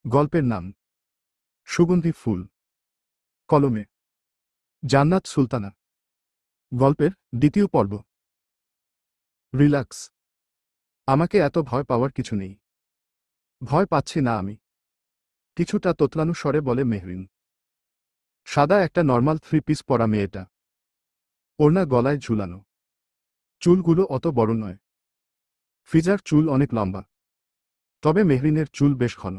গল্পের নাম সুগন্ধি ফুল। কলমে জান্নাত সুলতানা। গল্পের দ্বিতীয় পর্ব। রিল্যাক্স। আমাকে এত ভয় পাওয়ার কিছু নেই। ভয় পাচ্ছি না আমি, কিছুটা তোতলানো স্বরে বলে মেহরিন। সাদা একটা নর্মাল 3 পিস পরা মেয়েটা, ওড়না গলায় ঝুলানো, চুলগুলো অত বড় নয়। ফিজার চুল অনেক লম্বা, তবে মেহরিনের চুল বেশ ঘন।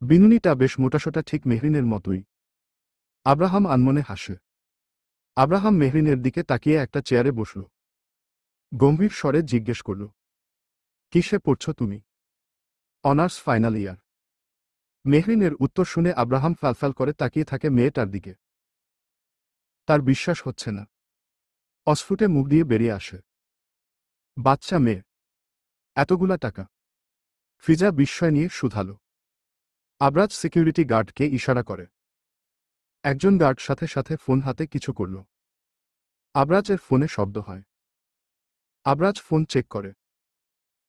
বিনুনিটা বেশ মোটাসোটা, ঠিক মেহরিনের মতোই। আব্রাহাম আনমনে হাসে। আব্রাহাম মেহরিনের দিকে তাকিয়ে একটা চেয়ারে বসল। গম্ভীর স্বরে জিজ্ঞেস করল, কিসে পড়ছ তুমি? Honours final year. মেহরিনের উত্তর শুনে আব্রাহাম ফ্যালফ্যাল করে তাকিয়ে থাকে মেয়েটার দিকে। তার বিশ্বাস হচ্ছে না। অস্ফুটে মুখ দিয়ে বেরিয়ে আসে, বাচ্চা মেয়ে, এতগুলা টাকা। ফিজা বিস্ময় নিয়ে শুধালো। আবরাজ সিকিউরিটি গার্ডকে ইশারা করে। একজন গার্ড সাথে সাথে ফোন হাতে কিছু করল। আবরাজের ফোনে শব্দ হয়। আবরাজ ফোন চেক করে।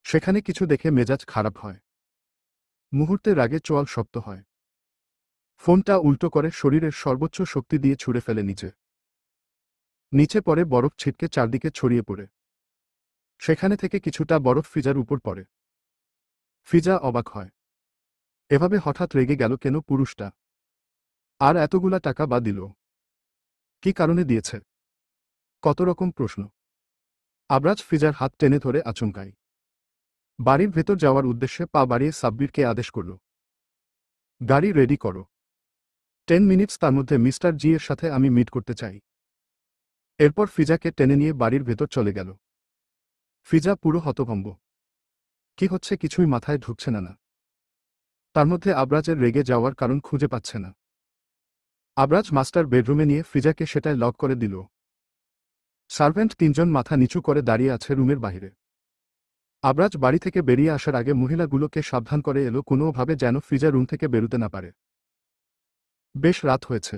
সেখানে কিছু দেখে মেজাজ খারাপ হয়। মুহূর্তে রাগে চোয়াল শক্ত হয়। ফোনটা উল্টো করে শরীরের সর্বোচ্চ শক্তি দিয়ে ছুঁড়ে ফেলে নিচে। নিচে পড়ে বরফ ছিটকে চারদিকে ছড়িয়ে পড়ে। সেখানে থেকে কিছুটা বরফ ফিজার উপর পড়ে। ফিজা অবাক হয়। এভাবে হঠাৎ রেগে গেল কেন পুরুষটা? আর এতগুলা টাকা বা দিল কি কারণে দিয়েছে? কত রকম প্রশ্ন। আবরাজ ফিজার হাত টেনে ধরে আচমকায় বাড়ির ভেতর যাওয়ার উদ্দেশ্যে পা বাড়িয়ে সাব্বিরকে আদেশ করল, গাড়ি রেডি করো। 10 মিনিটস, তার মধ্যে মিস্টার জি এর সাথে আমি মিট করতে চাই। এরপর ফিজাকে টেনে নিয়ে বাড়ির ভেতর চলে গেল। ফিজা পুরো হতভম্ব। কি হচ্ছে কিছুই মাথায় ঢুকছে না। তার মধ্যে আবরাজের রেগে যাওয়ার কারণ খুঁজে পাচ্ছে না। আবরাজ মাস্টার বেডরুমে নিয়ে ফিজাকে সেটায় লক করে দিল। সার্ভেন্ট 3জন মাথা নিচু করে দাঁড়িয়ে আছে রুমের বাইরে। আবরাজ বাড়ি থেকে বেরিয়ে আসার আগে মহিলাগুলোকে সাবধান করে এলো কোনোভাবে যেন ফিজা রুম থেকে বেরুতে না পারে। বেশ রাত হয়েছে।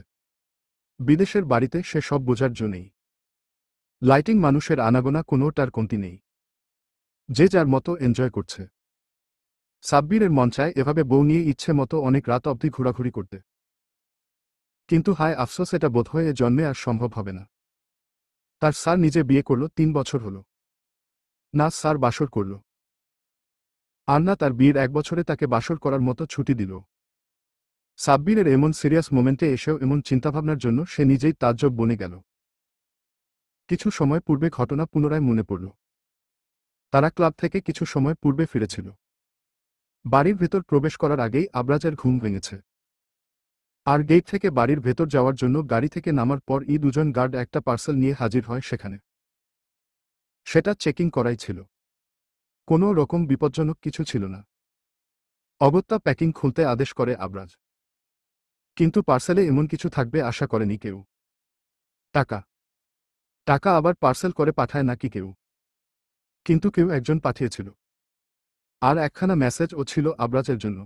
বিদেশের বাড়িতে সে সব বোঝার জন্যই। লাইটিং, মানুষের আনাগোনা, কোনোটার কমতি নেই। যে যার মতো এনজয় করছে। সাব্বিরের মন চায় এভাবে বউ নিয়ে ইচ্ছে মতো অনেক রাত অবধি ঘোরাঘুরি করতে। কিন্তু হায় আফসোস, এটা বোধহয় এ জন্মে আর সম্ভব হবে না। তার স্যার নিজে বিয়ে করল, 3 বছর হল। না স্যার বাসর করল, আর না তার বিয়ের 1 বছরে তাকে বাসর করার মতো ছুটি দিল। সাব্বিরের এমন সিরিয়াস মোমেন্টে এসেও এমন চিন্তাভাবনার জন্য সে নিজেই তাজ্জব বনে গেল। কিছু সময় পূর্বে ঘটনা পুনরায় মনে পড়ল। তারা ক্লাব থেকে কিছু সময় পূর্বে ফিরেছিল। বাড়ির ভেতর প্রবেশ করার আগেই আবরাজের ঘুম ভেঙেছে। আর গেট থেকে বাড়ির ভেতর যাওয়ার জন্য গাড়ি থেকে নামার পর দুজন গার্ড একটা পার্সেল নিয়ে হাজির হয় সেখানে। সেটা চেকিং করাই ছিল। কোনো রকম বিপজ্জনক কিছু ছিল না। অগত্যা প্যাকিং খুলতে আদেশ করে আবরাজ। কিন্তু পার্সেলে এমন কিছু থাকবে আশা করেনি কেউ। টাকা। টাকা আবার পার্সেল করে পাঠায় নাকি কেউ? কিন্তু কেউ একজন পাঠিয়েছিল। আর একখানা মেসেজও ছিল আবরাজের জন্য।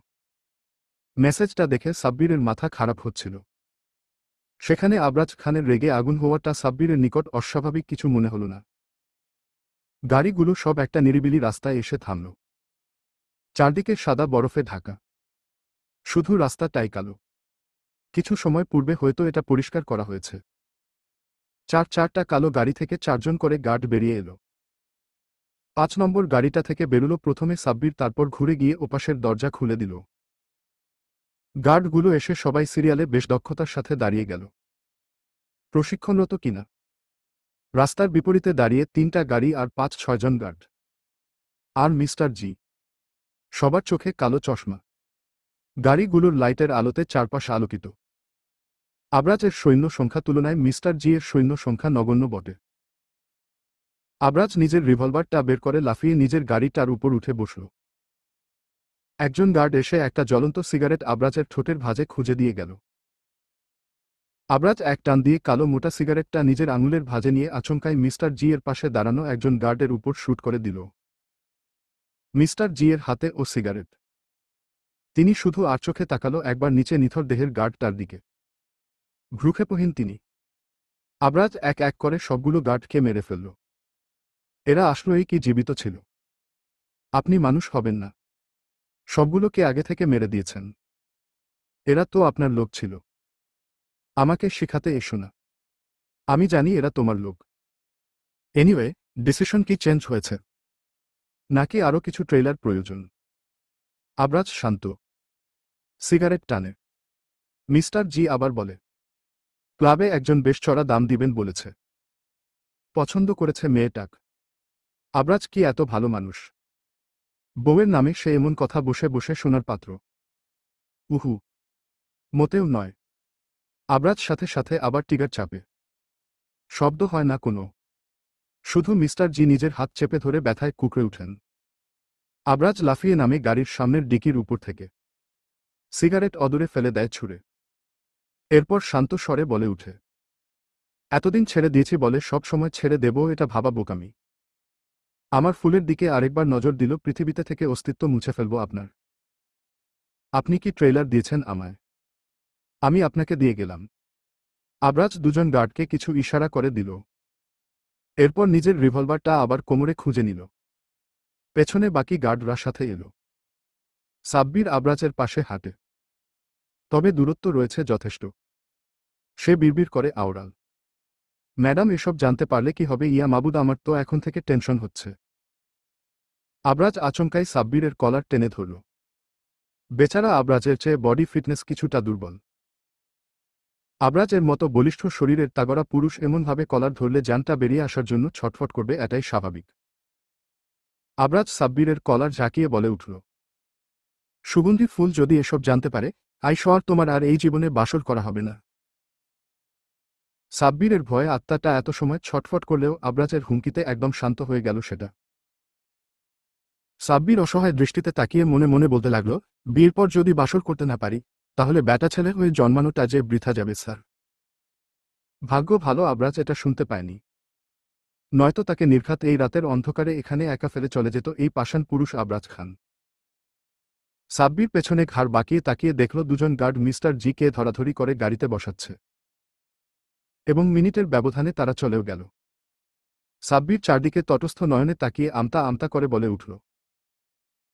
মেসেজটা দেখে সাব্বিরের মাথা খারাপ হচ্ছিল। সেখানে আবরাজ খানের রেগে আগুন হওয়াটা সাব্বিরের নিকট অস্বাভাবিক কিছু মনে হল না। গাড়িগুলো সব একটা নিরিবিলি রাস্তায় এসে থামল। চারদিকে সাদা বরফে ঢাকা। শুধু রাস্তাটাই কালো। কিছু সময় পূর্বে হয়তো এটা পরিষ্কার করা হয়েছে। চারটা কালো গাড়ি থেকে 4জন করে গার্ড বেরিয়ে এলো। 5 নম্বর গাড়িটা থেকে বেরুলো প্রথমে সাব্বির, তারপর ঘুরে গিয়ে ওপাশের দরজা খুলে দিল। গার্ডগুলো এসে সবাই সিরিয়ালে বেশ দক্ষতার সাথে দাঁড়িয়ে গেল। প্রশিক্ষণরত কিনা। রাস্তার বিপরীতে দাঁড়িয়ে 3টা গাড়ি আর 5-6 জন গার্ড। আর মিস্টার জি। সবার চোখে কালো চশমা। গাড়িগুলোর লাইটের আলোতে চারপাশ আলোকিত। আবরাজের সৈন্য সংখ্যা তুলনায় মিস্টার জি এর সৈন্য সংখ্যা নগণ্য বটে। আবরাজ নিজের রিভলভারটা বের করে লাফিয়ে নিজের গাড়িটার উপর উঠে বসল। একজন গার্ড এসে একটা জ্বলন্ত সিগারেট আবরাজের ঠোঁটের ভাঁজে খুঁজে দিয়ে গেল। আবরাজ এক টান দিয়ে কালো মোটা সিগারেটটা নিজের আঙুলের ভাঁজে নিয়ে আচমকাই মিস্টার জি এর পাশে দাঁড়ানো একজন গার্ডের উপর শুট করে দিল। মিস্টার জি এর হাতে ও সিগারেট। তিনি শুধু আর চোখে তাকালো একবার নিচে নিথর দেহের গার্ডটার দিকে। ভ্রুক্ষেপহীন তিনি। আবরাজ এক এক করে সবগুলো গার্ডকে মেরে ফেলল। এরা আসলেই কি জীবিত ছিল? আপনি মানুষ হবেন না। সবগুলোকে আগে থেকে মেরে দিয়েছেন। এরা তো আপনার লোক ছিল। আমাকে শেখাতে এসো না। আমি জানি এরা তোমার লোক। এনিওয়ে, ডিসিশন কি চেঞ্জ হয়েছে? নাকি আরও কিছু ট্রেলার প্রয়োজন? আবরাজ শান্ত। সিগারেট টানে। মিস্টার জি আবার বলে, ক্লাবে একজন বেশ চড়া দাম দিবেন বলেছে। পছন্দ করেছে মেয়েটাক। আবরাজ কি এত ভালো মানুষ? বউয়ের নামে সে এমন কথা বসে বসে শোনার পাত্র? উহু, মোটেও নয়। আবরাজ সাথে সাথে আবার টিগার চাপে। শব্দ হয় না কোনো। শুধু মিস্টার জি নিজের হাত চেপে ধরে ব্যথায় কুঁকড়ে উঠেন। আবরাজ লাফিয়ে নামে গাড়ির সামনের ডিকির উপর থেকে। সিগারেট অদূরে ফেলে দেয় ছুঁড়ে। এরপর শান্ত স্বরে বলে উঠে, এতদিন ছেড়ে দিয়েছি বলে সব সময় ছেড়ে দেব এটা ভাবা বোকামি। আমার ফুলের দিকে আরেকবার নজর দিল, পৃথিবীতে থেকে অস্তিত্ব মুছে ফেলব আপনার। আপনি কি ট্রেলার দিয়েছেন আমায়? আমি আপনাকে দিয়ে গেলাম। আবরাজ দুজন গার্ডকে কিছু ইশারা করে দিল। এরপর নিজের রিভলভারটা আবার কোমরে খুঁজে নিল। পেছনে বাকি গার্ডরা সাথে এলো। সাব্বির আবরাজের পাশে হাঁটে। তবে দূরত্ব রয়েছে যথেষ্ট। সে বিড়বিড় করে আওড়াল, ম্যাডাম এসব জানতে পারলে কি হবে? ইয়া মাবুদ, আমার তো এখন থেকে টেনশন হচ্ছে। আবরাজ আচমকাই সাব্বিরের কলার টেনে ধরল। বেচারা আবরাজের চেয়ে বডি ফিটনেস কিছুটা দুর্বল। আবরাজের মতো বলিষ্ঠ শরীরের তাগড়া পুরুষ এমনভাবে কলার ধরলে জানটা বেরিয়ে আসার জন্য ছটফট করবে, এটাই স্বাভাবিক। আবরাজ সাব্বিরের কলার ঝাঁকিয়ে বলে উঠল, সুগন্ধি ফুল যদি এসব জানতে পারে, আইসোয়ার তোমার আর এই জীবনে বাসর করা হবে না। সাব্বিরের ভয়ে আত্মাটা এত সময় ছটফট করলেও আবরাজের হুমকিতে একদম শান্ত হয়ে গেল সেটা। সাব্বির অসহায় দৃষ্টিতে তাকিয়ে মনে মনে বলতে লাগল, বিয়ের পর যদি বাসর করতে না পারি, তাহলে ব্যাটা ছেলে হয়ে জন্মানোটা যে বৃথা যাবে স্যার। ভাগ্য ভালো আবরাজ এটা শুনতে পায়নি। নয়তো তাকে নির্ঘাত এই রাতের অন্ধকারে এখানে একা ফেলে চলে যেত এই পাষাণ পুরুষ আবরাজ খান। সাব্বির পেছনে ঘাড় বাঁকিয়ে তাকিয়ে দেখল দুজন গার্ড মিস্টার জি কে ধরাধরি করে গাড়িতে বসাচ্ছে। এবং মিনিটের ব্যবধানে তারা চলেও গেল। সাব্বির চারদিকে তটস্থ নয়নে তাকিয়ে আমতা আমতা করে বলে উঠল,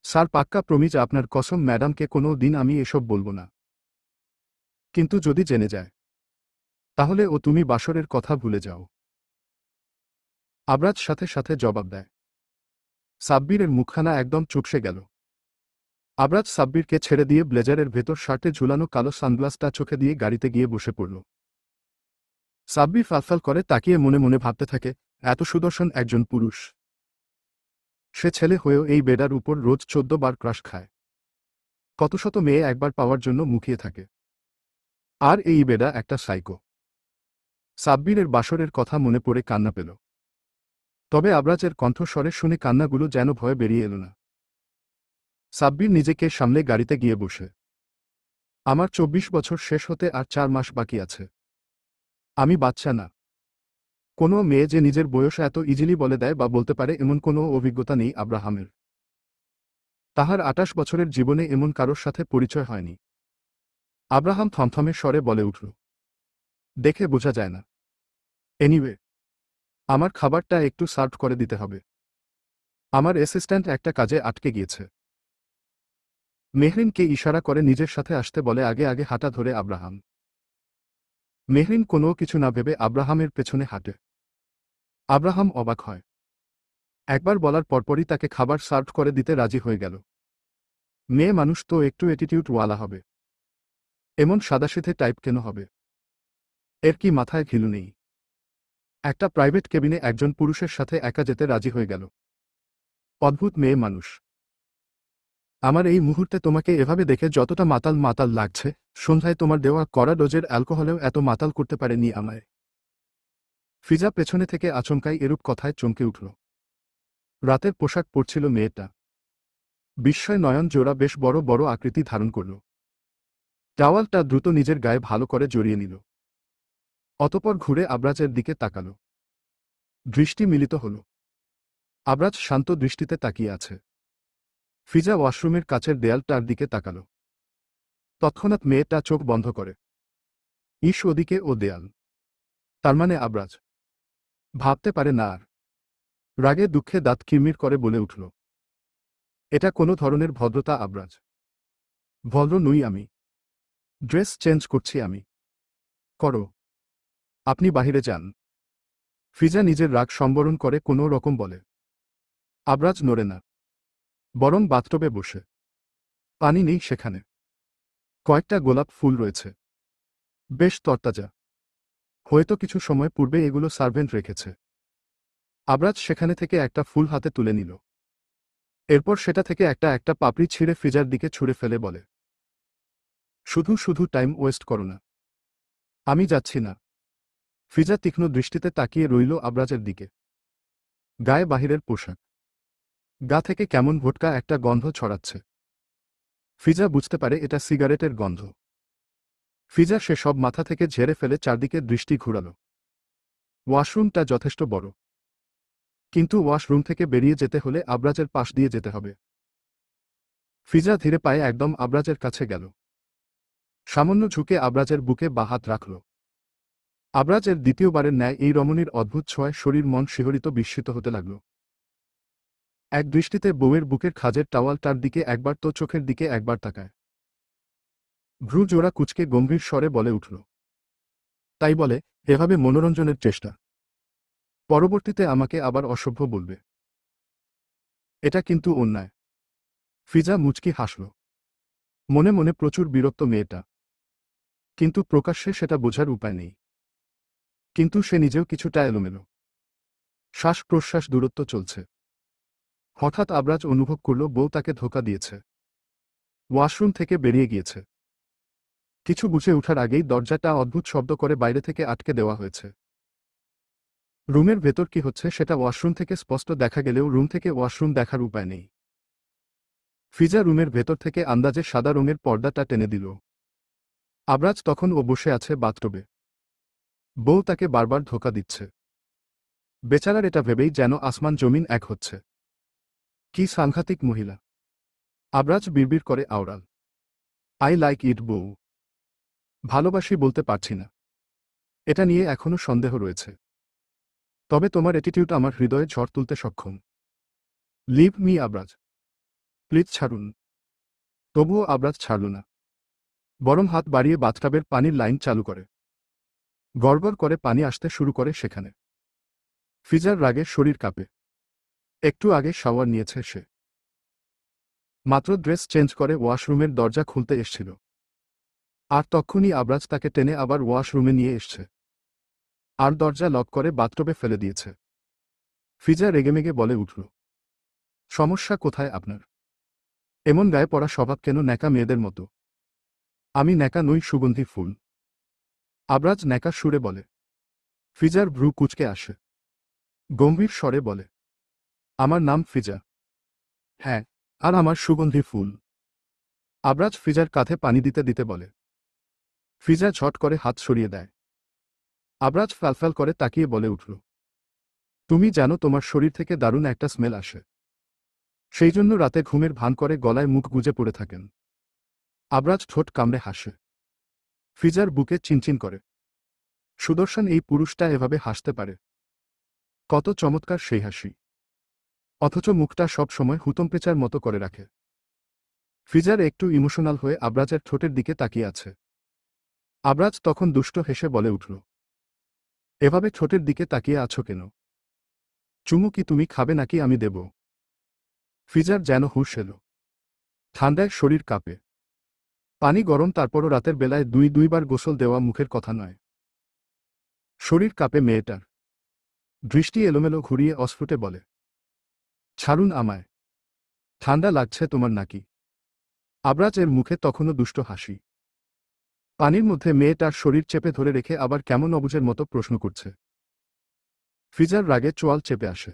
স্যার পাক্কা প্রমিজ, আপনার কসম ম্যাডামকে কোনো দিন আমি এসব বলবো না। কিন্তু যদি জেনে যায়, তাহলে ও তুমি বাসরের কথা ভুলে যাও। আবরাজ সাথে সাথে জবাব দেয়। সাব্বিরের মুখখানা একদম চুপসে গেল। আবরাজ সাব্বিরকে ছেড়ে দিয়ে ব্লেজারের ভেতর শার্টে ঝুলানো কালো সানগ্লাসটা চোখে দিয়ে গাড়িতে গিয়ে বসে পড়ল। সাব্বির ফালফাল করে তাকিয়ে মনে মনে ভাবতে থাকে, এত সুদর্শন একজন পুরুষ, সে ছেলে হয়েও এই বেডার উপর রোজ 14 বার ক্রাশ খায়। কত শত মেয়ে একবার পাওয়ার জন্য মুখিয়ে থাকে। আর এই বেডা একটা সাইকো। সাব্বিরের বাসরের কথা মনে পড়ে কান্না পেল। তবে আবরাজের কণ্ঠস্বরে শুনে কান্নাগুলো যেন ভয়ে বেরিয়ে এলো না। সাব্বির নিজেকে সামলে গাড়িতে গিয়ে বসে, আমার 24 বছর শেষ হতে আর 4 মাস বাকি আছে। আমি বাচ্চা না। কোনো মেয়ে যে নিজের বয়স এত ইজিলি বলে দেয় বা বলতে পারে এমন কোনো অভিজ্ঞতা নেই আব্রাহামের। তাহার 28 বছরের জীবনে এমন কারোর সাথে পরিচয় হয়নি। আব্রাহাম থমথমে স্বরে বলে উঠল, দেখে বোঝা যায় না। এনিওয়ে, আমার খাবারটা একটু সার্ভ করে দিতে হবে। আমার অ্যাসিস্ট্যান্ট একটা কাজে আটকে গিয়েছে। মেহরিনকে ইশারা করে নিজের সাথে আসতে বলে আগে আগে হাঁটা ধরে আব্রাহাম। মেহরিন কোনো কিছু না ভেবে আব্রাহামের পেছনে হাঁটে। আব্রাহাম অবাক হয়। একবার বলার পরপরই তাকে খাবার সার্ভ করে দিতে রাজি হয়ে গেল। মেয়ে মানুষ তো একটু অ্যাটিটিউডওয়ালা হবে। এমন সাদাসিধে টাইপ কেন হবে? এর কি মাথায় ঘিলু নেই? একটা প্রাইভেট কেবিনে একজন পুরুষের সাথে একা যেতে রাজি হয়ে গেল। অদ্ভুত মেয়ে মানুষ। আমার এই মুহূর্তে তোমাকে এভাবে দেখে যতটা মাতাল মাতাল লাগছে, সন্ধ্যায় তোমার দেওয়া কড়া ডোজের অ্যালকোহলেও এত মাতাল করতে পারেনি আমায়। ফিজা পেছনে থেকে আচমকাই এরূপ কথায় চমকে উঠল। রাতের পোশাক পরছিল মেয়েটা। বিস্ময় নয়ন জোড়া বেশ বড় বড় আকৃতি ধারণ করল। টাওয়ালটা দ্রুত নিজের গায়ে ভালো করে জড়িয়ে নিল। অতপর ঘুরে আবরাজের দিকে তাকাল। দৃষ্টি মিলিত হল। আবরাজ শান্ত দৃষ্টিতে তাকিয়ে আছে। ফিজা ওয়াশরুমের কাছের দেয়ালটার দিকে তাকাল। তৎক্ষণাৎ মেয়েটা চোখ বন্ধ করে। ইস, ওদিকে ও দেয়াল। তার মানে আবরাজ। ভাবতে পারে না আর। রাগে দুঃখে দাঁত কিরমির করে বলে উঠল, এটা কোনো ধরনের ভদ্রতা আবরাজ? ভদ্র নই আমি। ড্রেস চেঞ্জ করছি আমি। করো। আপনি বাহিরে যান। ফিজা নিজের রাগ সম্বরণ করে কোনো রকম বলে। আবরাজ নড়ে না, বরং বাথটবে বসে। পানি নেই সেখানে। কয়েকটা গোলাপ ফুল রয়েছে, বেশ তরতাজা। হয়তো কিছু সময় পূর্বে এগুলো সার্ভেন্ট রেখেছে। আবরাজ সেখানে থেকে একটা ফুল হাতে তুলে নিল। এরপর সেটা থেকে একটা একটা পাপড়ি ছিঁড়ে ফ্রিজার দিকে ছুঁড়ে ফেলে বলে, শুধু শুধু টাইম ওয়েস্ট করো না। আমি যাচ্ছি না। ফিজা তীক্ষ্ণ দৃষ্টিতে তাকিয়ে রইল আবরাজের দিকে। গায়ে বাহিরের পোশাক, গা থেকে কেমন ভোটকা একটা গন্ধ ছড়াচ্ছে। ফিজা বুঝতে পারে এটা সিগারেটের গন্ধ। ফিজা সে সব মাথা থেকে ঝেড়ে ফেলে চারদিকে দৃষ্টি ঘুরাল। ওয়াশরুমটা যথেষ্ট বড়, কিন্তু ওয়াশরুম থেকে বেরিয়ে যেতে হলে আবরাজের পাশ দিয়ে যেতে হবে। ফিজা ধীরে পায়ে একদম আবরাজের কাছে গেল। সামান্য ঝুঁকে আবরাজের বুকে বা হাত রাখল। আবরাজের দ্বিতীয়বারের ন্যায় এই রমণীর অদ্ভুত ছোঁয়ায় শরীর মন শিহরিত বিস্মিত হতে লাগল। এক দৃষ্টিতে বউয়ের বুকের খাজের টাওয়ালটার দিকে একবার তো চোখের দিকে একবার তাকায়। ভ্রু জোড়া কুচকে গম্ভীর স্বরে বলে উঠল, তাই বলে এভাবে মনোরঞ্জনের চেষ্টা? পরবর্তীতে আমাকে আবার অসভ্য বলবে। এটা কিন্তু অন্যায়। ফিজা মুচকি হাসল। মনে মনে প্রচুর বিরক্ত মেয়েটা, কিন্তু প্রকাশ্যে সেটা বোঝার উপায় নেই। কিন্তু সে নিজেও কিছুটা এলোমেলো। শ্বাস প্রশ্বাস দূরত্ব চলছে। হঠাৎ আবরাজ অনুভব করল বউ তাকে ধোঁকা দিয়েছে। ওয়াশরুম থেকে বেরিয়ে গিয়েছে। কিছু বুঝে ওঠার আগেই দরজাটা অদ্ভুত শব্দ করে বাইরে থেকে আটকে দেওয়া হয়েছে। রুমের ভেতর কি হচ্ছে সেটা ওয়াশরুম থেকে স্পষ্ট দেখা গেলেও রুম থেকে ওয়াশরুম দেখার উপায় নেই। ফিজা রুমের ভেতর থেকে আন্দাজে সাদা রঙের পর্দাটা টেনে দিল। আবরাজ তখন ও বসে আছে বাথটবে। বউ তাকে বারবার ধোঁকা দিচ্ছে। বেচারার এটা ভেবেই যেন আসমান জমিন এক হচ্ছে। কি সাংঘাতিক মহিলা। আবরাজ বিড়বিড় করে আওড়াল, আই লাইক ইট বউ। ভালোবাসি বলতে পারছি না। এটা নিয়ে এখনো সন্দেহ রয়েছে। তবে তোমার অ্যাটিটিউড আমার হৃদয়ে ঝড় তুলতে সক্ষম। লিভ মি আবরাজ, প্লিজ ছাড়ুন। তবুও আবরাজ ছাড়ল না, বরং হাত বাড়িয়ে বাথটাবের পানির লাইন চালু করে। গড়গড় করে পানি আসতে শুরু করে সেখানে। ফিজার রাগে শরীর কাঁপে। একটু আগে শাওয়ার নিয়েছে সে। মাত্র ড্রেস চেঞ্জ করে ওয়াশরুমের দরজা খুলতে এসছিল। আর তক্ষুনি আবরাজ তাকে টেনে আবার ওয়াশরুমে নিয়ে এসছে। আর দরজা লক করে বাথটবে ফেলে দিয়েছে। ফিজা রেগেমেগে বলে উঠল, সমস্যা কোথায় আপনার? এমন গায়ে পড়া স্বভাব কেন ন্যাকা মেয়েদের মতো? আমি ন্যাকা নই সুগন্ধি ফুল। আবরাজ ন্যাকা সুরে বলে। ফিজার ভ্রু কুচকে আসে। গম্ভীর স্বরে বলে, আমার নাম ফিজা। হ্যাঁ, আর আমার সুগন্ধি ফুল। আবরাজ ফিজার কাঁধে পানি দিতে দিতে বলে। ফিজা ঝট করে হাত সরিয়ে দেয়। আবরাজ ফ্যালফ্যাল করে তাকিয়ে বলে উঠল, তুমি জানো তোমার শরীর থেকে দারুণ একটা স্মেল আসে। সেই জন্য রাতে ঘুমের ভান করে গলায় মুখ গুজে পড়ে থাকেন। আবরাজ ঠোঁট কামড়ে হাসে। ফিজার বুকে চিনচিন করে। সুদর্শন এই পুরুষটা এভাবে হাসতে পারে। কত চমৎকার সেই হাসি। অথচ মুখটা সব সময় হুতমপেঁচার মতো করে রাখে। ফিজার একটু ইমোশনাল হয়ে আবরাজের ঠোঁটের দিকে তাকিয়ে আছে। আবরাজ তখন দুষ্ট হেসে বলে উঠল, এভাবে ঠোঁটের দিকে তাকিয়ে আছো কেন? চুমু কি তুমি খাবে নাকি আমি দেব? ফিজার যেন হুঁশ এলো। ঠান্ডায় শরীর কাঁপে। পানি গরম, তারপরও রাতের বেলায় দুইবার গোসল দেওয়া মুখের কথা নয়। শরীর কাঁপে মেয়েটার। দৃষ্টি এলোমেলো ঘুরিয়ে অস্ফুটে বলে, ছাড়ুন আমায়। ঠান্ডা লাগছে তোমার নাকি? আবরাজ এর মুখে তখনও দুষ্ট হাসি। পানির মধ্যে মেয়েটার শরীর চেপে ধরে রেখে আবার কেমন অবুঝের মতো প্রশ্ন করছে। ফিজার রাগে চোয়াল চেপে আসে।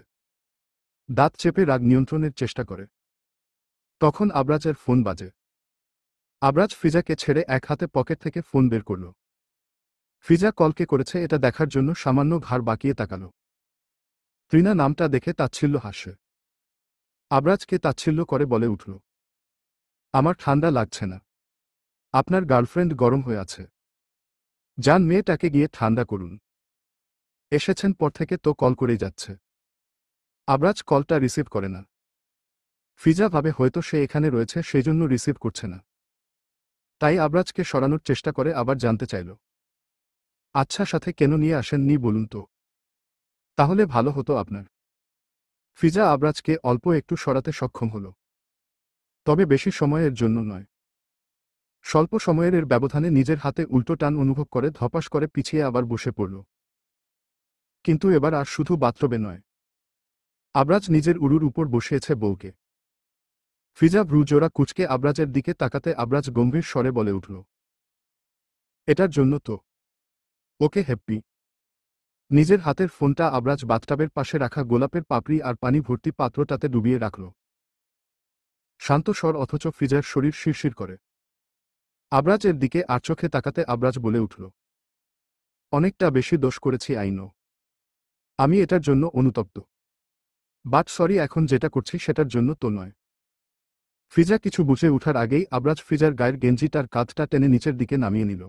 দাঁত চেপে রাগ নিয়ন্ত্রণের চেষ্টা করে। তখন আবরাজের ফোন বাজে। আবরাজ ফিজাকে ছেড়ে এক হাতে পকেট থেকে ফোন বের করল। ফিজা কলকে করেছে এটা দেখার জন্য সামান্য ঘাড় বাঁকিয়ে তাকাল। তৃণা নামটা দেখে তাচ্ছিল্য হাসে। আবরাজকে তাচ্ছিল্য করে বলে উঠল, আমার ঠান্ডা লাগছে না। আপনার গার্লফ্রেন্ড গরম হয়ে আছে। যান মেয়েটাকে গিয়ে ঠান্ডা করুন। এসেছেন পর থেকে তো কল করেই যাচ্ছে। আবরাজ কলটা রিসিভ করে না। ফিজা ভাবে হয়তো সে এখানে রয়েছে সেজন্য রিসিভ করছে না। তাই আবরাজকে সরানোর চেষ্টা করে আবার জানতে চাইল, আচ্ছা সাথে কেন নিয়ে আসেননি বলুন তো, তাহলে ভালো হতো আপনার। ফিজা আবরাজকে অল্প একটু সরাতে সক্ষম হল, তবে বেশি সময়ের জন্য নয়। স্বল্প সময়ের এর ব্যবধানে নিজের হাতে উল্টো টান অনুভব করে ধপাস করে পিছিয়ে আবার বসে পড়ল। কিন্তু এবার আর শুধু বাথরবে নয়, আবরাজ নিজের উরুর উপর বসিয়েছে বউকে। ফিজা ভ্রুজোড়া কুচকে আবরাজের দিকে তাকাতে আবরাজ গম্ভীর স্বরে বলে উঠল, এটার জন্য তো ওকে হ্যাপি। নিজের হাতের ফোনটা আবরাজ বাথটাবের পাশে রাখা গোলাপের পাপড়ি আর পানি ভর্তি পাত্রটাতে ডুবিয়ে রাখল। শান্ত স্বর অথচ ফিজার শরীর শিরশির করে। আবরাজের দিকে আর চোখে তাকাতে আবরাজ বলে উঠল, অনেকটা বেশি দোষ করেছি আইনো, আমি এটার জন্য অনুতপ্ত। বাট সরি, এখন যেটা করছি সেটার জন্য তো নয়। ফিজা কিছু বুঝে উঠার আগেই আবরাজ ফিজার গায়ের গেঞ্জিটার কাঁধটা টেনে নিচের দিকে নামিয়ে নিল।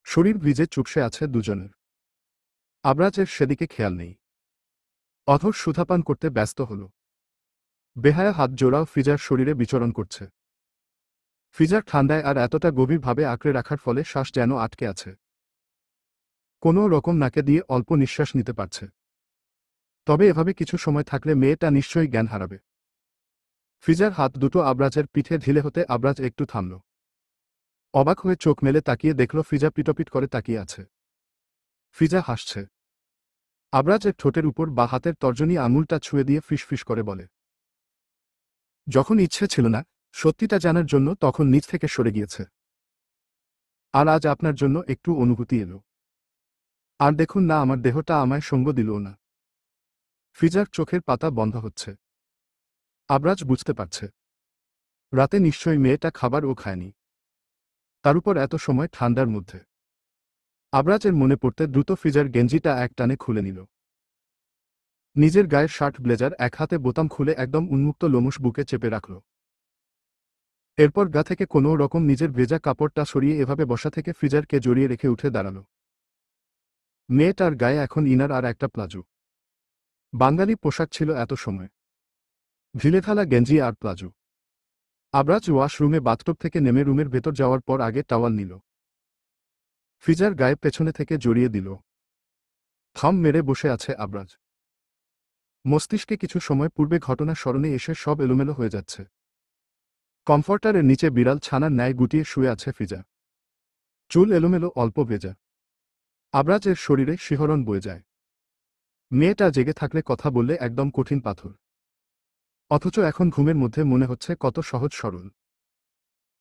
শরীর ভিজে চুপসে আছে দুজনের। আবরাজের সেদিকে খেয়াল নেই। অধর সুধাপান করতে ব্যস্ত হল। বেহায়া হাত জোড়াও ফিজার শরীরে বিচরণ করছে। ফিজার ঠান্ডায় আর এতটা গভীরভাবে আঁকড়ে রাখার ফলে শ্বাস যেন আটকে আছে। কোনো রকম নাকে দিয়ে অল্প নিঃশ্বাস নিতে পারছে। তবে এভাবে কিছু সময় থাকলে মেয়েটা নিশ্চয়ই জ্ঞান হারাবে। ফিজার হাত দুটো আবরাজের পিঠে ঢিলে হতে আবরাজ একটু থামল। অবাক হয়ে চোখ মেলে তাকিয়ে দেখল ফিজা পিটপিট করে তাকিয়ে আছে। ফিজা হাসছে। আবরাজের ঠোঁটের উপর বা হাতের তর্জনী আঙুলটা ছুঁয়ে দিয়ে ফিসফিস করে বলে, যখন ইচ্ছে ছিল না সত্যিটা জানার জন্য তখন নিজ থেকে সরে গিয়েছে। আর আজ আপনার জন্য একটু অনুভূতি এলো। আর দেখুন না, আমার দেহটা আমায় সঙ্গ দিল না। ফিজার চোখের পাতা বন্ধ হচ্ছে। আবরাজ বুঝতে পারছে, রাতে নিশ্চয়ই মেয়েটা খাবারও খায়নি, তার উপর এত সময় ঠান্ডার মধ্যে। আবরাজের মনে পড়তে দ্রুত ফিজার গেঞ্জিটা এক টানে খুলে নিল। নিজের গায়ের শার্ট ব্লেজার এক হাতে বোতাম খুলে একদম উন্মুক্ত লোমশ বুকে চেপে রাখল। এরপর গা থেকে কোনো রকম নিজের ভেজা কাপড়টা সরিয়ে এভাবে বসা থেকে ফিজারকে জড়িয়ে রেখে উঠে দাঁড়াল। মেয়েটার গায়ে এখন ইনার আর একটা প্লাজো। বাঙালি পোশাক ছিল এত সময়, ঢিলেঢালা গেঞ্জি আর প্লাজো। আবরাজ ওয়াশরুমে বাথটব থেকে নেমে রুমের ভেতর যাওয়ার পর আগে টাওয়াল নিল। ফিজার গায়ে পেছনে থেকে জড়িয়ে দিল। থম মেরে বসে আছে আবরাজ। মস্তিষ্কে কিছু সময় পূর্বে ঘটনা স্মরণে এসে সব এলোমেলো হয়ে যাচ্ছে। কমফর্টারের নিচে বিড়াল ছানার ন্যায় গুটিয়ে শুয়ে আছে ফিজা। চুল এলোমেলো, অল্প ভেজা। আবরাজের শরীরে শিহরণ বয়ে যায়। মেয়েটা জেগে থাকলে কথা বললে একদম কঠিন পাথর, অথচ এখন ঘুমের মধ্যে মনে হচ্ছে কত সহজ সরল।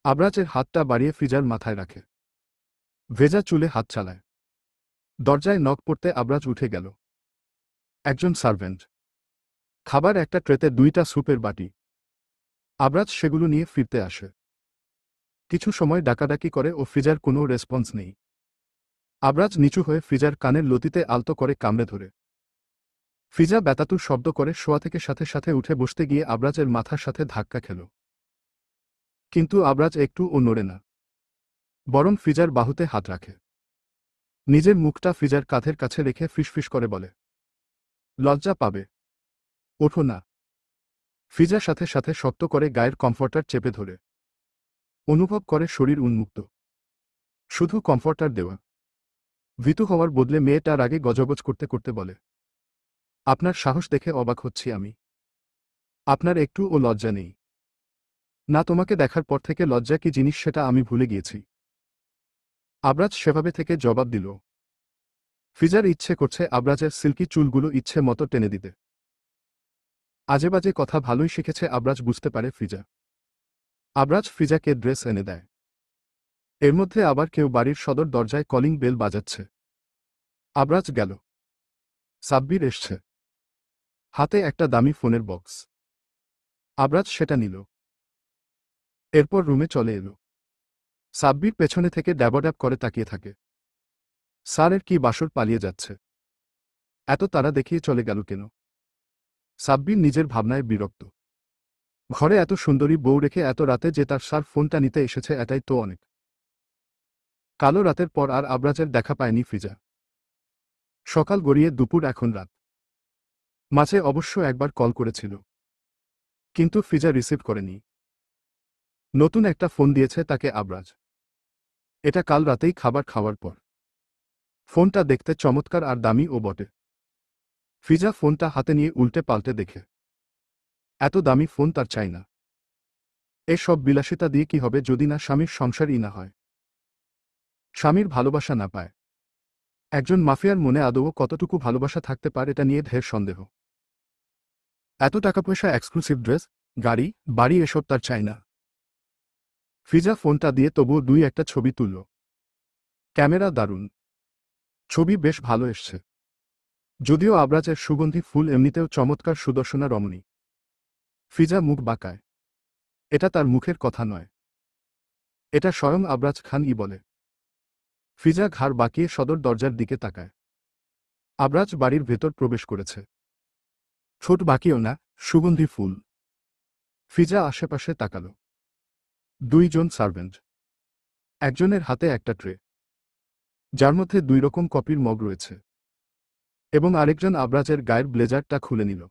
আবরাজের হাতটা বাড়িয়ে ফিজার মাথায় রাখে, ভেজা চুলে হাত চালায়। দরজায় নক পড়তে আবরাজ উঠে গেল। একজন সার্ভেন্ট। খাবার একটা ট্রেতে 2টা স্যুপের বাটি। আবরাজ সেগুলো নিয়ে ফিরতে আসে। কিছু সময় ডাকাডাকি করে ও ফিজার কোনো রেসপন্স নেই। আবরাজ নিচু হয়ে ফিজার কানের লতিতে আলতো করে কামড়ে ধরে। ফিজা ব্যথাতুর শব্দ করে শোয়া থেকে সাথে সাথে উঠে বসতে গিয়ে আবরাজের মাথার সাথে ধাক্কা খেল। কিন্তু আবরাজ একটুও নড়ে না, বরং ফিজার বাহুতে হাত রাখে। নিজের মুখটা ফিজার কাঁধের কাছে রেখে ফিসফিস করে বলে, লজ্জা পাবে, ওঠো না। ফিজা সাথে সাথে শক্ত করে গায়ের কমফর্টার চেপে ধরে। অনুভব করে শরীর উন্মুক্ত, শুধু কমফর্টার দেওয়া। ভীতু হওয়ার বদলে মেয়েটার আগে গজগজ করতে করতে বলে, আপনার সাহস দেখে অবাক হচ্ছি আমি। আপনার একটুও লজ্জা নেই না? তোমাকে দেখার পর থেকে লজ্জা কি জিনিস সেটা আমি ভুলে গিয়েছি। আবরাজ সেভাবে থেকে জবাব দিল। ফিজার ইচ্ছে করছে আবরাজের সিল্কি চুলগুলো ইচ্ছে মতো টেনে দিতে। আজেবাজে কথা ভালোই শিখেছে আবরাজ, বুঝতে পারে ফিজা। আবরাজ ফিজাকে ড্রেস এনে দেয়। এর মধ্যে আবার কেউ বাড়ির সদর দরজায় কলিং বেল বাজাচ্ছে। আবরাজ গেল। সাব্বির এসছে, হাতে একটা দামি ফোনের বক্স। আবরাজ সেটা নিল। এরপর রুমে চলে এলো। সাব্বির পেছনে থেকে ড্যাবড্যাব করে তাকিয়ে থাকে। স্যারের কি বাসর পালিয়ে যাচ্ছে? এত তাড়া দেখিয়ে চলে গেল কেন? সাব্বির নিজের ভাবনায় বিরক্ত। ঘরে এত সুন্দরী বউ রেখে এত রাতে যে তার স্যার ফোনটা নিতে এসেছে, এটাই তো অনেক। কালো রাতের পর আর আবরাজের দেখা পায়নি ফিজা। সকাল গড়িয়ে দুপুর, এখন রাত। মাঝে অবশ্য একবার কল করেছিল, কিন্তু ফিজা রিসিভ করেনি। নতুন একটা ফোন দিয়েছে তাকে আবরাজ। এটা কাল রাতেই খাবার খাওয়ার পর। ফোনটা দেখতে চমৎকার আর দামিও বটে। ফিজা ফোনটা হাতে নিয়ে উল্টে পাল্টে দেখে। এত দামি ফোন তার চাই না। এসব বিলাসিতা দিয়ে কি হবে যদি না স্বামীর সংসারই না হয়, স্বামীর ভালোবাসা না পায়। একজন মাফিয়ার মনে আদৌ কতটুকু ভালোবাসা থাকতে পারে এটা নিয়ে ঢের সন্দেহ। এত টাকা পয়সা, এক্সক্লুসিভ ড্রেস, গাড়ি, বাড়ি এসব তার চাই না। ফিজা ফোনটা দিয়ে তবুও দুই একটা ছবি তুলল। ক্যামেরা দারুণ, ছবি বেশ ভালো এসছে। যদিও আবরাজের সুগন্ধি ফুল এমনিতেও চমৎকার, সুদর্শনা রমণী। ফিজা মুখ বাঁকায়। এটা তার মুখের কথা নয়, এটা স্বয়ং আবরাজ খান-ই বলে। ফিজা ঘাড় বাঁকিয়ে সদর দরজার দিকে তাকায়। আবরাজ বাড়ির ভেতর প্রবেশ করেছে। ঠোঁট বাঁকিও না, সুগন্ধি ফুল। ফিজা আশেপাশে তাকাল। দুইজন সার্ভেন্ট। একজনের হাতে একটা ট্রে, যার মধ্যে দুই রকম কপির মগ রয়েছে, এবং আরেকজন আবরাজের গায়ের ব্লেজারটা খুলে নিল।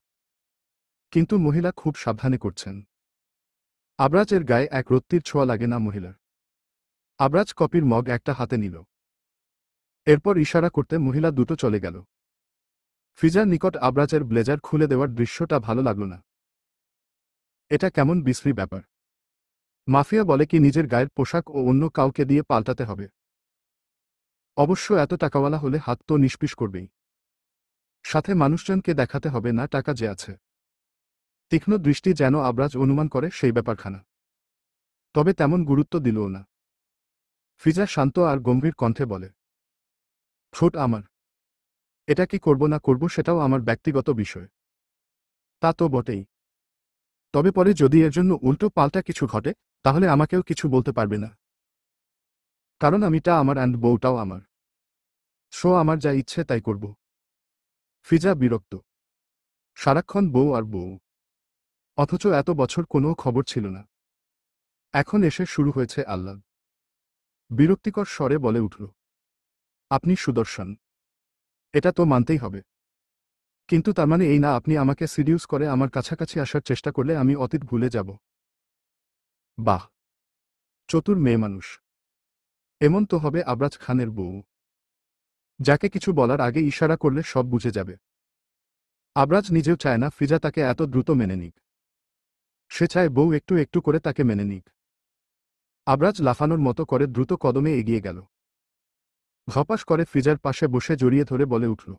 কিন্তু মহিলা খুব সাবধানে করছেন। আবরাজের গায়ে এক রত্তির ছোঁয়া লাগে না মহিলার। আবরাজ কপির মগ একটা হাতে নিল। এরপর ইশারা করতে মহিলা দুটো চলে গেল। ফিজার নিকট আবরাজের ব্লেজার খুলে দেওয়ার দৃশ্যটা ভালো লাগল না। এটা কেমন বিশ্রী ব্যাপার। মাফিয়া বলে কি নিজের গায়ের পোশাক ও অন্য কাউকে দিয়ে পাল্টাতে হবে? অবশ্য এত টাকাওয়ালা হলে হাত তো নিষ্পিস করবেই। সাথে মানুষজনকে দেখাতে হবে না টাকা যে আছে। তীক্ষ্ণ দৃষ্টি যেন আবরাজ অনুমান করে সেই ব্যাপারখানা। তবে তেমন গুরুত্ব দিলও না। ফিজা শান্ত আর গম্ভীর কণ্ঠে বলে, ঠোঁট আমার। এটা কি করব না করব সেটাও আমার ব্যক্তিগত বিষয়। তা তো বটেই। তবে পরে যদি এর জন্য উল্টো পাল্টা কিছু ঘটে, তাহলে আমাকেও কিছু বলতে পারবে না। কারণ আমিটা আমার, অ্যান্ড বউটাও আমার। সো আমার যা ইচ্ছে তাই করব। ফিজা বিরক্ত। সারাক্ষণ বউ আর বউ, অথচ এত বছর কোনো খবর ছিল না। এখন এসে শুরু হয়েছে আহ্লাদ। বিরক্তিকর স্বরে বলে উঠল, আপনি সুদর্শন, এটা তো মানতেই হবে। কিন্তু তার মানে এই না আপনি আমাকে সিডিউস করে আমার কাছাকাছি আসার চেষ্টা করলে আমি অতীত ভুলে যাব। বাহ, চতুর মেয়ে মানুষ। এমন তো হবে আবরাজ খানের বউ, যাকে কিছু বলার আগে ইশারা করলে সব বুঝে যাবে। আবরাজ নিজেও চায় না ফিজা তাকে এত দ্রুত মেনে নিক। সে চায় বউ একটু একটু করে তাকে মেনে নিক। আবরাজ লাফানোর মতো করে দ্রুত কদমে এগিয়ে গেল। ঘপাস করে ফিজার পাশে বসে জড়িয়ে ধরে বলে উঠল,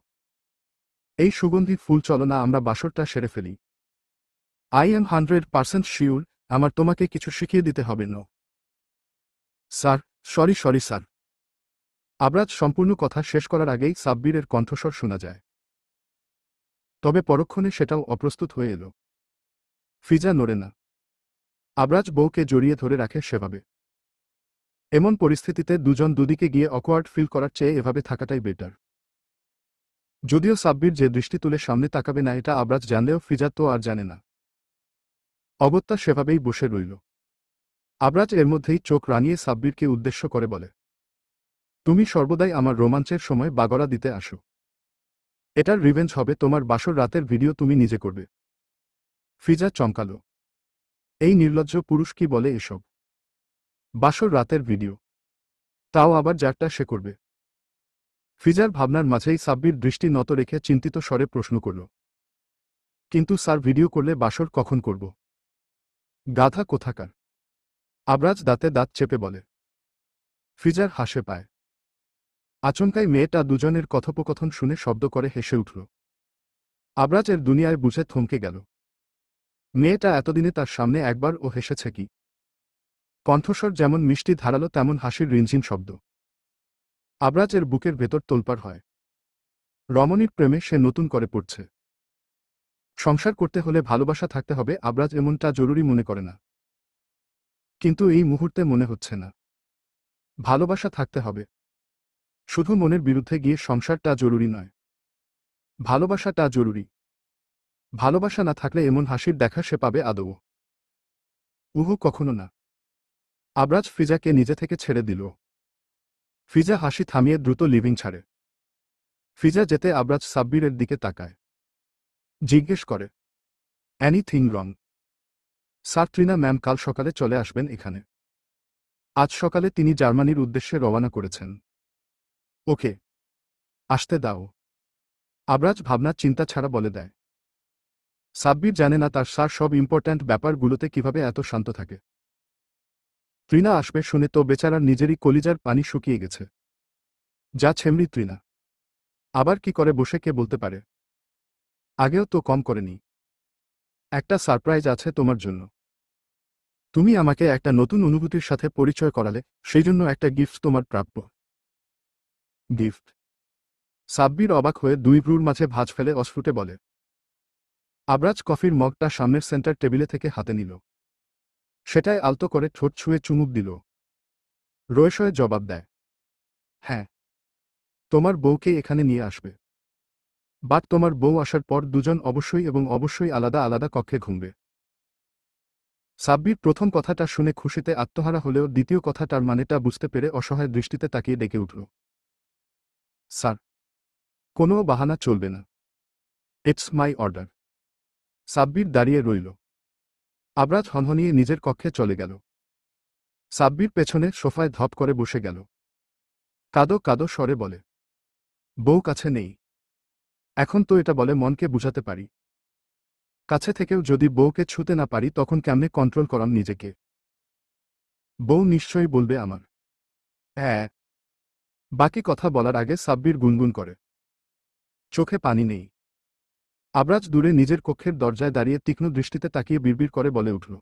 এই সুগন্ধি ফুল, চলো না আমরা বাসরটা সেরে ফেলি। আই এম 100% শিওর আমার তোমাকে কিছু শিখিয়ে দিতে হবে না। Sir, sorry sorry sir. Abraz সম্পূর্ণ কথা শেষ করার আগেই সাব্বিরের কণ্ঠস্বর শোনা যায়। তবে পরক্ষণে সেটাও অপ্রস্তুত হয়ে এল। ফিজা নড়ে না। আবরাজ বউকে জড়িয়ে ধরে রাখে সেভাবে। এমন পরিস্থিতিতে দুজন দুদিকে গিয়ে অকওয়ার্ড ফিল করার চেয়ে এভাবে থাকাটাই বেটার। যদিও সাব্বির যে দৃষ্টি তুলে সামনে তাকাবে না এটা আবরাজ জানলেও ফিজা তো আর জানে না। অগত্যা সেভাবেই বসে রইল। আবরাজ এর মধ্যেই চোখ রাঙিয়ে সাব্বিরকে উদ্দেশ্য করে বলে, তুমি সর্বদাই আমার রোমাঞ্চের সময় বাগড়া দিতে আসো। এটার রিভেঞ্জ হবে, তোমার বাসর রাতের ভিডিও তুমি নিজে করবে। ফিজা চমকাল। এই নির্লজ্জ পুরুষ কি বলে এসব? বাসর রাতের ভিডিও, তাও আবার যারটা সে করবে? ফিজার ভাবনার মাঝেই সাব্বির দৃষ্টি নত রেখে চিন্তিত স্বরে প্রশ্ন করল, কিন্তু স্যার ভিডিও করলে বাসর কখন করব? গাধা কোথাকার। আবরাজ দাঁতে দাঁত চেপে বলে। ফিজার হাসে পায়। আচমকাই মেয়েটা দুজনের কথোপকথন শুনে শব্দ করে হেসে উঠল। আবরাজ এর দুনিয়ায় বুঝে থমকে গেল। মেয়েটা এতদিনে তার সামনে একবার ও হেসেছে কি? কণ্ঠস্বর যেমন মিষ্টি ধারালো তেমন হাসির রিনঝিন শব্দ। আবরাজ এর বুকের ভেতর তোলপাড় হয়। রমণীর প্রেমে সে নতুন করে পড়ছে। সংসার করতে হলে ভালোবাসা থাকতে হবে, আবরাজ এমনটা জরুরি মনে করে না। কিন্তু এই মুহূর্তে মনে হচ্ছে না। ভালোবাসা থাকতে হবে। শুধু মনের বিরুদ্ধে গিয়ে সংসারটা জরুরি নয়, ভালোবাসাটা জরুরি। ভালোবাসা না থাকলে এমন হাসির দেখা সে পাবে আদৌ? কখনো না। আবরাজ ফিজাকে নিজে থেকে ছেড়ে দিল। ফিজা হাসি থামিয়ে দ্রুত লিভিং ছাড়ে। ফিজা যেতে আবরাজ সাব্বিরের দিকে তাকায়। জিজ্ঞেস করে, anything wrong? Sir, Trina ma'am কাল সকালে চলে আসবেন এখানে। আজ সকালে তিনি জার্মানির উদ্দেশ্যে রওনা করেছেন। ওকে, আসতে দাও। আবরাজ ভাবনা চিন্তা ছাড়া বলে দেয়। সাব্বির জানে না তার স্যার সব ইম্পর্ট্যান্ট ব্যাপারগুলোতে কিভাবে এত শান্ত থাকে। ট্রিনা আসবে শুনে তো বেচারার নিজেরই কলিজার পানি শুকিয়ে গেছে। যা ছেমড়ি ট্রিনা, আবার কি করে বসে কে বলতে পারে। আগেও তো কম করেনি। একটা সারপ্রাইজ আছে তোমার জন্য। তুমি আমাকে একটা নতুন অনুভূতির সাথে পরিচয় করালে, সেই জন্য একটা গিফট তোমার প্রাপ্য। গিফট? সাব্বির অবাক হয়ে দুই ভ্রুর মাঝে ভাঁজ ফেলে অস্ফুটে বলে। আবরাজ কফির মগটা সামনের সেন্টার টেবিলে থেকে হাতে নিল। সেটাই আলতো করে ঠোঁট ছুঁয়ে চুমুক দিল। রয়েসয়ে জবাব দেয়, হ্যাঁ, তোমার বউকে এখানে নিয়ে আসবে। বাট তোমার বউ আসার পর দুজন অবশ্যই এবং অবশ্যই আলাদা আলাদা কক্ষে ঘুমবে। সাব্বির প্রথম কথাটা শুনে খুশিতে আত্মহারা হলেও দ্বিতীয় কথাটার মানেটা বুঝতে পেরে অসহায় দৃষ্টিতে তাকিয়ে ডেকে উঠল। স্যার, কোনো বাহানা চলবে না। It's my order. সাব্বির দাঁড়িয়ে রইল। আবরাজ হনহনিয়ে নিজের কক্ষে চলে গেল। সাব্বির পেছনে সোফায় ধপ করে বসে গেল। কাদো কাদো স্বরে বলে, বউ কাছে নেই। এখন তো এটা বলে মনকে বুঝাতে পারি। কাছে থেকেও যদি বউকে ছুতে না পারি তখন কেমনে কন্ট্রোল করাম নিজেকে। বউ নিশ্চয়ই বলবে আমার। হ্যাঁ। বাকি কথা বলার আগে সাব্বির গুনগুন করে। চোখে পানি নেই। আবরাজ দূরে নিজের কক্ষের দরজায় দাঁড়িয়ে তীক্ষ্ণ দৃষ্টিতে তাকিয়ে বিড়বিড় করে বলে উঠল,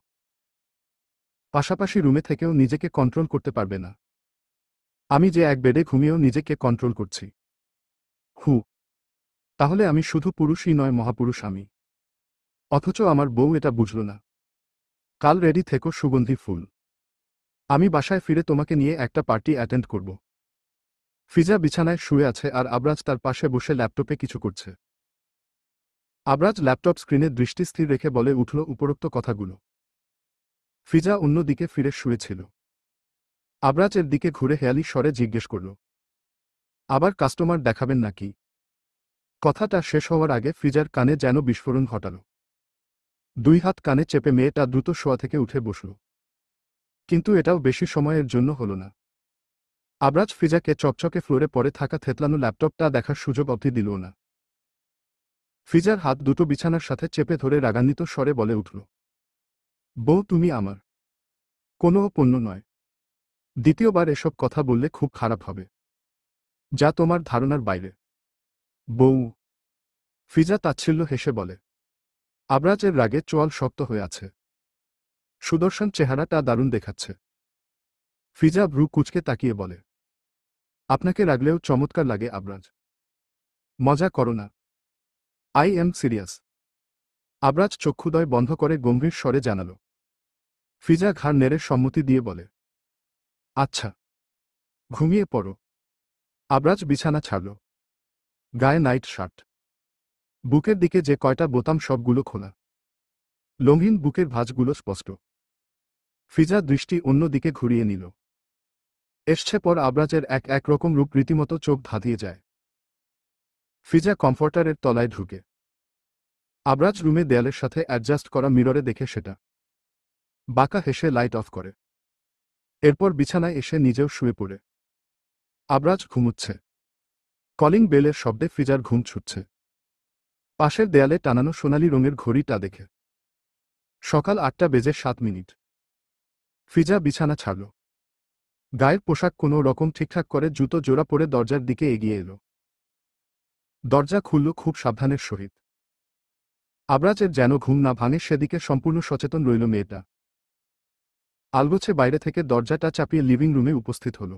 পাশাপাশি রুমে থেকেও নিজেকে কন্ট্রোল করতে পারবে না। আমি যে এক বেডে ঘুমিয়েও নিজেকে কন্ট্রোল করছি। হু, তাহলে আমি শুধু পুরুষই নয়, মহাপুরুষ আমি। অথচ আমার বউ এটা বুঝল না। কাল রেডি থেকো সুগন্ধি ফুল। আমি বাসায় ফিরে তোমাকে নিয়ে একটা পার্টি অ্যাটেন্ড করব। ফিজা বিছানায় শুয়ে আছে আর আবরাজ তার পাশে বসে ল্যাপটপে কিছু করছে। আবরাজ ল্যাপটপ স্ক্রিনে দৃষ্টি স্থির রেখে বলে উঠল উপরোক্ত কথাগুলো। ফিজা অন্যদিকে ফিরে শুয়েছিল। আবরাজ এর দিকে ঘুরে হেয়ালি স্বরে জিজ্ঞেস করল, আবার কাস্টমার দেখাবেন নাকি? কথাটা শেষ হওয়ার আগে ফিজার কানে যেন বিস্ফোরণ ঘটাল। দুই হাত কানে চেপে মেয়েটা দ্রুত শোয়া থেকে উঠে বসল। কিন্তু এটাও বেশি সময়ের জন্য হল না। আবরাজ ফিজাকে চকচকে ফ্লোরে পড়ে থাকা থেতলানো ল্যাপটপটা দেখার সুযোগ অবধি দিল না। ফিজার হাত দুটো বিছানার সাথে চেপে ধরে রাগান্বিত স্বরে বলে উঠল, বউ তুমি আমার কোনো পণ্য নয়। দ্বিতীয়বার এসব কথা বললে খুব খারাপ হবে। যা তোমার ধারণার বাইরে। বউ? ফিজা তাচ্ছিল্য হেসে বলে। আবরাজের রাগে চোয়াল শক্ত হয়ে আছে। সুদর্শন চেহারাটা দারুণ দেখাচ্ছে। ফিজা ভ্রু কুঁচকে তাকিয়ে বলে, আপনাকে রাগলেও চমৎকার লাগে আবরাজ। মজা করো না। I am serious. আবরাজ চক্ষুদয় বন্ধ করে গম্ভীর স্বরে জানাল। ফিজা ঘাড় নেড়ে সম্মতি দিয়ে বলে, আচ্ছা, ঘুমিয়ে পড়ো। আবরাজ বিছানা ছাড়ল। গায়ে নাইট শার্ট। বুকের দিকে যে কয়টা বোতাম সবগুলো খোলা। লংহীন বুকের ভাঁজগুলো স্পষ্ট। ফিজা দৃষ্টি অন্য দিকে ঘুরিয়ে নিল। এসছে পর আবরাজের এক এক রকম রূপ রীতিমতো চোখ ধাঁধিয়ে যায়। ফিজা কমফর্টারের তলায় ঢুকে। আবরাজ রুমে দেয়ালের সাথে অ্যাডজাস্ট করা মিররে দেখে সেটা। বাঁকা হেসে লাইট অফ করে। এরপর বিছানায় এসে নিজেও শুয়ে পড়ে। আবরাজ ঘুমুচ্ছে। কলিং বেলের শব্দে ফিজার ঘুম ছুটছে। পাশের দেয়ালে টানানো সোনালি রঙের ঘড়িটা দেখে। সকাল 8:07। ফিজা বিছানা ছাড়ল। গায়ের পোশাক কোনো রকম ঠিকঠাক করে জুতো জোড়া পরে দরজার দিকে এগিয়ে এলো। দরজা খুলল খুব সাবধানের সহিত। আবরাজের যেন ঘুম না ভাঙে সেদিকে সম্পূর্ণ সচেতন রইল মেয়েটা। আলগোছে বাইরে থেকে দরজাটা চাপিয়ে লিভিং রুমে উপস্থিত হল।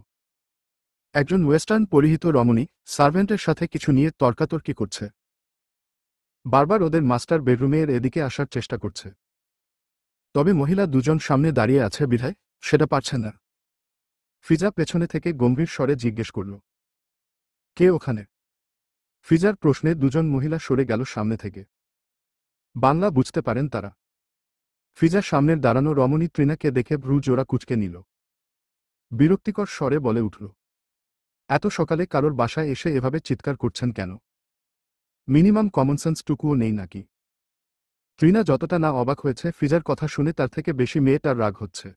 একজন ওয়েস্টার্ন পরিহিত রমণী সার্ভেন্টের সাথে কিছু নিয়ে তর্কাতর্কি করছে। বারবার ওদের মাস্টার বেডরুমে এর এদিকে আসার চেষ্টা করছে। তবে মহিলা দুজন সামনে দাঁড়িয়ে আছে বিধায় সেটা পারছে না। ফিজা পেছনে থেকে গম্ভীর স্বরে জিজ্ঞেস করল, কে ওখানে? ফিজার প্রশ্নে দুজন মহিলা সরে গেল সামনে থেকে। বাংলা বুঝতে পারেন তারা। ফিজা সামনের দাঁড়ানো রমণী ট্রিনাকে দেখে ভ্রু জোড়া কুঁচকে নিল। বিরক্তিকর স্বরে বলে উঠল, এত সকালে কারোর বাসায় এসে এভাবে চিৎকার করছেন কেন? মিনিমাম কমন সেন্স টুকুও নেই নাকি? ট্রিনা যতটা না অবাক হয়েছে ফিজার কথা শুনে তার থেকে বেশি মেয়েটার রাগ হচ্ছে।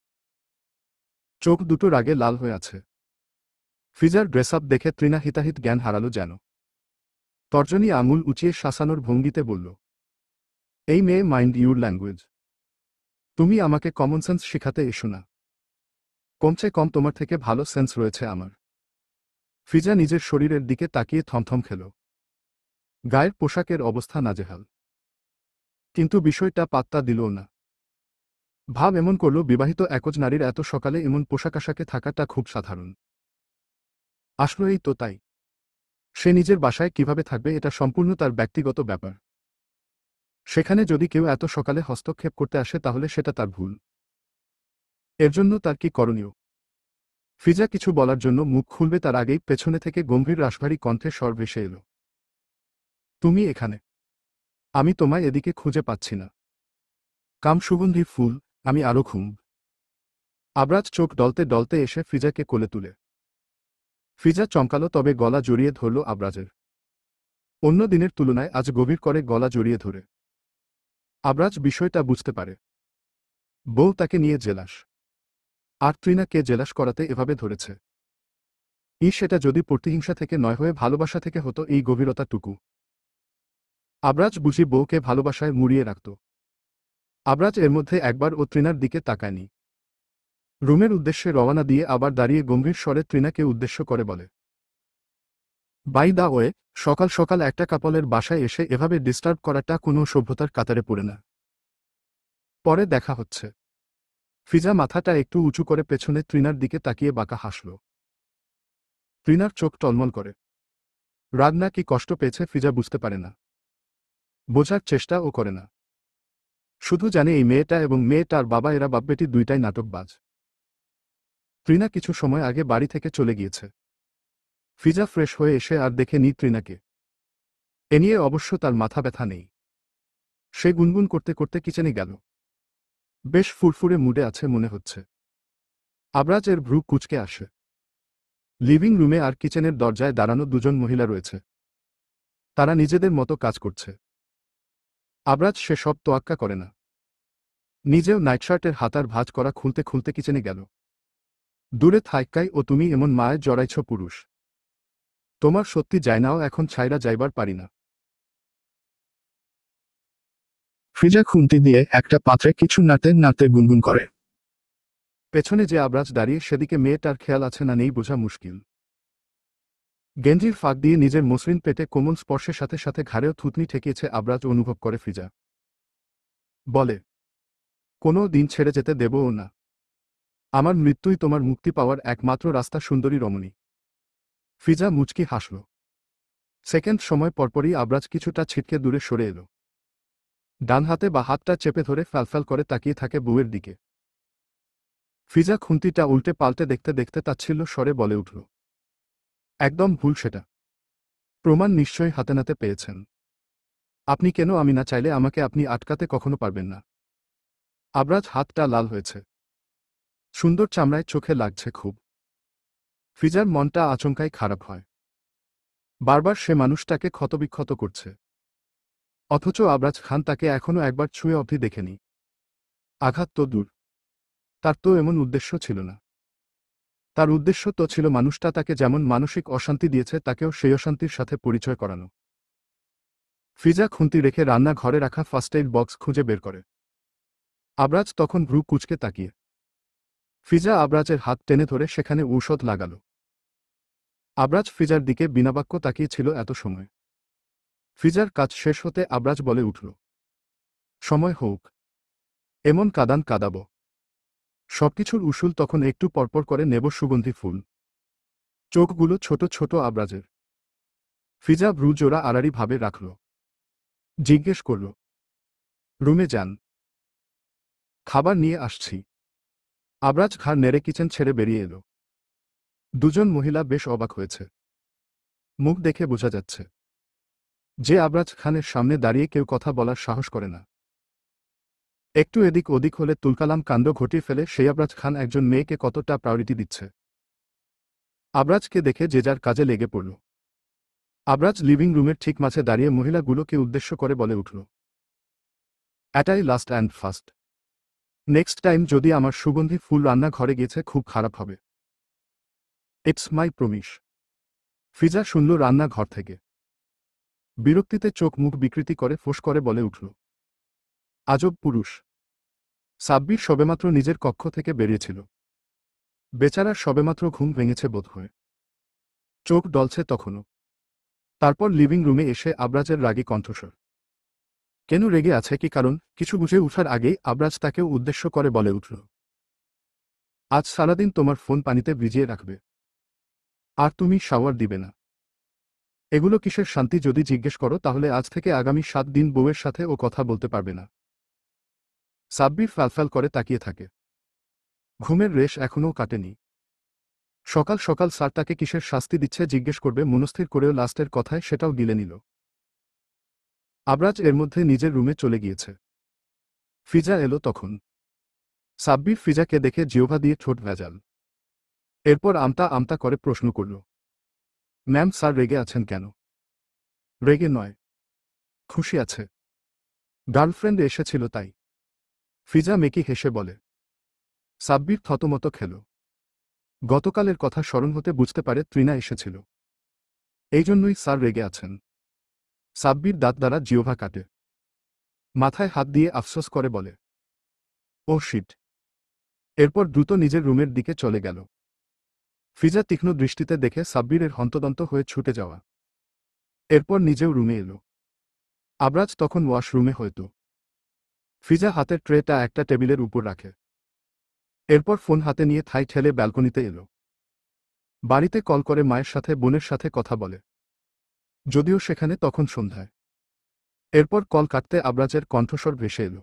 চোখ দুটো রাগে লাল হয়ে আছে। ফিজার ড্রেস আপ দেখে ট্রিনা হিতাহিত জ্ঞান হারালো যেন। তর্জনী আঙুল উঁচিয়ে শাসানোর ভঙ্গিতে বলল, এই মেয়ে মাইন্ড ইউর ল্যাঙ্গুয়েজ। তুমি আমাকে কমন সেন্স শেখাতে এসো না। কমছে কম তোমার থেকে ভালো সেন্স রয়েছে আমার। ফিজা নিজের শরীরের দিকে তাকিয়ে থমথম খেল। গায়ের পোশাকের অবস্থা নাজেহাল, কিন্তু বিষয়টা পাত্তা দিল না। ভাব এমন করল বিবাহিত একজ নারীর এত সকালে এমন পোশাক আশাকে থাকাটা খুব সাধারণ। আসলো এই তো তাই। সে নিজের বাসায় কিভাবে থাকবে এটা সম্পূর্ণ তার ব্যক্তিগত ব্যাপার। সেখানে যদি কেউ এত সকালে হস্তক্ষেপ করতে আসে তাহলে সেটা তার ভুল। এর জন্য তার কি করণীয়? ফিজা কিছু বলার জন্য মুখ খুলবে তার আগেই পেছনে থেকে গম্ভীর রাশভারী কণ্ঠে স্বর ভেসে এলো, তুমি এখানে? আমি তোমায় এদিকে খুঁজে পাচ্ছি না। কাম সুগন্ধি ফুল, আমি আরো ঘুম। আবরাজ চোখ ডলতে ডলতে এসে ফিজাকে কোলে তুলে। ফিজা চমকালো, তবে গলা জড়িয়ে ধরল আবরাজের। অন্য দিনের তুলনায় আজ গভীর করে গলা জড়িয়ে ধরে। আবরাজ বিষয়টা বুঝতে পারে। বউ তাকে নিয়ে জেলাস। আর ট্রিনাকে জেলাস করাতে এভাবে ধরেছে। সেটা যদি প্রতিহিংসা থেকে নয় হয়ে ভালোবাসা থেকে হতো এই গভীরতাটুকু। আবরাজ বুঝি বউকে ভালোবাসায় মুড়িয়ে রাখত। আবরাজ এর মধ্যে একবার ও ট্রিনার দিকে তাকায়নি। রুমের উদ্দেশ্যে রওনা দিয়ে আবার দাঁড়িয়ে গম্ভীর স্বরে ট্রিনাকে উদ্দেশ্য করে বলে, বাই দা ওয়ে, সকাল সকাল একটা কাপলের বাসায় এসে এভাবে ডিস্টার্ব করাটা কোনো সভ্যতার কাতারে পড়ে না। পরে দেখা হচ্ছে। ফিজা মাথাটা একটু উঁচু করে পেছনে ট্রিনার দিকে তাকিয়ে বাঁকা হাসল। ট্রিনার চোখ টলমল করে। রাগ না কি কষ্ট পেয়েছে ফিজা বুঝতে পারে না। বোঝার চেষ্টাও করে না। শুধু জানে এই মেয়েটা এবং মেয়েটার বাবা এরা বাপবেটি দুইটাই নাটকবাজ। ট্রিনা কিছু সময় আগে বাড়ি থেকে চলে গিয়েছে। ফিজা ফ্রেশ হয়ে এসে আর দেখে নি ট্রিনাকে। এ নিয়ে অবশ্য তার মাথা ব্যথা নেই। সে গুনগুন করতে করতে কিচেনে গেল। বেশ ফুরফুরে মুডে আছে মনে হচ্ছে। আবরাজ এর ভ্রু কুঁচকে আসে। লিভিং রুমে আর কিচেনের দরজায় দাঁড়ানো দুজন মহিলা রয়েছে। তারা নিজেদের মতো কাজ করছে। আবরাজ সে সব তোয়াক্কা করে না। নিজেও নাইটশার্টের হাতার ভাঁজ করা খুলতে খুলতে কিচেনে গেল। দূরে থাইক্কাই, ও তুমি এমন মায়ের জড়াইছ পুরুষ। তোমার সত্যি যায় নাও, এখন ছাইরা যাইবার পারি না। ফ্রিজা খুন্তি দিয়ে একটা পাত্রে কিছু নাড়তে নাড়তে গুনগুন করে। পেছনে যে আবরাজ দাঁড়িয়ে সেদিকে মেয়েটার খেয়াল আছে না নেই বোঝা মুশকিল। গেঞ্জির ফাঁক দিয়ে নিজের মসৃণ পেটে কোমল স্পর্শের সাথে সাথে ঘাড়েও থুতনি ঠেকিয়েছে আবরাজ অনুভব করে ফিজা। বলে, কোনো দিন ছেড়ে যেতে দেবও না। আমার মৃত্যুই তোমার মুক্তি পাওয়ার একমাত্র রাস্তা সুন্দরী রমণী। ফিজা মুচকি হাসল। সেকেন্ড সময় পরপরই আবরাজ কিছুটা ছিটকে দূরে সরে এলো। ডান হাতে বা হাতটা চেপে ধরে ফ্যালফ্যাল করে তাকিয়ে থাকে বউয়ের দিকে। ফিজা খুন্তিটা উল্টে পাল্টে দেখতে দেখতে তাচ্ছিল্য স্বরে বলে উঠল, একদম ভুল সেটা। প্রমাণ নিশ্চয়ই হাতে নাতে পেয়েছেন। আপনি কেন, আমি না চাইলে আমাকে আপনি আটকাতে কখনো পারবেন না। আবরাজ হাতটা লাল হয়েছে। সুন্দর চামড়ায় চোখে লাগছে খুব। ফিজার মনটা আচমকাই খারাপ হয়। বারবার সে মানুষটাকে ক্ষতবিক্ষত করছে। অথচ আবরাজ খান তাকে এখনো একবার ছুঁয়ে অবধি দেখেনি। আঘাত তো দূর, তার তো এমন উদ্দেশ্য ছিল না। তার উদ্দেশ্য তো ছিল মানুষটা তাকে যেমন মানসিক অশান্তি দিয়েছে তাকেও সেই অশান্তির সাথে পরিচয় করানো। ফিজা খুন্তি রেখে রান্না ঘরে রাখা ফার্স্ট এইড বক্স খুঁজে বের করে। আবরাজ তখন ভ্রু কুঁচকে তাকিয়ে। ফিজা আবরাজের হাত টেনে ধরে সেখানে ঔষধ লাগাল। আবরাজ ফিজার দিকে বিনাবাক্য তাকিয়েছিল এত সময়। ফিজার কাজ শেষ হতে আবরাজ বলে উঠল, সময় হোক, এমন কাদান কাদাব। সবকিছুর উসুল তখন একটু পরপর করে নেব সুগন্ধি ফুল। চোখগুলো ছোট ছোট আবরাজের। ফিজা ভ্রু জোড়া আড়াড়ি ভাবে রাখল। জিজ্ঞেস করল, রুমে যান, খাবার নিয়ে আসছি। আবরাজ ঘাড় নেড়ে কিচেন ছেড়ে বেরিয়ে এলো। দুজন মহিলা বেশ অবাক হয়েছে। মুখ দেখে বোঝা যাচ্ছে যে আবরাজ খানের সামনে দাঁড়িয়ে কেউ কথা বলার সাহস করে না। একটু এদিক ওদিক হলে তুলকালাম কাণ্ড ঘটিয়ে ফেলে সেই আবরাজ খান একজন মেয়েকে কতটা প্রায়োরিটি দিচ্ছে। আবরাজকে দেখে যে যার কাজে লেগে পড়ল। আবরাজ লিভিং রুমের ঠিক মাঝে দাঁড়িয়ে মহিলাগুলোকে উদ্দেশ্য করে বলে উঠল, এটাই last and first. Next time যদি আমার সুগন্ধি ফুল রান্নাঘরে গেছে খুব খারাপ হবে। It's my promise. ফিজা শুনল রান্নাঘর থেকে। বিরক্তিতে চোখ মুখ বিকৃতি করে ফোঁস করে বলে উঠল, আজব পুরুষ। সাব্বির সবেমাত্র নিজের কক্ষ থেকে বেরিয়েছিল। বেচারার সবেমাত্র ঘুম ভেঙেছে বোধহয়। চোখ ডলছে তখনও। তারপর লিভিং রুমে এসে আবরাজের রাগী কণ্ঠস্বর। কেন রেগে আছে কি কারণ কিছু বুঝে উঠার আগেই আবরাজ তাকেও উদ্দেশ্য করে বলে উঠল, আজ সারাদিন তোমার ফোন পানিতে ভিজিয়ে রাখবে। আর তুমি শাওয়ার দিবে না। এগুলো কিসের শান্তি যদি জিজ্ঞেস করো তাহলে আজ থেকে আগামী 7 দিন বউয়ের সাথে ও কথা বলতে পারবে না। সাব্বির ফ্যালফ্যাল করে তাকিয়ে থাকে। ঘুমের রেশ এখনও কাটেনি। সকাল সকাল স্যার তাকে কিসের শাস্তি দিচ্ছে জিজ্ঞেস করবে মনস্থির করেও লাস্টের কথায় সেটাও গিলে নিল। আবরাজ এর মধ্যে নিজের রুমে চলে গিয়েছে। ফিজা এলো তখন। সাব্বির ফিজাকে দেখে জিহ্বা দিয়ে ঠোঁট ভেজাল। এরপর আমতা আমতা করে প্রশ্ন করল, ম্যাম স্যার রেগে আছেন কেন? রেগে নয়, খুশি আছে। গার্লফ্রেন্ড এসেছিল তাই। ফিজা মেকি হেসে বলে। সাব্বির থতমত খেল। গতকালের কথা স্মরণ হতে বুঝতে পারে তৃণা এসেছিল। এই জন্যই স্যার রেগে আছেন। সাব্বির দাঁত দ্বারা জিহ্বা কাটে। মাথায় হাত দিয়ে আফসোস করে বলে, ও শিট। এরপর দ্রুত নিজের রুমের দিকে চলে গেল। ফিজা তীক্ষ্ণ দৃষ্টিতে দেখে সাব্বিরের হন্তদন্ত হয়ে ছুটে যাওয়া। এরপর নিজেও রুমে এলো। আবরাজ তখন ওয়াশরুমে হয়তো। ফিজা হাতের ট্রেটা একটা টেবিলের উপর রাখে। এরপর ফোন হাতে নিয়ে থাই ঠেলে ব্যালকনিতে এলো। বাড়িতে কল করে মায়ের সাথে বোনের সাথে কথা বলে। যদিও সেখানে তখন সন্ধ্যায়। এরপর কল কাটতে আবরাজের কণ্ঠস্বর ভেসে এলো,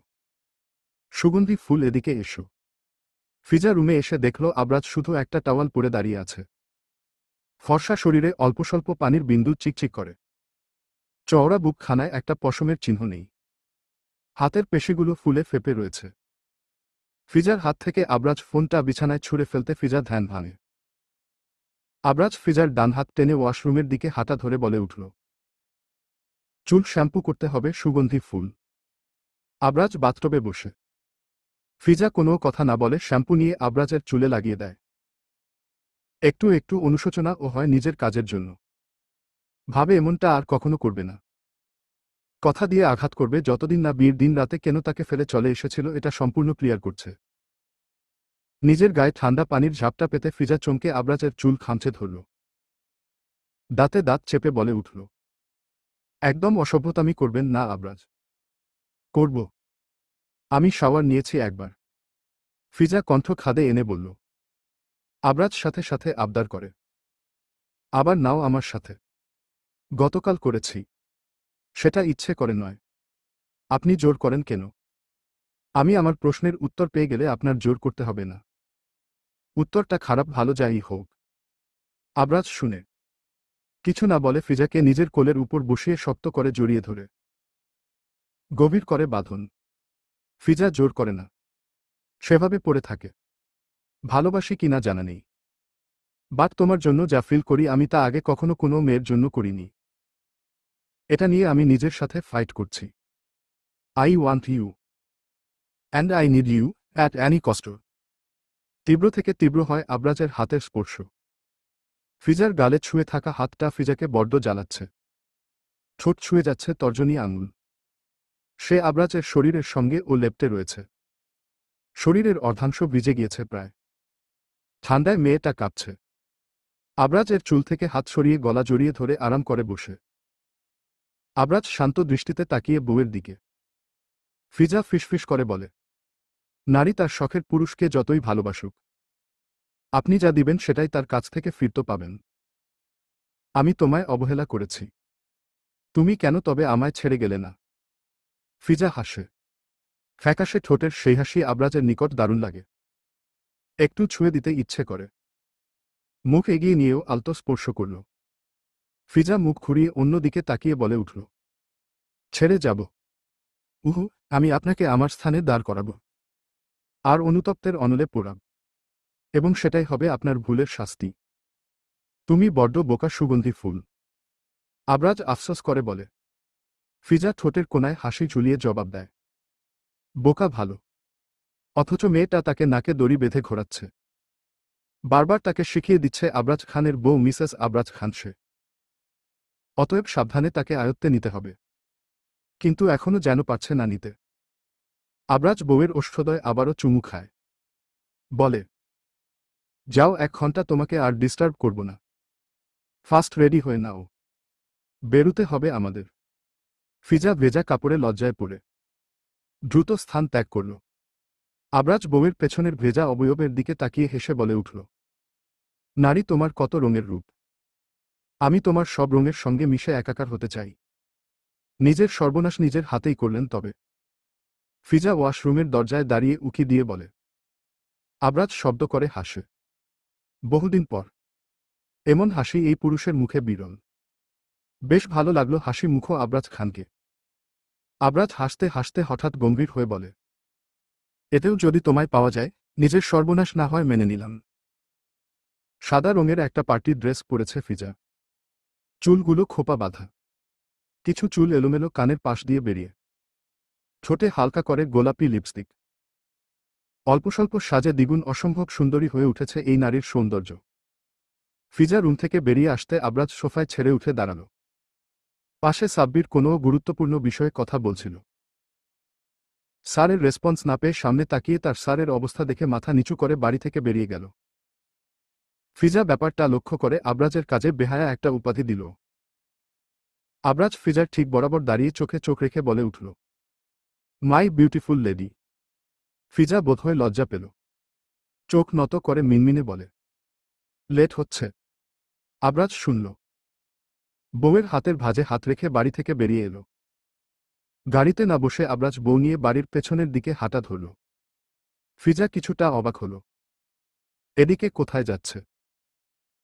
সুগন্ধি ফুল এদিকে এসো। ফিজা রুমে এসে দেখল আবরাজ শুধু একটা টাওয়াল পরে দাঁড়িয়ে আছে। ফর্সা শরীরে অল্পস্বল্প পানির বিন্দু চিকচিক করে। চওড়া বুকখানায় একটা পশমের চিহ্ন নেই। হাতের পেশিগুলো ফুলে ফেপে রয়েছে। ফিজার হাত থেকে আবরাজ ফোনটা বিছানায় ছুঁড়ে ফেলতে ফিজা ধ্যান ভাঙে। আবরাজ ফিজার ডান হাত টেনে ওয়াশরুমের দিকে হাঁটা ধরে বলে উঠল, চুল শ্যাম্পু করতে হবে সুগন্ধি ফুল। আবরাজ বাথটবে বসে। ফিজা কোনো কথা না বলে শ্যাম্পু নিয়ে আবরাজের চুলে লাগিয়ে দেয়। একটু একটু অনুশোচনা ও হয় নিজের কাজের জন্য। ভাবে এমনটা আর কখনো করবে না। কথা দিয়ে আঘাত করবে যতদিন না বিয়ের দিন রাতে কেন তাকে ফেলে চলে এসেছিল এটা সম্পূর্ণ ক্লিয়ার করছে। নিজের গায়ে ঠান্ডা পানির ঝাপটা পেতে ফিজা চমকে আবরাজের চুল খামচে ধরল। দাঁতে দাঁত চেপে বলে উঠল, একদম অসভ্যতামি করবেন না আবরাজ। করব। আমি শাওয়ার নিয়েছি একবার। ফিজা কণ্ঠ খাদে এনে বলল। আবরাজ সাথে সাথে আবদার করে, আবার নাও আমার সাথে। গতকাল করেছি। সেটা ইচ্ছে করে নয়। আপনি জোর করেন কেন? আমি আমার প্রশ্নের উত্তর পেয়ে গেলে আপনার জোর করতে হবে না। উত্তরটা খারাপ ভালো যাই হোক। আবরাজ শুনে কিছু না বলে ফিজাকে নিজের কোলের উপর বসিয়ে শক্ত করে জড়িয়ে ধরে গভীর করে বাঁধন। ফিজা জোর করে না। সেভাবে পড়ে থাকে। ভালোবাসি কিনা জানা নেই। বাট তোমার জন্য যা ফিল করি আমি তা আগে কখনো কোনো মেয়ের জন্য করিনি। এটা নিয়ে আমি নিজের সাথে ফাইট করছি। I want you and I need you at any cost. তীব্র থেকে তীব্র হয় আবরাজের হাতের স্পর্শ। ফিজার গালে ছুঁয়ে থাকা হাতটা ফিজাকে বড্ড জ্বালাচ্ছে। ঠোঁট ছুঁয়ে যাচ্ছে তর্জনী আঙুল। সে আবরাজের শরীরের সঙ্গে ও লেপ্টে রয়েছে। শরীরের অর্ধাংশ ভিজে গিয়েছে প্রায়। ঠান্ডায় মেয়েটা কাঁপছে। আবরাজের চুল থেকে হাত সরিয়ে গলা জড়িয়ে ধরে আরাম করে বসে। আবরাজ শান্ত দৃষ্টিতে তাকিয়ে বউয়ের দিকে। ফিজা ফিসফিস করে বলে, নারী তার শখের পুরুষকে যতই ভালোবাসুক, আপনি যা দিবেন সেটাই তার কাছ থেকে ফিরত পাবেন। আমি তোমায় অবহেলা করেছি। তুমি কেন তবে আমায় ছেড়ে গেলে না? ফিজা হাসে। ফ্যাকাশে ঠোঁটের সেই হাসি আবরাজের নিকট দারুণ লাগে। একটু ছুঁয়ে দিতে ইচ্ছে করে। মুখ এগিয়ে নিয়েও আলতো স্পর্শ করল। ফিজা মুখ ঘুরিয়ে অন্যদিকে তাকিয়ে বলে উঠল, ছেড়ে যাব? উহু, আমি আপনাকে আমার স্থানে দাঁড় করাব। আর অনুতপ্তের অনলে পোড়াব। এবং সেটাই হবে আপনার ভুলের শাস্তি। তুমি বড্ড বোকা সুগন্ধি ফুল। আবরাজ আফসোস করে বলে। ফিজা ঠোঁটের কোনায় হাসি ঝুলিয়ে জবাব দেয়, বোকা ভালো, অথচ মেয়েটা তাকে নাকে দড়ি বেঁধে ঘোরাচ্ছে। বারবার তাকে শিখিয়ে দিচ্ছে আবরাজ খানের বউ মিসেস আবরাজ খান সে। অতএব সাবধানে তাকে আয়ত্তে নিতে হবে। কিন্তু এখনো যেন পারছে না নিতে। আবরাজ বউয়ের ওষ্ঠদয় আবারও চুমু খায়। বলে, যাও, 1 ঘন্টা তোমাকে আর ডিস্টার্ব করব না। ফাস্ট রেডি হয়ে নাও, বেরুতে হবে আমাদের। ফিজা ভেজা কাপড়ে লজ্জায় পড়ে দ্রুত স্থান ত্যাগ করল। আবরাজ বউয়ের পেছনের ভেজা অবয়বের দিকে তাকিয়ে হেসে বলে উঠল, নারী তোমার কত রঙের রূপ, আমি তোমার সব রঙের সঙ্গে মিশে একাকার হতে চাই। নিজের সর্বনাশ নিজের হাতেই করলেন তবে। ফিজা ওয়াশরুমের দরজায় দাঁড়িয়ে উকি দিয়ে বলে। আবরাজ শব্দ করে হাসে। বহুদিন পর এমন হাসি এই পুরুষের মুখে বিরল। বেশ ভালো লাগলো হাসি মুখো আবরাজ খানকে। আবরাজ হাসতে হাসতে হঠাৎ গম্ভীর হয়ে বলে, এতেও যদি তোমায় পাওয়া যায়, নিজের সর্বনাশ না হয় মেনে নিলাম। সাদা রঙের একটা পার্টি ড্রেস পরেছে ফিজা। চুলগুলো খোপা বাঁধা, কিছু চুল এলোমেলো কানের পাশ দিয়ে বেরিয়ে। ঠোঁটে হালকা করে গোলাপি লিপস্টিক। অল্পস্বল্প সাজে দ্বিগুণ অসম্ভব সুন্দরী হয়ে উঠেছে এই নারীর সৌন্দর্য। ফিজা রুম থেকে বেরিয়ে আসতে আবরাজ সোফায় ছেড়ে উঠে দাঁড়াল। পাশে সাব্বির কোনো গুরুত্বপূর্ণ বিষয়ে কথা বলছিল। স্যারের রেসপন্স না পেয়ে সামনে তাকিয়ে তার স্যারের অবস্থা দেখে মাথা নিচু করে বাড়ি থেকে বেরিয়ে গেল। ফিজা ব্যাপারটা লক্ষ্য করে আবরাজের কাজে বেহায়া একটা উপাধি দিল। আবরাজ ফিজার ঠিক বরাবর দাঁড়িয়ে চোখে চোখ রেখে বলে উঠল, মাই বিউটিফুল লেডি। ফিজা বোধহয় লজ্জা পেল। চোখ নত করে মিনমিনে বলে, লেট হচ্ছে। আবরাজ শুনল। বউয়ের হাতের ভাঁজে হাত রেখে বাড়ি থেকে বেরিয়ে এলো। গাড়িতে না বসে আবরাজ বউ নিয়ে বাড়ির পেছনের দিকে হাঁটা ধরল। ফিজা কিছুটা অবাক হল। এদিকে কোথায় যাচ্ছে?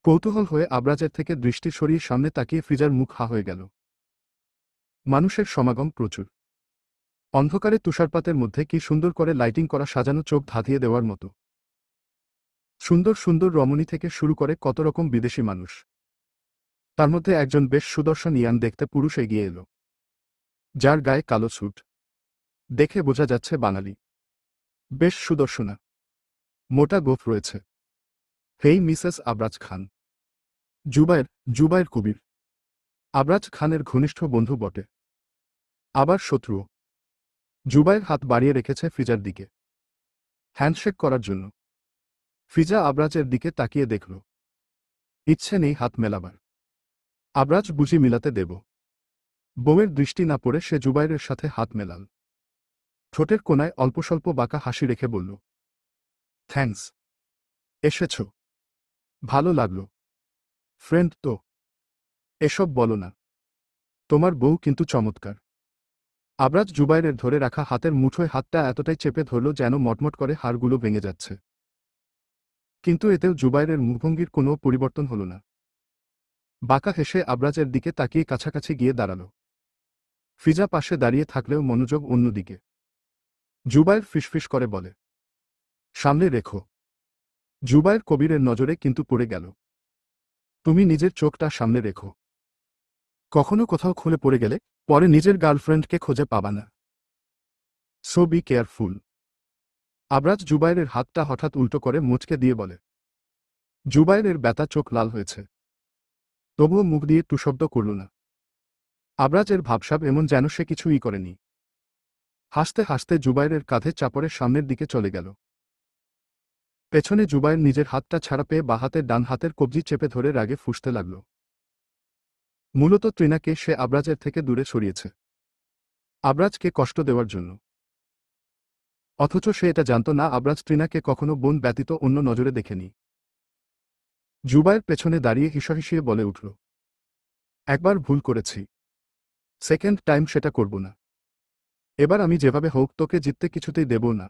কৌতূহল হয়ে আবরাজের থেকে দৃষ্টি সরিয়ে সামনে তাকিয়ে ফিজার মুখ হা হয়ে গেল। মানুষের সমাগম প্রচুর। অন্ধকারে তুষারপাতের মধ্যে কি সুন্দর করে লাইটিং করা সাজানো, চোখ ধাঁধিয়ে দেওয়ার মতো। সুন্দর সুন্দর রমণী থেকে শুরু করে কত রকম বিদেশি মানুষ। তার মধ্যে একজন বেশ সুদর্শন ইয়াং দেখতে পুরুষ এগিয়ে এলো, যার গায়ে কালো স্যুট। দেখে বোঝা যাচ্ছে বাঙালি। বেশ সুদর্শনা, মোটা গোঁফ রয়েছে। হেই মিসেস আবরাজ খান। জুবায়ের কবির। আবরাজ খানের ঘনিষ্ঠ বন্ধু বটে, আবার শত্রুও। জুবায়ের হাত বাড়িয়ে রেখেছে ফিজার দিকে হ্যান্ডশেক করার জন্য। ফিজা আবরাজের দিকে তাকিয়ে দেখল। ইচ্ছে নেই হাত মেলাবার। আবরাজ বুঝি মিলাতে দেব। বউয়ের দৃষ্টি না পড়ে সে জুবায়ের সাথে হাত মেলাল। ঠোঁটের কোনায় অল্পস্বল্প বাঁকা হাসি রেখে বলল, থ্যাঙ্কস। এসেছ, ভালো লাগলো। ফ্রেন্ড তো। এসব বলো না, তোমার বউ কিন্তু চমৎকার। আবরাজ জুবায়ের ধরে রাখা হাতের মুঠোয় হাতটা এতটাই চেপে ধরল যেন মটমট করে হাড়গুলো ভেঙে যাচ্ছে। কিন্তু এতেও জুবায়ের মুখভঙ্গির কোনো পরিবর্তন হল না। বাঁকা হেসে আবরাজের দিকে তাকিয়ে কাছাকাছি গিয়ে দাঁড়াল। ফিজা পাশে দাঁড়িয়ে থাকলেও মনোযোগ অন্যদিকে। জুবায়ের ফিসফিস করে বলে, সামনে রেখো। জুবায়ের কবিরের নজরে কিন্তু পড়ে গেল। তুমি নিজের চোখটা সামনে রেখো। কখনো কোথাও খুলে পড়ে গেলে পরে নিজের গার্লফ্রেন্ডকে খুঁজে পাবা না। So be careful. Abraz Zubair হাতটা হঠাৎ উল্টো করে মুচকে দিয়ে বলে। জুবায়ের ব্যথা চোখ লাল হয়েছে, তবুও মুখ দিয়ে টুশব্দ করল না। আবরাজের ভাবসাব এমন যেন সে কিছুই করেনি। হাসতে হাসতে জুবায়ের কাঁধে চাপড়ে সামনের দিকে চলে গেল। পেছনে জুবায়ের নিজের হাতটা ছাড়া পেয়ে বাঁ হাতের ডান হাতের কবজি চেপে ধরে রাগে ফুঁসতে লাগল। মূলত ত্রিনাকে সে আবরাজের থেকে দূরে সরিয়েছে, আবরাজকে কষ্ট দেওয়ার জন্য। অথচ সে এটা জানত না আবরাজ ত্রিনাকে কখনো বোন ব্যতীত অন্য নজরে দেখেনি। জুবায়ের পেছনে দাঁড়িয়ে হিসাহিসিয়ে বলে উঠল, একবার ভুল করেছি, সেকেন্ড টাইম সেটা করব না। এবার আমি যেভাবে হোক তোকে জিততে কিছুতেই দেব না।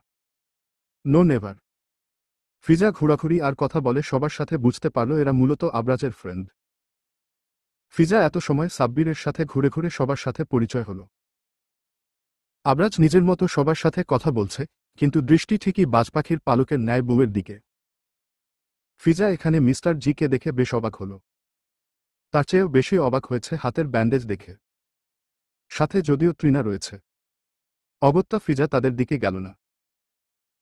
No never. ফিজা ঘোরাঘুরি আর কথা বলে সবার সাথে বুঝতে পারল এরা মূলত আবরাজের ফ্রেন্ড। ফিজা এত সময় সাব্বিরের সাথে ঘুরে ঘুরে সবার সাথে পরিচয় হল। আবরাজ নিজের মতো সবার সাথে কথা বলছে, কিন্তু দৃষ্টি ঠিকই বাজপাখির পালকের ন্যায় বউয়ের দিকে। ফিজা এখানে মিস্টার জিকে দেখে বেশ অবাক হল। তার চেয়েও বেশি অবাক হয়েছে হাতের ব্যান্ডেজ দেখে। সাথে যদিও ত্রিনা রয়েছে। অগত্যা ফিজা তাদের দিকে গেল না।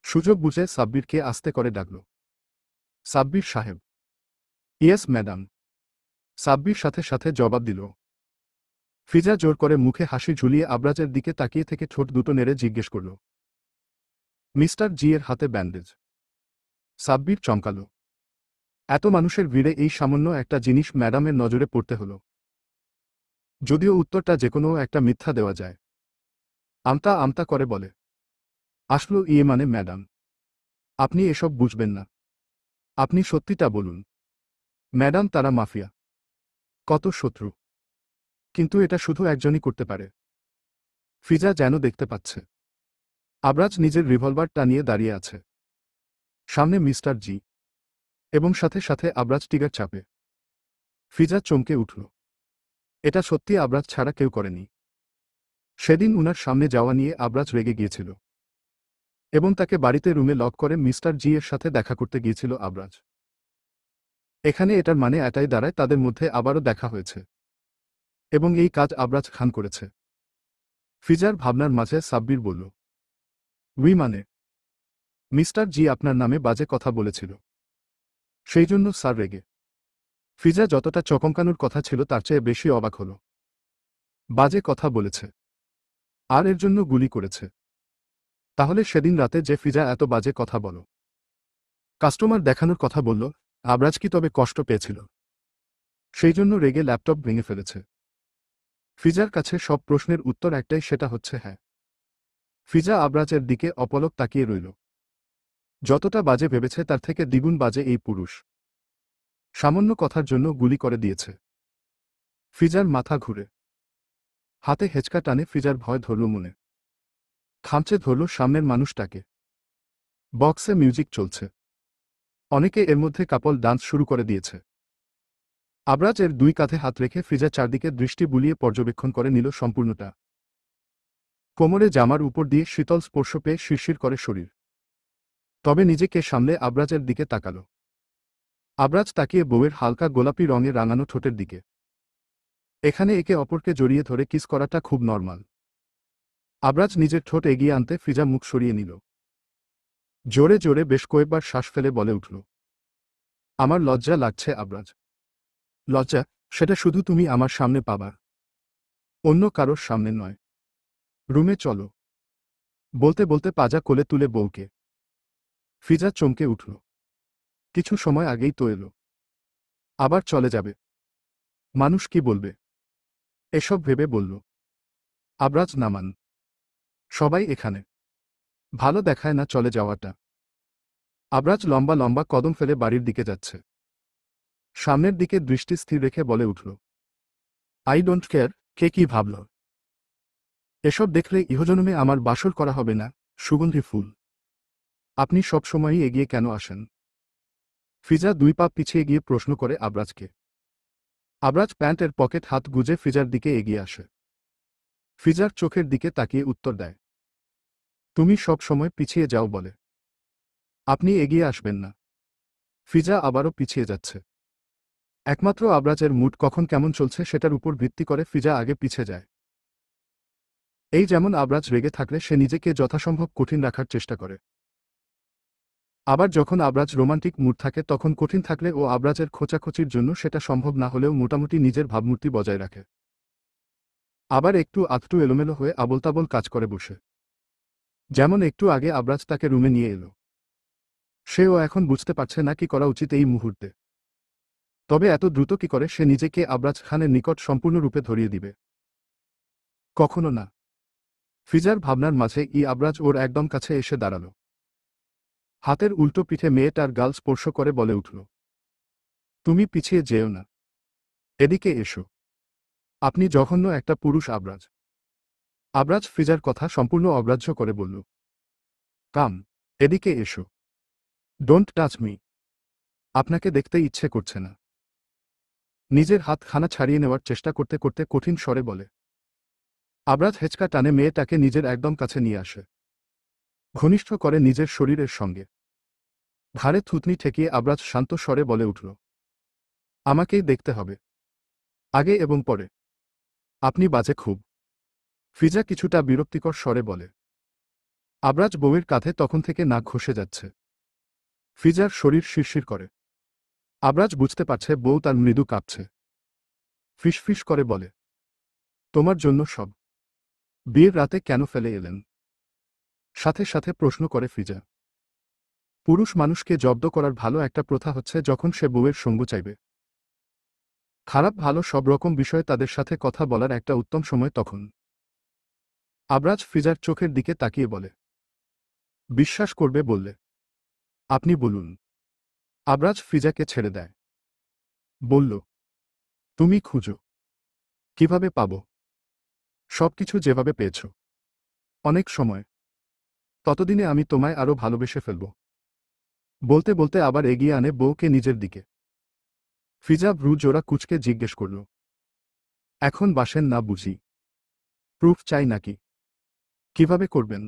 সুযোগ বুঝে সাব্বিরকে আস্তে করে ডাকল। সাব্বির সাহেব। Yes madam. সাব্বির সাথে সাথে জবাব দিল। ফিজা জোর করে মুখে হাসি ঝুলিয়ে আবরাজের দিকে তাকিয়ে থেকে ঠোঁট দুটো নেড়ে জিজ্ঞেস করল, মিস্টার জি এর হাতে ব্যান্ডেজ? সাব্বির চমকাল। এত মানুষের ভিড়ে এই সামান্য একটা জিনিস ম্যাডামের নজরে পড়তে হলো। যদিও উত্তরটা যেকোনো একটা মিথ্যা দেওয়া যায়। আমতা আমতা করে বলে, আসলো ইয়ে মানে ম্যাডাম, আপনি এসব বুঝবেন না। আপনি সত্যিটা বলুন। ম্যাডাম তারা মাফিয়া। কত শত্রু। কিন্তু এটা শুধু একজনই করতে পারে। ফিজা যেন দেখতে পাচ্ছে আবরাজ নিজের রিভলভার টানিয়ে দাঁড়িয়ে আছে। সামনে মিস্টার জি, এবং সাথে সাথে আবরাজ টিগার চাপে। ফিজা চমকে উঠল। এটা সত্যি আবরাজ ছাড়া কেউ করেনি। সেদিন উনার সামনে যাওয়া নিয়ে আবরাজ রেগে গিয়েছিল, এবং তাকে বাড়িতে রুমে লক করে মিস্টার জি এর সাথে দেখা করতে গিয়েছিল আবরাজ। এখানে এটার মানে এটাই দাঁড়ায় তাদের মধ্যে আবারও দেখা হয়েছে, এবং এই কাজ আবরাজ খান করেছে। ফিজার ভাবনার মাঝে সাব্বির বলল, উই মানে? মিস্টার জি আপনার নামে বাজে কথা বলেছিল, সেই জন্য স্যার রেগে। ফিজা যতটা চমকানোর কথা ছিল তার চেয়ে বেশি অবাক হল। বাজে কথা বলেছে, আর এর জন্য গুলি করেছে? তাহলে সেদিন রাতে যে ফিজা এত বাজে কথা বলো, কাস্টমার দেখানোর কথা বলল, আবরাজ কি তবে কষ্ট পেয়েছিল? সেই জন্য রেগে ল্যাপটপ ভেঙে ফেলেছে? ফিজার কাছে সব প্রশ্নের উত্তর একটাই, সেটা হচ্ছে হ্যাঁ। ফিজা আবরাজের দিকে অপলক তাকিয়ে রইল। যতটা বাজে ভেবেছে তার থেকে দ্বিগুণ বাজে এই পুরুষ। সামান্য কথার জন্য গুলি করে দিয়েছে। ফিজার মাথা ঘুরে হাতে হেঁচকা টানে। ফিজার ভয় ধরল মনে। খামচে ধরল সামনের মানুষটাকে। বক্সে মিউজিক চলছে। অনেকে এর মধ্যে কাপল ডান্স শুরু করে দিয়েছে। আবরাজ এর দুই কাঁধে হাত রেখে ফিজা চারদিকে দৃষ্টি বুলিয়ে পর্যবেক্ষণ করে নিল সম্পূর্ণটা। কোমরে জামার উপর দিয়ে শীতল স্পর্শ পেয়ে শিরশির করে শরীর। তবে নিজেকে সামলে আবরাজের দিকে তাকাল। আবরাজ তাকিয়ে বউয়ের হালকা গোলাপি রঙে রাঙানো ঠোঁটের দিকে। এখানে একে অপরকে জড়িয়ে ধরে কিস করাটা খুব নরমাল। আবরাজ নিজের ঠোঁট এগিয়ে আনতে ফিজা মুখ সরিয়ে নিল। জোরে জোরে বেশ কয়েকবার শ্বাস ফেলে বলে উঠল, আমার লজ্জা লাগছে আবরাজ। লজ্জা? সেটা শুধু তুমি আমার সামনে পাবা, অন্য কারোর সামনে নয়। রুমে চলো। বলতে বলতে পাজা কোলে তুলে বউকে। ফিজা চমকে উঠল। কিছু সময় আগেই তো এলো, আবার চলে যাবে? মানুষ কি বলবে? এসব ভেবে বলল, আবরাজ নামান। সবাই এখানে। ভালো দেখায় না চলে যাওয়াটা। আবরাজ লম্বা লম্বা কদম ফেলে বাড়ির দিকে যাচ্ছে। সামনের দিকে দৃষ্টি স্থির রেখে বলে উঠল, আই ডোন্ট কেয়ার কে কি ভাবল। এসব দেখলে ইহজন্মে আমার বাসর করা হবে না। সুগন্ধি ফুল, আপনি সবসময়ই এগিয়ে কেন আসেন? ফিজা দুই পা পিছিয়ে গিয়ে প্রশ্ন করে আবরাজকে। আবরাজ প্যান্টের পকেট হাত গুজে ফিজার দিকে এগিয়ে আসে। ফিজার চোখের দিকে তাকিয়ে উত্তর দেয়, তুমি সব সময় পিছিয়ে যাও বলে। আপনি এগিয়ে আসবেন না। ফিজা আবারও পিছিয়ে যাচ্ছে। একমাত্র আবরাজের মুড কখন কেমন চলছে সেটার উপর ভিত্তি করে ফিজা আগে পিছে যায়। এই যেমন আবরাজ রেগে থাকলে সে নিজেকে যথাসম্ভব কঠিন রাখার চেষ্টা করে। আবার যখন আবরাজ রোমান্টিক মুড থাকে তখন কঠিন থাকলে ও আবরাজের খোঁচাখোচির জন্য সেটা সম্ভব না হলেও মোটামুটি নিজের ভাবমূর্তি বজায় রাখে। আবার একটু আধটু এলোমেলো হয়ে আবোলতাবোল কাজ করে বসে। যেমন একটু আগে আবরাজ তাকে রুমে নিয়ে এলো। সেও এখন বুঝতে পারছে না কি করা উচিত এই মুহূর্তে। তবে এত দ্রুত কি করে সে নিজেকে আবরাজ খানের নিকট সম্পূর্ণরূপে ধরিয়ে দিবে? কখনো না। ফিজার ভাবনার মাঝে আবরাজ ওর একদম কাছে এসে দাঁড়াল। হাতের উল্টো পিঠে মেয়েটার গাল স্পর্শ করে বলে উঠল, তুমি পিছিয়ে যেও না। এদিকে এসো। আপনি জঘন্য একটা পুরুষ আবরাজ। আবরাজ ফিজার কথা সম্পূর্ণ অগ্রাহ্য করে বলল, কাম, এদিকে এসো। Don't touch me. আপনাকে দেখতে ইচ্ছে করছে না। নিজের হাত খানা ছাড়িয়ে নেওয়ার চেষ্টা করতে করতে কঠিন স্বরে বলে। আবরাজ হেঁচকা টানে মেয়েটাকে নিজের একদম কাছে নিয়ে আসে। ঘনিষ্ঠ করে নিজের শরীরের সঙ্গে। ঘাড়ে থুতনি ঠেকিয়ে আবরাজ শান্ত স্বরে বলে উঠল, আমাকেই দেখতে হবে, আগে এবং পরে। আপনি বাজে খুব। ফিজা কিছুটা বিরক্তিকর স্বরে বলে। আবরাজ বউয়ের কাঁধে তখন থেকে নাক ঘষে যাচ্ছে। ফিজার শরীর শিরশির করে। আবরাজ বুঝতে পারছে বউ তার মৃদু কাঁপছে। ফিসফিস করে বলে, তোমার জন্য সব। বিয়ের রাতে কেন ফেলে এলেন? সাথে সাথে প্রশ্ন করে ফিজা। পুরুষ মানুষকে জব্দ করার ভালো একটা প্রথা হচ্ছে যখন সে বউয়ের সঙ্গ চাইবে। খারাপ ভালো সব রকম বিষয়ে তাদের সাথে কথা বলার একটা উত্তম সময় তখন। আবরাজ ফিজার চোখের দিকে তাকিয়ে বলে, বিশ্বাস করবে বললে? আপনি বলুন। আবরাজ ফিজাকে ছেড়ে দেয়। বলল, তুমি খুঁজো। কিভাবে পাবো? সবকিছু যেভাবে পেয়েছ। অনেক সময়। ততদিনে আমি তোমায় আরো ভালোবেসে ফেলব। বলতে বলতে আবার এগিয়ে আনে বউকে নিজের দিকে। ফিজা ভ্রু জোড়া কুচকে জিজ্ঞেস করল, এখন বাসেন না বুঝি? প্রুফ চাই নাকি? কিভাবে করবেন?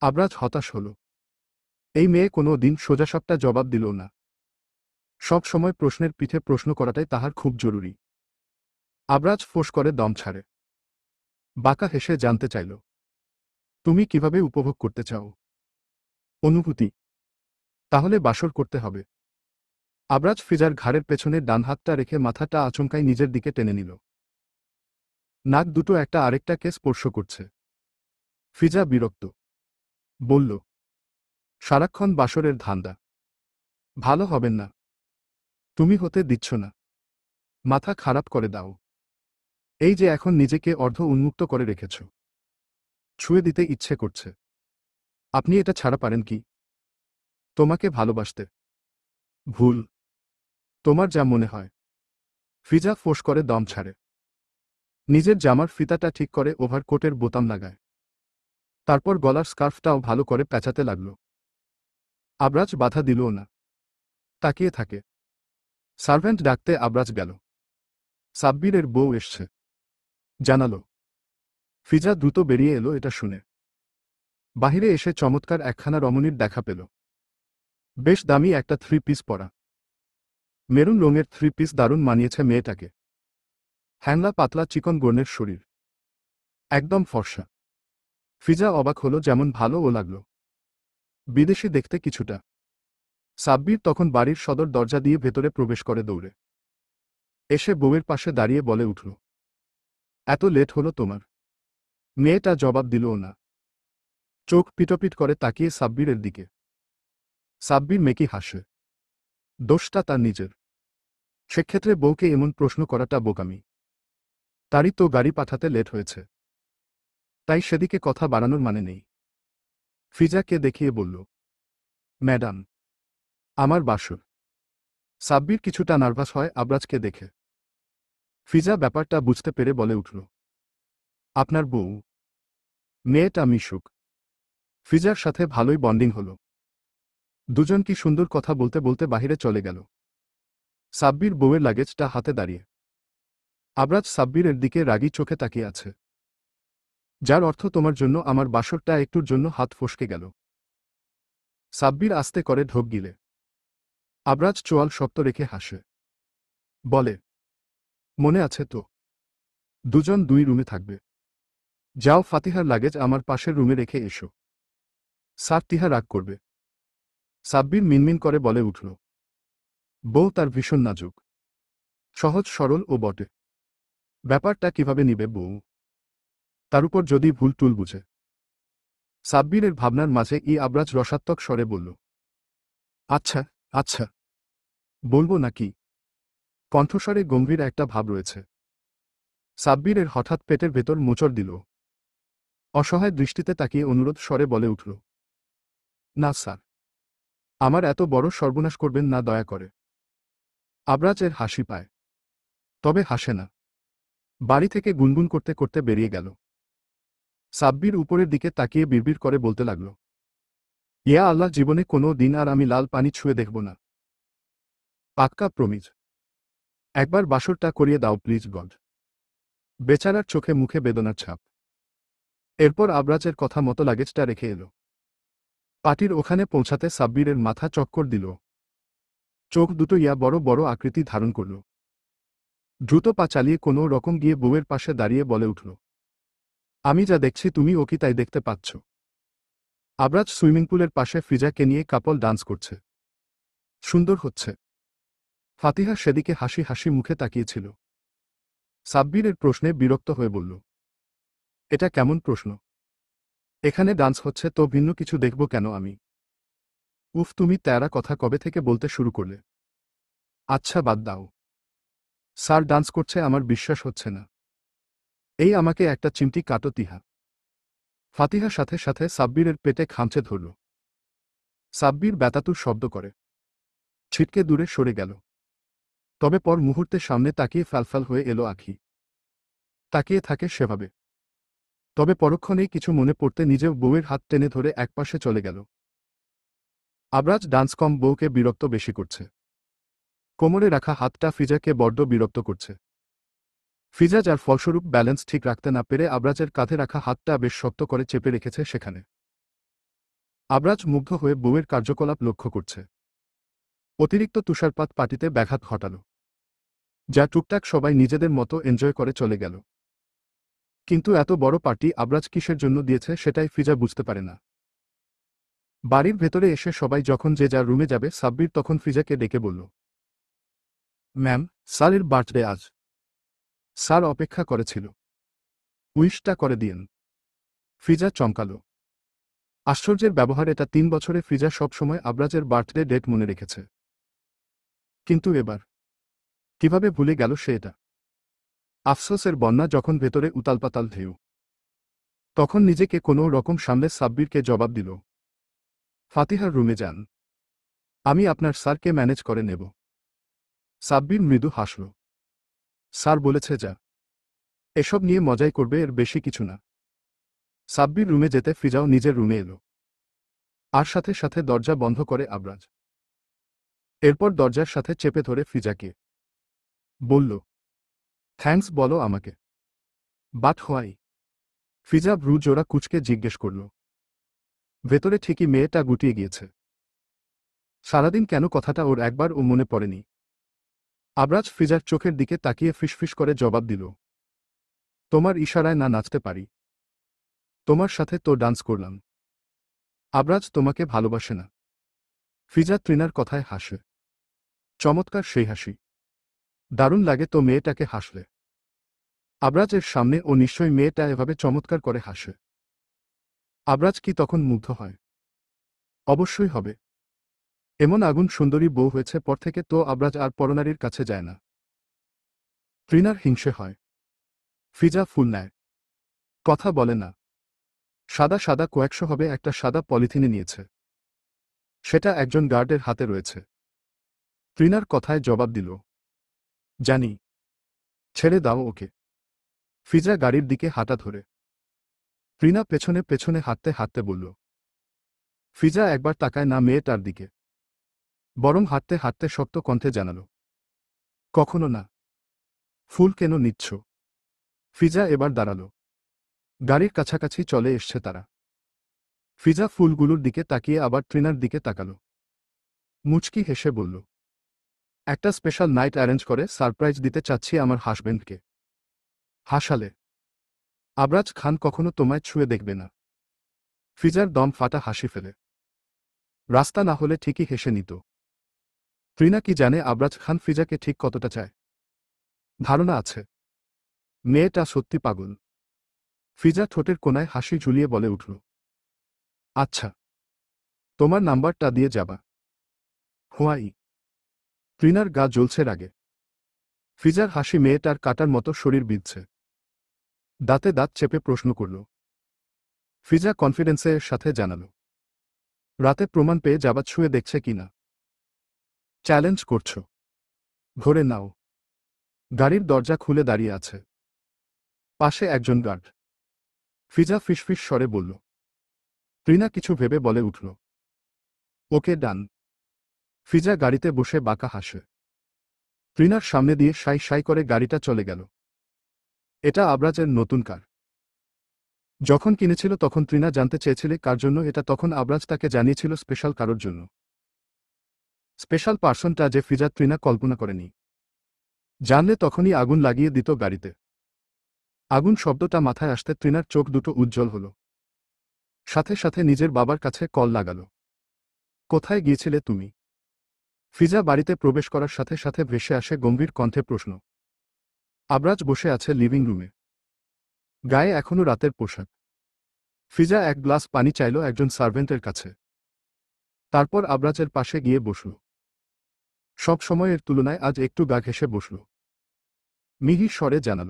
আবরাজ হতাশ হল। এই মেয়ে কোনো দিন সোজাসাপটা জবাব দিল না। সব সময় প্রশ্নের পিঠে প্রশ্ন করাটাই তাহার খুব জরুরি। আবরাজ ফোঁস করে দম ছাড়ে। বাঁকা হেসে জানতে চাইল, তুমি কিভাবে উপভোগ করতে চাও? অনুভূতি। তাহলে বাসর করতে হবে। আবরাজ ফিজার ঘাড়ের পেছনে ডান হাতটা রেখে মাথাটা আচমকাই নিজের দিকে টেনে নিল। নাক দুটো একটা আরেকটাকে স্পর্শ করছে। ফিজা বিরক্ত। বলল, সারাক্ষণ বাসরের ধান্দা। ভালো হবেন না। তুমি হতে দিচ্ছ না। মাথা খারাপ করে দাও। এই যে এখন নিজেকে অর্ধ উন্মুক্ত করে রেখেছ। ছুঁয়ে দিতে ইচ্ছে করছে। আপনি এটা ছাড়া পারেন কি? তোমাকে ভালোবাসতে। ভুল। তোমার যা মনে হয়। ফিজা ফোঁস করে দম ছাড়ে। নিজের জামার ফিতাটা ঠিক করে ওভারকোটের বোতাম লাগায়। তারপর গলার স্কার্ফটাও ভালো করে প্যাঁচাতে লাগল। আবরাজ বাধা দিলও না। তাকিয়ে থাকে। সার্ভেন্ট ডাকতে আবরাজ গেল। সাব্বিরের বউ এসছে। জানালো। ফিজা দ্রুত বেরিয়ে এলো এটা শুনে। বাহিরে এসে চমৎকার একখানা রমণীর দেখা পেল। বেশ দামি একটা থ্রি পিস পরা। মেরুন রঙের থ্রি পিস দারুণ মানিয়েছে মেয়েটাকে। হ্যাংলা পাতলা চিকন গোর্নের শরীর। একদম ফর্সা। ফিজা অবাক হলো যেমন ভালো ও লাগল। বিদেশি দেখতে কিছুটা। সাব্বির তখন বাড়ির সদর দরজা দিয়ে ভেতরে প্রবেশ করে দৌড়ে। এসে বউয়ের পাশে দাঁড়িয়ে বলে উঠল, এত লেট হলো তোমার? মেয়েটা জবাব দিলও না। চোখ পিটপিট করে তাকিয়ে সাব্বিরের দিকে। সাব্বির মেকি হাসে। দোষটা তার নিজের। সেক্ষেত্রে বউকে এমন প্রশ্ন করাটা বোকামি। তারই তো গাড়ি পাঠাতে লেট হয়েছে। তাই সেদিকে কথা বাড়ানোর মানে নেই। ফিজাকে দেখিয়ে বলল, ম্যাডাম, আমার বাসর। সাব্বির কিছুটা নার্ভাস হয় আবরাজকে দেখে। ফিজা ব্যাপারটা বুঝতে পেরে বলে উঠল, আপনার বউ? মেয়েটা মিশুক। ফিজার সাথে ভালোই বন্ডিং হল। দুজন কি সুন্দর কথা বলতে বলতে বাহিরে চলে গেল। সাব্বির বউয়ের লাগেজটা হাতে দাঁড়িয়ে। আবরাজ সাব্বিরের দিকে রাগী চোখে তাকিয়ে আছে। যার অর্থ তোমার জন্য আমার বাসরটা একটুর জন্য হাত ফসকে গেল। সাব্বির আস্তে করে ঢোক গিলে। আবরাজ চোয়াল শক্ত রেখে হাসে। বলে, মনে আছে তো? দুজন দুই রুমে থাকবে। যাও ফাতিহার লাগেজ আমার পাশের রুমে রেখে এসো। স্যার তিহা রাগ করবে। সাব্বির মিনমিন করে বলে উঠল। বউ তার ভীষণ নাজুক। সহজ সরল ও বটে। ব্যাপারটা কিভাবে নিবে বউ? তার উপর যদি ভুল টুল বুঝে। সাব্বিরের ভাবনার মাঝে আবরাজ রসাত্মক স্বরে বলল, আচ্ছা, আচ্ছা। বলবো নাকি? কণ্ঠস্বরে গম্ভীর একটা ভাব রয়েছে। সাব্বিরের হঠাৎ পেটের ভেতর মোচড় দিল। অসহায় দৃষ্টিতে তাকিয়ে অনুরোধ স্বরে বলে উঠল, না স্যার। আমার এত বড় সর্বনাশ করবেন না দয়া করে। আবরাজের হাসি পায়। তবে হাসে না। বাড়ি থেকে গুনগুন করতে করতে বেরিয়ে গেল। সাব্বির উপরের দিকে তাকিয়ে বিড়বিড় করে বলতে লাগল, ইয়া আল্লাহ, জীবনে কোনো দিন আর আমি লাল পানি ছুঁয়ে দেখব না। পাক্কা প্রমিজ। একবার বাসরটা করিয়ে দাও প্লিজ গড। বেচারার চোখে মুখে বেদনার ছাপ। এরপর আবরাজের কথা মতো লাগেজটা রেখে এলো। পাটির ওখানে পৌঁছাতে সাব্বিরের মাথা চক্কর দিল। চোখ দুটো বড় বড় আকৃতি ধারণ করল। দ্রুত পা চালিয়ে কোনো রকম গিয়ে বউয়ের পাশে দাঁড়িয়ে বলে উঠল, আমি যা দেখছি তুমি ও কি তাই দেখতে পাচ্ছ? আবরাজ সুইমিং পুলের পাশে ফিজাকে নিয়ে কাপল ডান্স করছে। সুন্দর হচ্ছে। ফাতিহা সেদিকে হাসি হাসি মুখে তাকিয়েছিল। সাব্বিরের প্রশ্নে বিরক্ত হয়ে বলল, এটা কেমন প্রশ্ন? এখানে ডান্স হচ্ছে তো ভিন্ন কিছু দেখব কেন আমি? উফ, তুমি তেরা কথা কবে থেকে বলতে শুরু করলে? আচ্ছা বাদ দাও। স্যার ডান্স করছে, আমার বিশ্বাস হচ্ছে না। এই আমাকে একটা চিমটি কাটো তিহা। ফাতিহা সাথে সাথে সাব্বিরের পেটে খামচে ধরল। সাব্বির ব্যথাতুর শব্দ করে ছিটকে দূরে সরে গেল। তবে পর মুহূর্তে সামনে তাকিয়ে ফ্যালফ্যাল হয়ে এলো আঁখি। তাকিয়ে থাকে সেভাবে। তবে পরক্ষণেই কিছু মনে পড়তে নিজেও বউয়ের হাত টেনে ধরে একপাশে চলে গেল। আবরাজ ডান্স কম বউকে বিরক্ত বেশি করছে। কোমরে রাখা হাতটা ফিজাকে বড্ড বিরক্ত করছে। ফিজা যার ফলস্বরূপ ব্যালেন্স ঠিক রাখতে না পেরে আবরাজের কাঁধে রাখা হাতটা বেশ শক্ত করে চেপে রেখেছে সেখানে। আবরাজ মুগ্ধ হয়ে বউয়ের কার্যকলাপ লক্ষ্য করছে। অতিরিক্ত তুষারপাত পার্টিতে ব্যাঘাত ঘটাল। যা টুকটাক সবাই নিজেদের মতো এনজয় করে চলে গেল। কিন্তু এত বড় পার্টি আবরাজ কিসের জন্য দিয়েছে সেটাই ফিজা বুঝতে পারে না। বাড়ির ভেতরে এসে সবাই যখন যে যার রুমে যাবে সাব্বির তখন ফিজাকে ডেকে বলল, ম্যাম, স্যারের বার্থডে আজ। স্যার অপেক্ষা করেছিল। উইশটা করে দিয়েন। ফিজা চমকাল। আশ্চর্যের ব্যবহার এটা। 3 বছরে ফিজা সবসময় আবরাজের বার্থডে ডেট মনে রেখেছে। কিন্তু এবার কিভাবে ভুলে গেল সে এটা? আফসোসের বন্যা যখন ভেতরে উতালপাতাল ঢেউ। তখন নিজেকে কোনো রকম সামলে সাব্বিরকে জবাব দিল, ফাতিহার রুমে যান। আমি আপনার স্যারকে ম্যানেজ করে নেব। সাব্বির মৃদু হাসল। স্যার বলেছে যা। এসব নিয়ে মজাই করবে, এর বেশি কিছু না। সাব্বির রুমে যেতে ফিজাও নিজের রুমে এলো। আর সাথে সাথে দরজা বন্ধ করে আবরাজ। এরপর দরজার সাথে চেপে ধরে ফিজাকে বলল, থ্যাঙ্কস বলো আমাকে। But why? ফিজা ভ্রু জোড়া কুচকে জিজ্ঞেস করল। ভেতরে ঠিকই মেয়েটা গুটিয়ে গিয়েছে। সারাদিন কেন কথাটা ওর একবারও মনে পড়েনি। আবরাজ ফিজার চোখের দিকে তাকিয়ে ফিসফিস করে জবাব দিল, তোমার ইশারায় না নাচতে পারি? তোমার সাথে তো ডান্স করলাম। আবরাজ তোমাকে ভালোবাসে না। ফিজা তৃণার কথায় হাসে। চমৎকার সেই হাসি। দারুণ লাগে তো মেয়েটাকে হাসলে। আবরাজের সামনে ও নিশ্চয়ই মেয়েটা এভাবে চমৎকার করে হাসে। আবরাজ কি তখন মুগ্ধ হয়? অবশ্যই হবে। এমন আগুন সুন্দরী বউ হয়েছে পর থেকে তো আবরাজ আর পরনারীর কাছে যায় না। তৃণার হিংসে হয়। ফিজা ফুল নেয়। কথা বলে না। সাদা সাদা কয়েকশো হবে একটা সাদা পলিথিনে নিয়েছে। সেটা একজন গার্ডের হাতে রয়েছে। তৃণার কথায় জবাব দিল, জানি। ছেড়ে দাও ওকে। ফিজা গাড়ির দিকে হাঁটা ধরে। তৃণা পেছনে পেছনে হাঁটতে হাঁটতে বলল। ফিজা একবার তাকায় না মেয়েটার দিকে, বরং হাঁটতে হাঁটতে শক্ত কণ্ঠে জানাল, কখনো না। ফুল কেন নিচ্ছ? ফিজা এবার দাঁড়াল। গাড়ির কাছাকাছি চলে এসছে তারা। ফিজা ফুলগুলোর দিকে তাকিয়ে আবার তৃণার দিকে তাকাল। মুচকি হেসে বলল, একটা স্পেশাল নাইট অ্যারেঞ্জ করে সারপ্রাইজ দিতে চাচ্ছি আমার হাসবেন্ডকে। হাসালে। আবরাজ খান কখনো তোমায় ছুঁয়ে দেখবে না। ফিজার দম ফাটা হাসি ফেলে। রাস্তা না হলে ঠিকই হেসে নিত। তৃণা কি জানে আবরাজ খান ফিজাকে ঠিক কতটা চায়? ধারণা আছে। মেয়েটা সত্যি পাগল। ফিজা ঠোঁটের কোনায় হাসি ঝুলিয়ে বলে উঠল, আচ্ছা, তোমার নাম্বারটা দিয়ে যাবা। হোয়াই? তৃণার গা জ্বলছে রাগে। ফিজার হাসি মেয়েটার কাটার মতো শরীর বিঁধছে। দাঁতে দাঁত চেপে প্রশ্ন করল। ফিজা কনফিডেন্সের সাথে জানাল, রাতে প্রমাণ পেয়ে যাবা ছুঁয়ে দেখছে কিনা। চ্যালেঞ্জ করছো? ধরে নাও। গাড়ির দরজা খুলে দাঁড়িয়ে আছে। পাশে একজন গার্ড। ফিজা ফিসফিস স্বরে বলল। তৃণা কিছু ভেবে বলে উঠল, ওকে ডান। ফিজা গাড়িতে বসে বাঁকা হাসে। তৃণার সামনে দিয়ে সাই সাই করে গাড়িটা চলে গেল। এটা আবরাজের নতুন কার। যখন কিনেছিল তখন তৃণা জানতে চেয়েছিল কার জন্য এটা, তখন আবরাজ তাকে জানিয়েছিল স্পেশাল কারোর জন্য। স্পেশাল পার্সনটা যে ফিজা তৃণা কল্পনা করেনি। জানলে তখনই আগুন লাগিয়ে দিত গাড়িতে। আগুন শব্দটা মাথায় আসতে তৃণার চোখ দুটো উজ্জ্বল হল। সাথে সাথে নিজের বাবার কাছে কল লাগাল। কোথায় গিয়েছিলে তুমি? ফিজা বাড়িতে প্রবেশ করার সাথে সাথে ভেসে আসে গম্ভীর কণ্ঠে প্রশ্ন। আবরাজ বসে আছে লিভিং রুমে, গায়ে এখনো রাতের পোশাক। ফিজা এক গ্লাস পানি চাইল একজন সার্ভেন্টের কাছে, তারপর আবরাজের পাশে গিয়ে বসল। সব সময়ের তুলনায় আজ একটু গা ঘেঁষে বসল। মিহির স্বরে জানাল,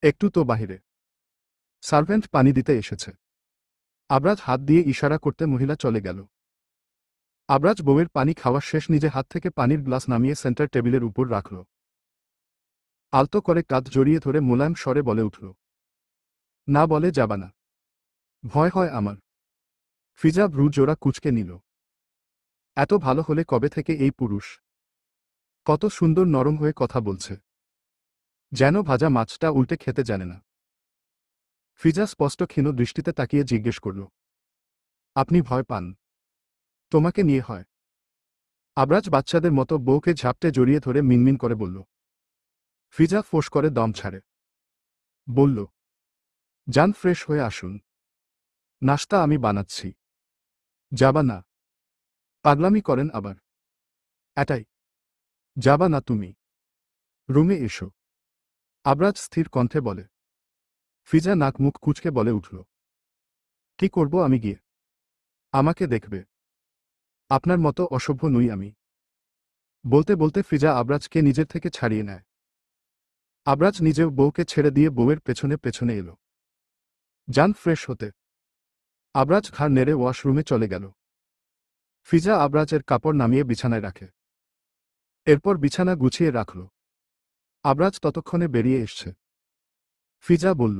একটু তো বাহিরে। সার্ভেন্ট পানি দিতে এসেছে। আবরাজ হাত দিয়ে ইশারা করতে মহিলা চলে গেল। আবরাজ বউয়ের পানি খাওয়া শেষ, নিজে হাত থেকে পানির গ্লাস নামিয়ে সেন্টার টেবিলের উপর রাখল। আলতো করে কাঁধ জড়িয়ে ধরে মোলায়েম স্বরে বলে উঠল, না বলে যাবা না? ভয় হয় আমার। ফিজা ভ্রু জোড়া কুঁচকে নিল। এত ভালো হলে কবে থেকে এই পুরুষ? কত সুন্দর নরম হয়ে কথা বলছে, যেন ভাজা মাছটা উল্টে খেতে জানে না। ফিজা স্পষ্ট ক্ষীণ দৃষ্টিতে তাকিয়ে জিজ্ঞেস করল, আপনি ভয় পান? তোমাকে নিয়ে হয়? আবরাজ বাচ্চাদের মতো বউকে ঝাপটে জড়িয়ে ধরে মিনমিন করে বলল। ফিজা ফোঁস করে দম ছাড়ে। বলল, যান, ফ্রেশ হয়ে আসুন, নাশতা আমি বানাচ্ছি। যাবা না? পাগলামি করেন আবার। এটাই, যাবা না তুমি? রুমে এসো, আবরাজ স্থির কণ্ঠে বলে। ফিজা নাক মুখ কুঁচকে বলে উঠল, কি করব আমি গিয়ে? আমাকে দেখবে? আপনার মতো অসভ্য নই আমি। বলতে বলতে ফিজা আবরাজকে নিজের থেকে ছাড়িয়ে নেয়। আবরাজ নিজেও বউকে ছেড়ে দিয়ে বউয়ের পেছনে পেছনে এলো। যান ফ্রেশ হতে। আবরাজ ঘাড় নেড়ে ওয়াশরুমে চলে গেল। ফিজা আবরাজের কাপড় নামিয়ে বিছানায় রাখে। এরপর বিছানা গুছিয়ে রাখল। আবরাজ ততক্ষণে বেরিয়ে এসছে। ফিজা বলল,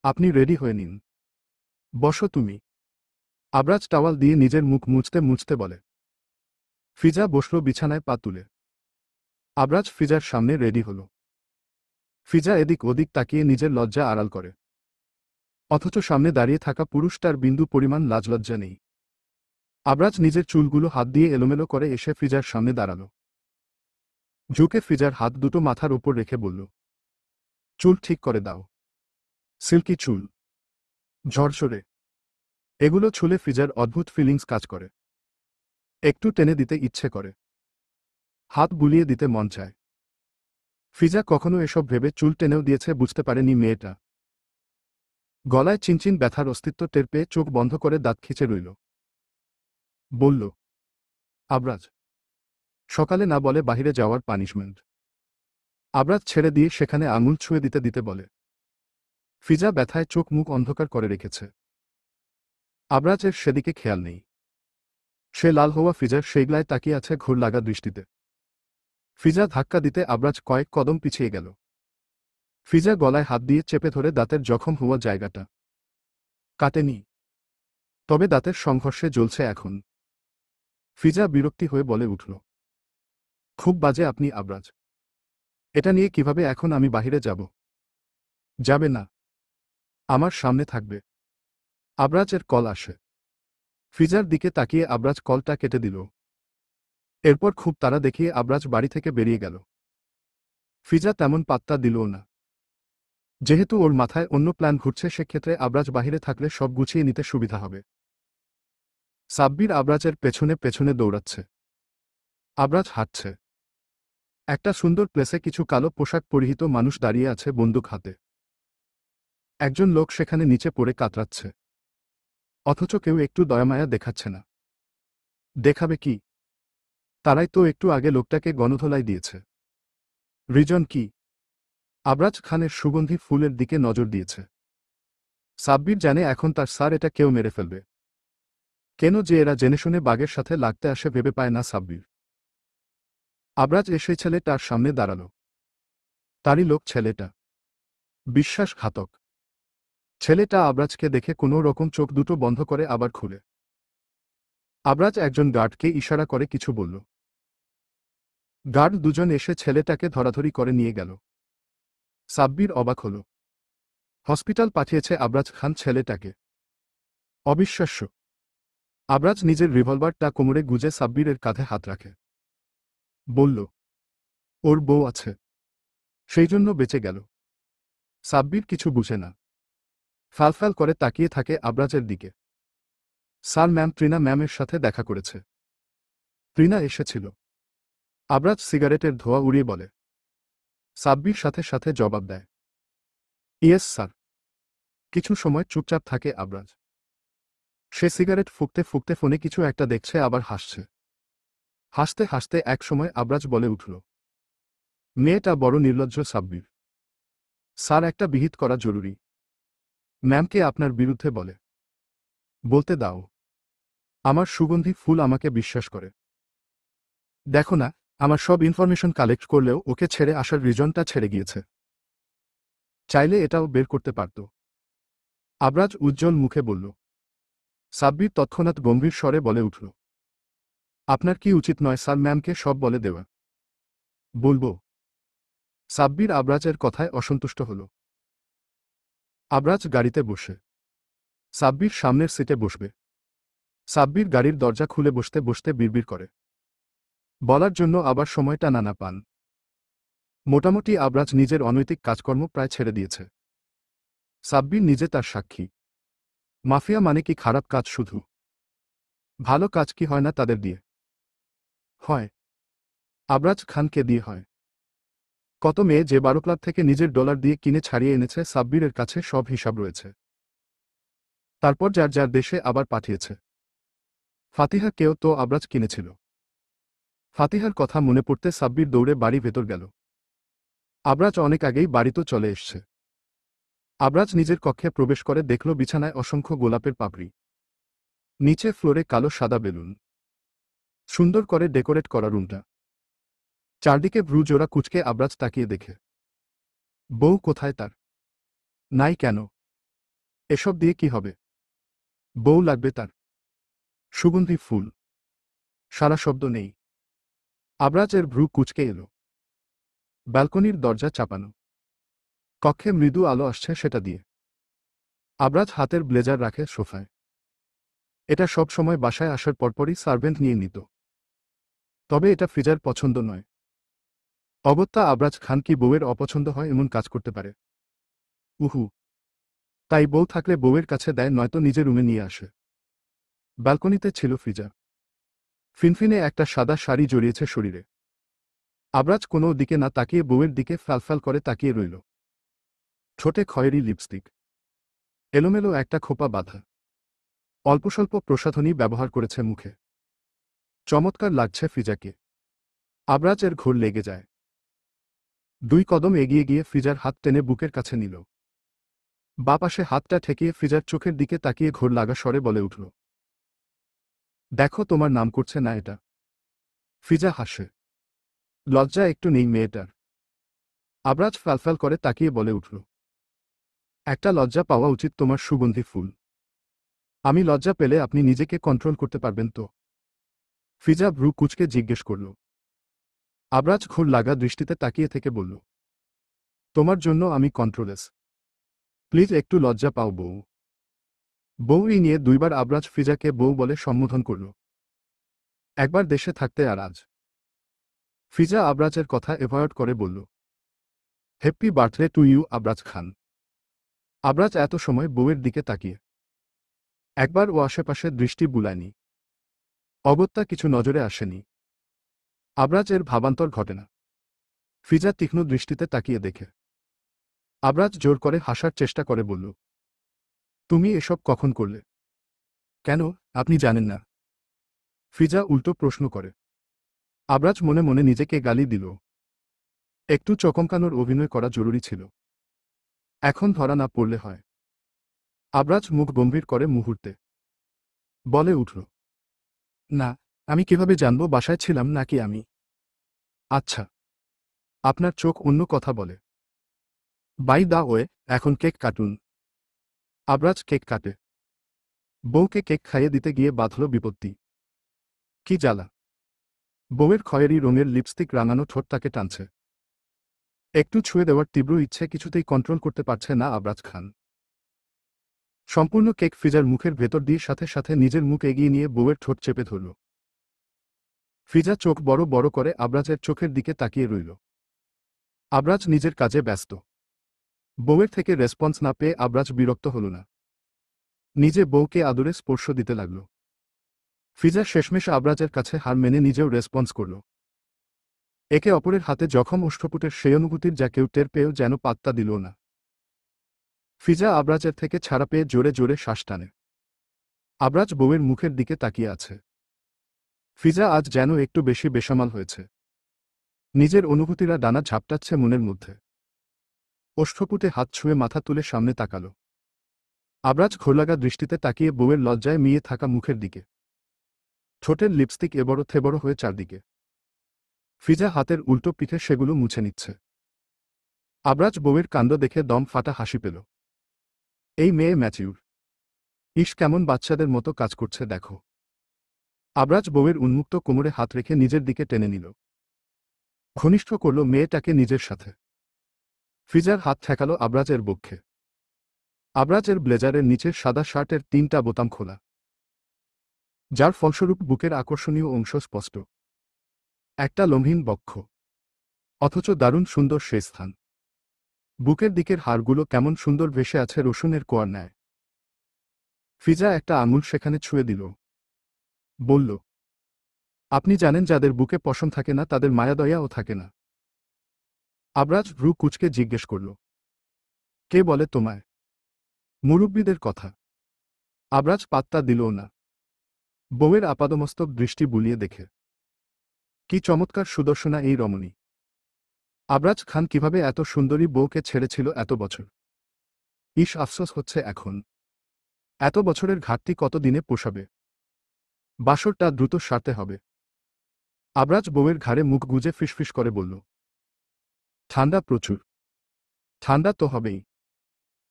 আপনি রেডি হয়ে নিন, বসো তুমি। আবরাজ টাওয়াল দিয়ে নিজের মুখ মুছতে মুছতে বলে। ফিজা বসল বিছানায় পা তুলে। আবরাজ ফিজার সামনে রেডি হল। ফিজা এদিক ওদিক তাকিয়ে নিজের লজ্জা আড়াল করে। অথচ সামনে দাঁড়িয়ে থাকা পুরুষটার বিন্দু পরিমাণ লাজলজ্জা নেই। আবরাজ নিজের চুলগুলো হাত দিয়ে এলোমেলো করে এসে ফিজার সামনে দাঁড়াল। ঝুঁকে ফিজার হাত দুটো মাথার উপর রেখে বলল, চুল ঠিক করে দাও। সিল্কি চুল, ঝরঝরে। এগুলো ছুলে ফিজার অদ্ভুত ফিলিংস কাজ করে। একটু টেনে দিতে ইচ্ছে করে, হাত বুলিয়ে দিতে মন চায়। ফিজা কখনো এসব ভেবে চুল টেনেও দিয়েছে বুঝতে পারেনি মেয়েটা। গলায় চিনচিন ব্যথার অস্তিত্ব টের পেয়ে চোখ বন্ধ করে দাঁত খিচে রইল। বলল, আবরাজ, সকালে না বলে বাহিরে যাওয়ার পানিশমেন্ট। আবরাজ ছেড়ে দিয়ে সেখানে আঙুল ছুঁয়ে দিতে দিতে বলে। ফিজা ব্যথায় চোখ মুখ অন্ধকার করে রেখেছে। আবরাজের সেদিকে খেয়াল নেই। সে লাল হওয়া ফিজার সেইগলায় তাকিয়ে আছে ঘোর লাগা দৃষ্টিতে। ফিজা ধাক্কা দিতে আবরাজ কয়েক কদম পিছিয়ে গেল। ফিজা গলায় হাত দিয়ে চেপে ধরে দাঁতের জখম হওয়া জায়গাটা। কাটেনি, তবে দাঁতের সংঘর্ষে জ্বলছে এখন। ফিজা বিরক্তি হয়ে বলে উঠল, খুব বাজে আপনি আবরাজ। এটা নিয়ে কিভাবে এখন আমি বাহিরে যাব? যাবে না, আমার সামনে থাকবে। আবরাজের কল আসে। ফিজার দিকে তাকিয়ে আবরাজ কলটা কেটে দিল। এরপর খুব তাড়া দেখিয়ে আবরাজ বাড়ি থেকে বেরিয়ে গেল। ফিজা তেমন পাত্তা দিলও না। যেহেতু ওর মাথায় অন্য প্ল্যান ঘুরছে, সেক্ষেত্রে আবরাজ বাহিরে থাকলে সব গুছিয়ে নিতে সুবিধা হবে। সাব্বির আবরাজের পেছনে পেছনে দৌড়াচ্ছে। আবরাজ হাঁটছে। একটা সুন্দর প্লেসে কিছু কালো পোশাক পরিহিত মানুষ দাঁড়িয়ে আছে বন্দুক হাতে। একজন লোক সেখানে নিচে পড়ে কাতরাচ্ছে। অথচ কেউ একটু দয়ামায়া দেখাচ্ছে না। দেখাবে কি? তারাই তো একটু আগে লোকটাকে গণধোলাই দিয়েছে। রিজন কি? আবরাজ খানের সুগন্ধি ফুলের দিকে নজর দিয়েছে। সাব্বির জানে এখন তার স্যার এটা কেউ মেরে ফেলবে। কেন যে এরা জেনে শুনে বাঘের সাথে লাগতে আসে ভেবে পায় না সাব্বির। আবরাজ এসে ছেলেটার সামনে দাঁড়াল। তারই লোক ছেলেটা। বিশ্বাসঘাতক। ছেলেটা আবরাজকে দেখে কোনো রকম চোখ দুটো বন্ধ করে আবার খুলে। আবরাজ একজন গার্ডকে ইশারা করে কিছু বলল। গার্ড দুজন এসে ছেলেটাকে ধরাধরি করে নিয়ে গেল। সাব্বির অবাক হল। হসপিটাল পাঠিয়েছে আবরাজ খান ছেলেটাকে। অবিশ্বাস্য। আবরাজ নিজের রিভলভারটা কোমরে গুজে সাব্বিরের কাঁধে হাত রাখে। বলল, ওর বউ আছে, সেই জন্য বেঁচে গেল। সাব্বির কিছু বুঝে না। ফ্যালফ্যাল করে তাকিয়ে থাকে আবরাজের দিকে। স্যার, ম্যাম ট্রিনা ম্যামের সাথে দেখা করেছে। ট্রিনা এসেছিল। আবরাজ সিগারেটের ধোঁয়া উড়িয়ে বলে। সাব্বির সাথে সাথে জবাব দেয়, ইয়েস স্যার। কিছু সময় চুপচাপ থাকে আবরাজ। সে সিগারেট ফুঁকতে ফুঁকতে ফোনে কিছু একটা দেখছে, আবার হাসছে। হাসতে হাসতে এক সময় আবরাজ বলে উঠল, মেয়েটা বড় নির্লজ্জ সাব্বির। স্যার, একটা বিহিত করা জরুরি। ম্যামকে আপনার বিরুদ্ধে বলে। বলতে দাও। আমার সুগন্ধি ফুল আমাকে বিশ্বাস করে। দেখো না, আমার সব ইনফরমেশন কালেক্ট করলেও ওকে ছেড়ে আসার রিজনটা ছেড়ে গিয়েছে। চাইলে এটাও বের করতে পারত। আবরাজ উজ্জ্বল মুখে বলল। সাব্বির তৎক্ষণাৎ গম্ভীর স্বরে বলে উঠল, আপনার কি উচিত নয় স্যার ম্যামকে সব বলে দেওয়া? বলবো। সাব্বির আবরাজের কথায় অসন্তুষ্ট হল। আবরাজ গাড়িতে বসে। সাব্বির সামনের সিটে বসবে। সাব্বির গাড়ির দরজা খুলে বসতে বসতে বিড়বিড় করে। বলার জন্য আবার সময়টা না পান। মোটামুটি আবরাজ নিজের অনৈতিক কাজকর্ম প্রায় ছেড়ে দিয়েছে। সাব্বির নিজে তার সাক্ষী। মাফিয়া মানে কি খারাপ কাজ শুধু? ভালো কাজ কি হয় না তাদের দিয়ে? হয়। আবরাজ খানকে দিয়ে হয়। কত মেয়ে যে 12 ক্লাব থেকে নিজের ডলার দিয়ে কিনে ছাড়িয়ে এনেছে, সাব্বিরের কাছে সব হিসাব রয়েছে। তারপর যার যার দেশে আবার পাঠিয়েছে। ফাতিহা কেও তো আবরাজ কিনেছিল। ফাতিহার কথা মনে পড়তে সাব্বির দৌড়ে বাড়ি ভেতর গেল। আবরাজ অনেক আগেই বাড়িতে চলে এসছে। আবরাজ নিজের কক্ষে প্রবেশ করে দেখল বিছানায় অসংখ্য গোলাপের পাপড়ি। নিচে ফ্লোরে কালো সাদা বেলুন। সুন্দর করে ডেকোরেট করা রুমটা। চারদিকে ভ্রু জোড়া কুচকে আবরাজ তাকিয়ে দেখে। বউ কোথায় তার? নাই কেন? এসব দিয়ে কি হবে? বউ লাগবে তার। সুগন্ধি ফুল। সারা শব্দ নেই। আবরাজের ভ্রু কুচকে এলো। ব্যালকনির দরজা চাপানো। কক্ষে মৃদু আলো আসছে সেটা দিয়ে। আবরাজ হাতের ব্লেজার রাখে সোফায়। এটা সব সময় বাসায় আসার পরপরই সার্ভেন্ট নিয়ে নিত। তবে এটা ফ্রিজার পছন্দ নয়। অগত্যা আবরাজ খান কি বউয়ের অপছন্দ হয় এমন কাজ করতে পারে? উহু। তাই বউ থাকলে বউয়ের কাছে দেয়, নয়তো নিজের রুমে নিয়ে আসে। ব্যালকনিতে ছিল ফ্রিজা। ফিনফিনে একটা সাদা শাড়ি জড়িয়েছে শরীরে। আবরাজ কোনো দিকে না তাকিয়ে বউয়ের দিকে ফ্যালফ্যাল করে তাকিয়ে রইল। ঠোঁটে খয়েরি লিপস্টিক। এলোমেলো একটা খোপা বাঁধা। অল্পস্বল্প প্রসাধনী ব্যবহার করেছে মুখে। চমৎকার লাগছে ফ্রিজাকে। আবরাজের ঘোর লেগে যায়। 2 কদম এগিয়ে গিয়ে ফ্রিজার হাত টেনে বুকের কাছে নিল। বাঁ পাশে হাতটা ঠেকিয়ে ফ্রিজার চোখের দিকে তাকিয়ে ঘোর লাগা স্বরে বলে উঠল, দেখো তোমার নাম করছে না এটা। ফ্রিজা হাসে। লজ্জা একটু নেই মেয়েটার। আবরাজ ফ্যালফ্যাল করে তাকিয়ে বলে উঠল, একটা লজ্জা পাওয়া উচিত তোমার সুগন্ধি ফুল। আমি লজ্জা পেলে আপনি নিজেকে কন্ট্রোল করতে পারবেন তো? ফ্রিজা ভ্রু কুচকে জিজ্ঞেস করল। আবরাজ ঘোর লাগা দৃষ্টিতে তাকিয়ে থেকে বলল, তোমার জন্য আমি কন্ট্রোলেস। প্লিজ একটু লজ্জা পাও বউ। বউ এই নিয়ে 2 বার আবরাজ ফ্রিজাকে বউ বলে সম্বোধন করল। একবার দেশে থাকতে আর আজ। ফ্রিজা আবরাজের কথা এভয়েড করে বলল, হ্যাপি বার্থডে টু ইউ আবরাজ খান। আবরাজ এত সময় বউয়ের দিকে তাকিয়ে একবার ও আশেপাশে দৃষ্টি বুলায়নি। অগত্যা কিছু নজরে আসেনি। আবরাজের ভাবান্তর ঘটে না। ফ্রিজা তীক্ষ্ণ দৃষ্টিতে তাকিয়ে দেখে। আবরাজ জোর করে হাসার চেষ্টা করে বলল, তুমি এসব কখন করলে? কেন, আপনি জানেন না? ফ্রিজা উল্টো প্রশ্ন করে। আবরাজ মনে মনে নিজেকে গালি দিল। একটু চমকানোর অভিনয় করা জরুরি ছিল। এখন ধরা না পড়লে হয়। আবরাজ মুখ গম্ভীর করে মুহূর্তে বলে উঠল, না, আমি কিভাবে জানবো বাসায় ছিলাম নাকি আমি? আচ্ছা, আপনার চোখ অন্য কথা বলে। বাই দা ওয়ে, এখন কেক কাটুন। আবরাজ কেক কাটে। বউকে কেক খাইয়ে দিতে গিয়ে বাঁধল বিপত্তি। কি জ্বালা! বউয়ের খয়েরি রঙের লিপস্টিক রাঙানো ঠোঁট তাকে টানছে। একটু ছুঁয়ে দেওয়ার তীব্র ইচ্ছে কিছুতেই কন্ট্রোল করতে পারছে না আবরাজ খান। সম্পূর্ণ কেক ফ্রিজার মুখের ভেতর দিয়ে সাথে সাথে নিজের মুখ এগিয়ে নিয়ে বউয়ের ঠোঁট চেপে ধরল। ফ্রিজা চোখ বড় বড় করে আবরাজের চোখের দিকে তাকিয়ে রইল। আবরাজ নিজের কাজে ব্যস্ত। বউয়ের থেকে রেসপন্স না পেয়ে আবরাজ বিরক্ত হল না। নিজে বউকে আদরে স্পর্শ দিতে লাগল। ফিজা শেষমেশ আবরাজের কাছে হার মেনে নিজেও রেসপন্স করল। একে অপরের হাতে জখম ওষ্ঠপুটের সেই অনুভূতির যা কেউ টের পেয়েও যেন পাত্তা দিল না। ফিজা আবরাজের থেকে ছাড়া পেয়ে জোরে জোরে শ্বাস টানে। আবরাজ বউয়ের মুখের দিকে তাকিয়ে আছে। ফিজা আজ যেন একটু বেশি বেসামাল হয়েছে। নিজের অনুভূতিরা ডানা ঝাপটাচ্ছে মনের মধ্যে। ওষ্ঠপুটে হাত ছুঁয়ে মাথা তুলে সামনে তাকাল। আবরাজ ঘোরলাগা দৃষ্টিতে তাকিয়ে বউয়ের লজ্জায় মিয়ে থাকা মুখের দিকে। ঠোঁটের লিপস্টিক এবড়ো থেবড়ো হয়ে চারদিকে। ফিজা হাতের উল্টো পিঠে সেগুলো মুছে নিচ্ছে। আবরাজ বউয়ের কাণ্ড দেখে দম ফাটা হাসি পেল। এই মেয়ে ম্যাচিউর। ইস, কেমন বাচ্চাদের মতো কাজ করছে দেখো। আবরাজ বউয়ের উন্মুক্ত কোমরে হাত রেখে নিজের দিকে টেনে নিল। ঘনিষ্ঠ করল মেয়েটাকে নিজের সাথে। ফিজার হাত ঠেকাল আবরাজের বক্ষে। আবরাজের ব্লেজারের নিচের সাদা শার্টের 3টা বোতাম খোলা, যার ফলস্বরূপ বুকের আকর্ষণীয় অংশ স্পষ্ট। একটা লম্বহীন বক্ষ, অথচ দারুণ সুন্দর সেই স্থান। বুকের দিকের হাড়গুলো কেমন সুন্দর ভেসে আছে রসুনের কোয়ার ন্যায়। ফিজা একটা আঙুল সেখানে ছুঁয়ে দিল। বলল, আপনি জানেন যাদের বুকে পশম থাকে না তাদের মায়াদয়াও থাকে না। আবরাজ ভ্রু কুঁচকে জিজ্ঞেস করল, কে বলে তোমায়? মুরব্বীদের কথা। আবরাজ পাত্তা দিলও না। বউয়ের আপাদমস্তক দৃষ্টি বুলিয়ে দেখে, কি চমৎকার সুদর্শনা এই রমণী। আবরাজ খান কিভাবে এত সুন্দরী বউকে ছেড়েছিল এত বছর। ইস, আফসোস হচ্ছে এখন। এত বছরের ঘাটতি কত দিনে পোষাবে। বাসরটা দ্রুত সারতে হবে। আবরাজ বউয়ের ঘাড়ে মুখ গুজে ফিসফিস করে বলল, ঠান্ডা প্রচুর। ঠান্ডা তো হবেই,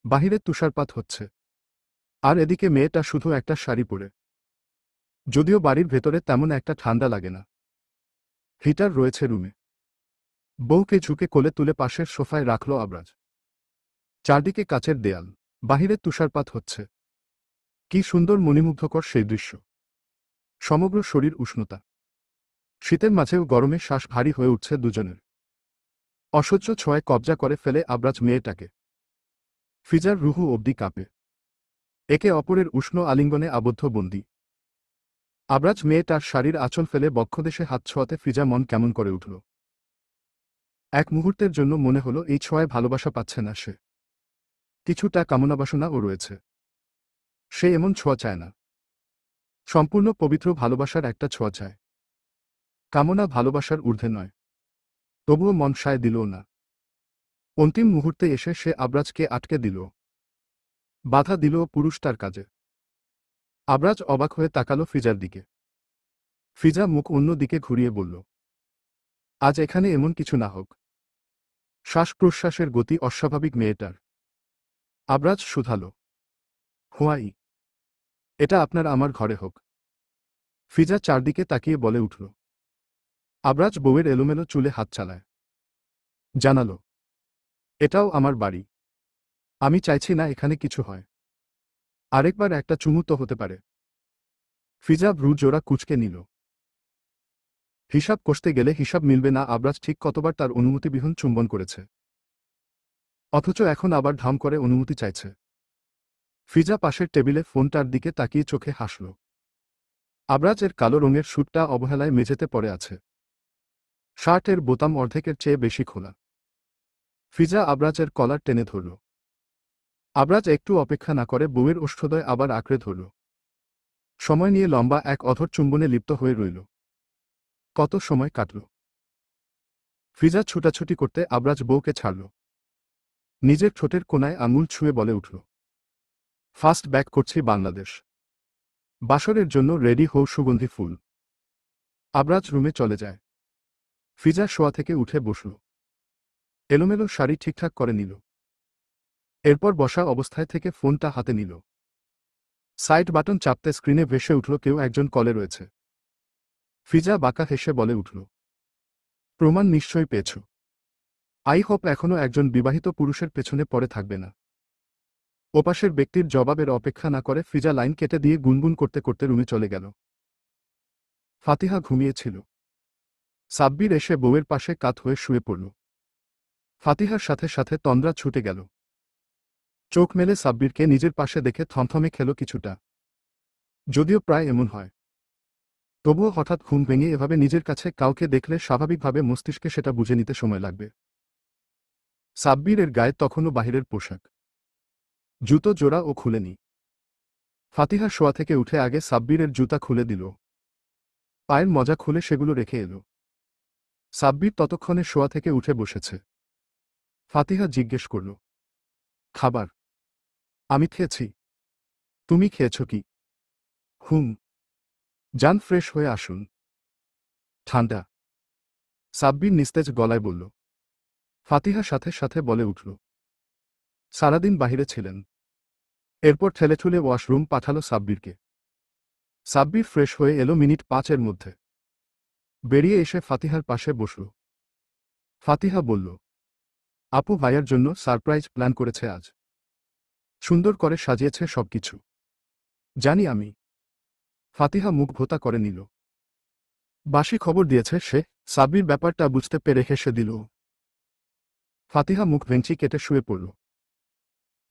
বাহিরে তুষারপাত হচ্ছে। আর এদিকে মেয়েটা শুধু একটা শাড়ি পরে। যদিও বাড়ির ভেতরে তেমন একটা ঠান্ডা লাগে না। হিটার রয়েছে রুমে। বউকে ঝুঁকে কোলে তুলে পাশের সোফায় রাখল আবরাজ। চারদিকে কাচের দেয়াল, বাহিরে তুষারপাত হচ্ছে। কি সুন্দর মণিমুগ্ধকর সেই দৃশ্য। সমগ্র শরীর উষ্ণতা। শীতের মাঝেও গরমে শ্বাস ভারী হয়ে উঠছে দুজনের। অসহ্য ছোঁয়ায় কবজা করে ফেলে আবরাজ মেয়েটাকে। ফিজার রুহু অবধি কাঁপে। একে অপরের উষ্ণ আলিঙ্গনে আবদ্ধ বন্দী। আবরাজ মেয়েটার শাড়ির আঁচল ফেলে বক্ষদেশে হাত ছোঁয়াতে ফিজা মন কেমন করে উঠল। এক মুহূর্তের জন্য মনে হলো এই ছোঁয়ায় ভালোবাসা পাচ্ছে না সে। কিছুটা কামনাবাসনাও রয়েছে। সে এমন ছোঁয়া চায় না। সম্পূর্ণ পবিত্র ভালোবাসার একটা ছোঁয়া চায়। কামনা ভালোবাসার ঊর্ধ্বে নয়। তবুও মন সায় দিল না। অন্তিম মুহূর্তে এসে সে আবরাজকে আটকে দিল, বাধা দিল পুরুষটার কাজে। আবরাজ অবাক হয়ে তাকালো ফিজার দিকে। ফিজা মুখ অন্য দিকে ঘুরিয়ে বলল, আজ এখানে এমন কিছু না হোক। শ্বাস প্রশ্বাসের গতি অস্বাভাবিক মেয়েটার। আবরাজ শুধাল, হোয়াই? এটা আপনার আমার ঘরে হোক। ফিজা চারদিকে তাকিয়ে বলে উঠল। আবরাজ বউয়ের এলোমেলো চুলে হাত চালায়। জানালো, এটাও আমার বাড়ি। আমি চাইছি না এখানে কিছু হয়। আরেকবার একটা চুমু তো হতে পারে। ফিজা ভ্রু জোড়া কুঁচকে নিল। হিসাব কষতে গেলে হিসাব মিলবে না আবরাজ ঠিক কতবার তার অনুমতিবিহীন চুম্বন করেছে। অথচ এখন আবার ধাম করে অনুমতি চাইছে। ফিজা পাশের টেবিলে ফোনটার দিকে তাকিয়ে চোখে হাসল। আবরাজের কালো রঙের স্যুটটা অবহেলায় মেঝেতে পড়ে আছে। শার্টের বোতাম অর্ধেকের চেয়ে বেশি খোলা। ফিজা আবরাজের কলার টেনে ধরল। আবরাজ একটু অপেক্ষা না করে বউয়ের ওষ্ঠদয় আবার আঁকড়ে ধরল। সময় নিয়ে লম্বা এক অধর চুম্বনে লিপ্ত হয়ে রইল। কত সময় কাটল। ফিজা ছুটাছুটি করতে আবরাজ বউকে ছাড়ল। নিজের ঠোঁটের কোনায় আঙুল ছুঁয়ে বলে উঠল, ফাস্ট ব্যাক করছি বাংলাদেশ। বাসরের জন্য রেডি হও সুগন্ধি ফুল। আবরাজ রুমে চলে যায়। ফিজা শোয়া থেকে উঠে বসল। এলোমেলো শাড়ি ঠিকঠাক করে নিল। এরপর বসা অবস্থায় থেকে ফোনটা হাতে নিল। সাইড বাটন চাপতে স্ক্রিনে ভেসে উঠল কেউ একজন কলে রয়েছে। ফিজা বাঁকা হেসে বলে উঠল, প্রমাণ নিশ্চয়ই পেয়েছ। আই হোপ এখনো একজন বিবাহিত পুরুষের পেছনে পড়ে থাকবে না। ওপাশের ব্যক্তির জবাবের অপেক্ষা না করে ফিজা লাইন কেটে দিয়ে গুনগুন করতে করতে রুমে চলে গেল। ফাতিহা ঘুমিয়েছিল। সাব্বির এসে বউয়ের পাশে কাত হয়ে শুয়ে পড়ল। ফাতিহার সাথে সাথে তন্দ্রা ছুটে গেল। চোখ মেলে সাব্বিরকে নিজের পাশে দেখে থমথমে খেল কিছুটা। যদিও প্রায় এমন হয়, তবুও হঠাৎ ঘুম ভেঙে এভাবে নিজের কাছে কাউকে দেখলে স্বাভাবিকভাবে মস্তিষ্কে সেটা বুঝে নিতে সময় লাগবে। সাব্বিরের গায়ে তখনও বাহিরের পোশাক, জুতো জোড়া ও খুলেনি। ফাতিহা শোয়া থেকে উঠে আগে সাব্বিরের জুতা খুলে দিল, পায়ের মজা খুলে সেগুলো রেখে এলো। সাব্বির ততক্ষণে শোয়া থেকে উঠে বসেছে। ফাতিহা জিজ্ঞেস করল, খাবার? আমি খেয়েছি। তুমি খেয়েছ কি? হুম। যান, ফ্রেশ হয়ে আসুন। ঠান্ডা, সাব্বির নিস্তেজ গলায় বলল। ফাতিহা সাথে সাথে বলে উঠল, সারাদিন বাহিরে ছিলেন। এরপর ঠেলেঠুলে ওয়াশরুম পাঠালো সাব্বিরকে। সাব্বির ফ্রেশ হয়ে এলো মিনিট 5-এর মধ্যে। বেরিয়ে এসে ফাতিহার পাশে বসল। ফাতিহা বলল, আপু ভাইয়ার জন্য সারপ্রাইজ প্ল্যান করেছে আজ। সুন্দর করে সাজিয়েছে সবকিছু। জানি আমি। ফাতিহা মুখ ভোতা করে নিল। বাসি খবর দিয়েছে সে। সাব্বির ব্যাপারটা বুঝতে পেরে হেসে দিল। ফাতিহা মুখ ভেঙচি কেটে শুয়ে পড়ল।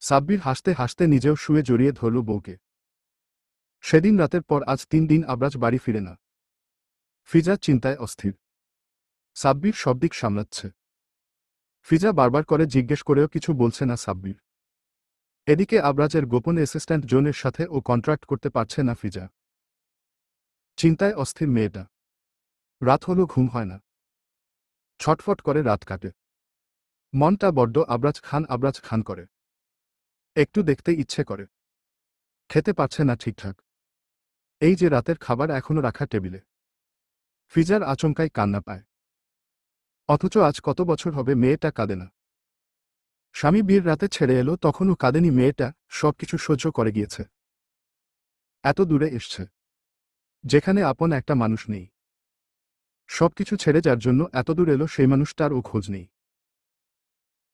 সাব্বির হাসতে হাসতে নিজেও শুয়ে জড়িয়ে ধরল বউকে। সেদিন রাতের পর আজ 3 দিন আবরাজ বাড়ি ফিরে না। ফিজা চিন্তায় অস্থির। সাব্বির সব দিক সামলাচ্ছে। ফিজা বারবার করে জিজ্ঞেস করেও কিছু বলছে না সাব্বির। এদিকে আবরাজের গোপন অ্যাসিস্ট্যান্ট জোনের সাথে ও কন্ট্রাক্ট করতে পারছে না ফিজা। চিন্তায় অস্থির মেয়েটা। রাত হলো ঘুম হয় না। ছটফট করে রাত কাটে। মনটা বড্ড আবরাজ খান করে। একটু দেখতে ইচ্ছে করে। খেতে পারছে না ঠিকঠাক। এই যে রাতের খাবার এখনো রাখা টেবিলে। ফিজার আচমকাই কান্না পায়। অথচ আজ কত বছর হবে মেয়েটা কাঁদে না। স্বামী বিয়ের রাতে ছেড়ে এলো তখনও কাঁদেনি মেয়েটা, সবকিছু সহ্য করে গিয়েছে। এত দূরে এসছে, যেখানে আপন একটা মানুষ নেই। সবকিছু ছেড়ে যার জন্য এতদূর এলো সেই মানুষটারও খোঁজ নেই।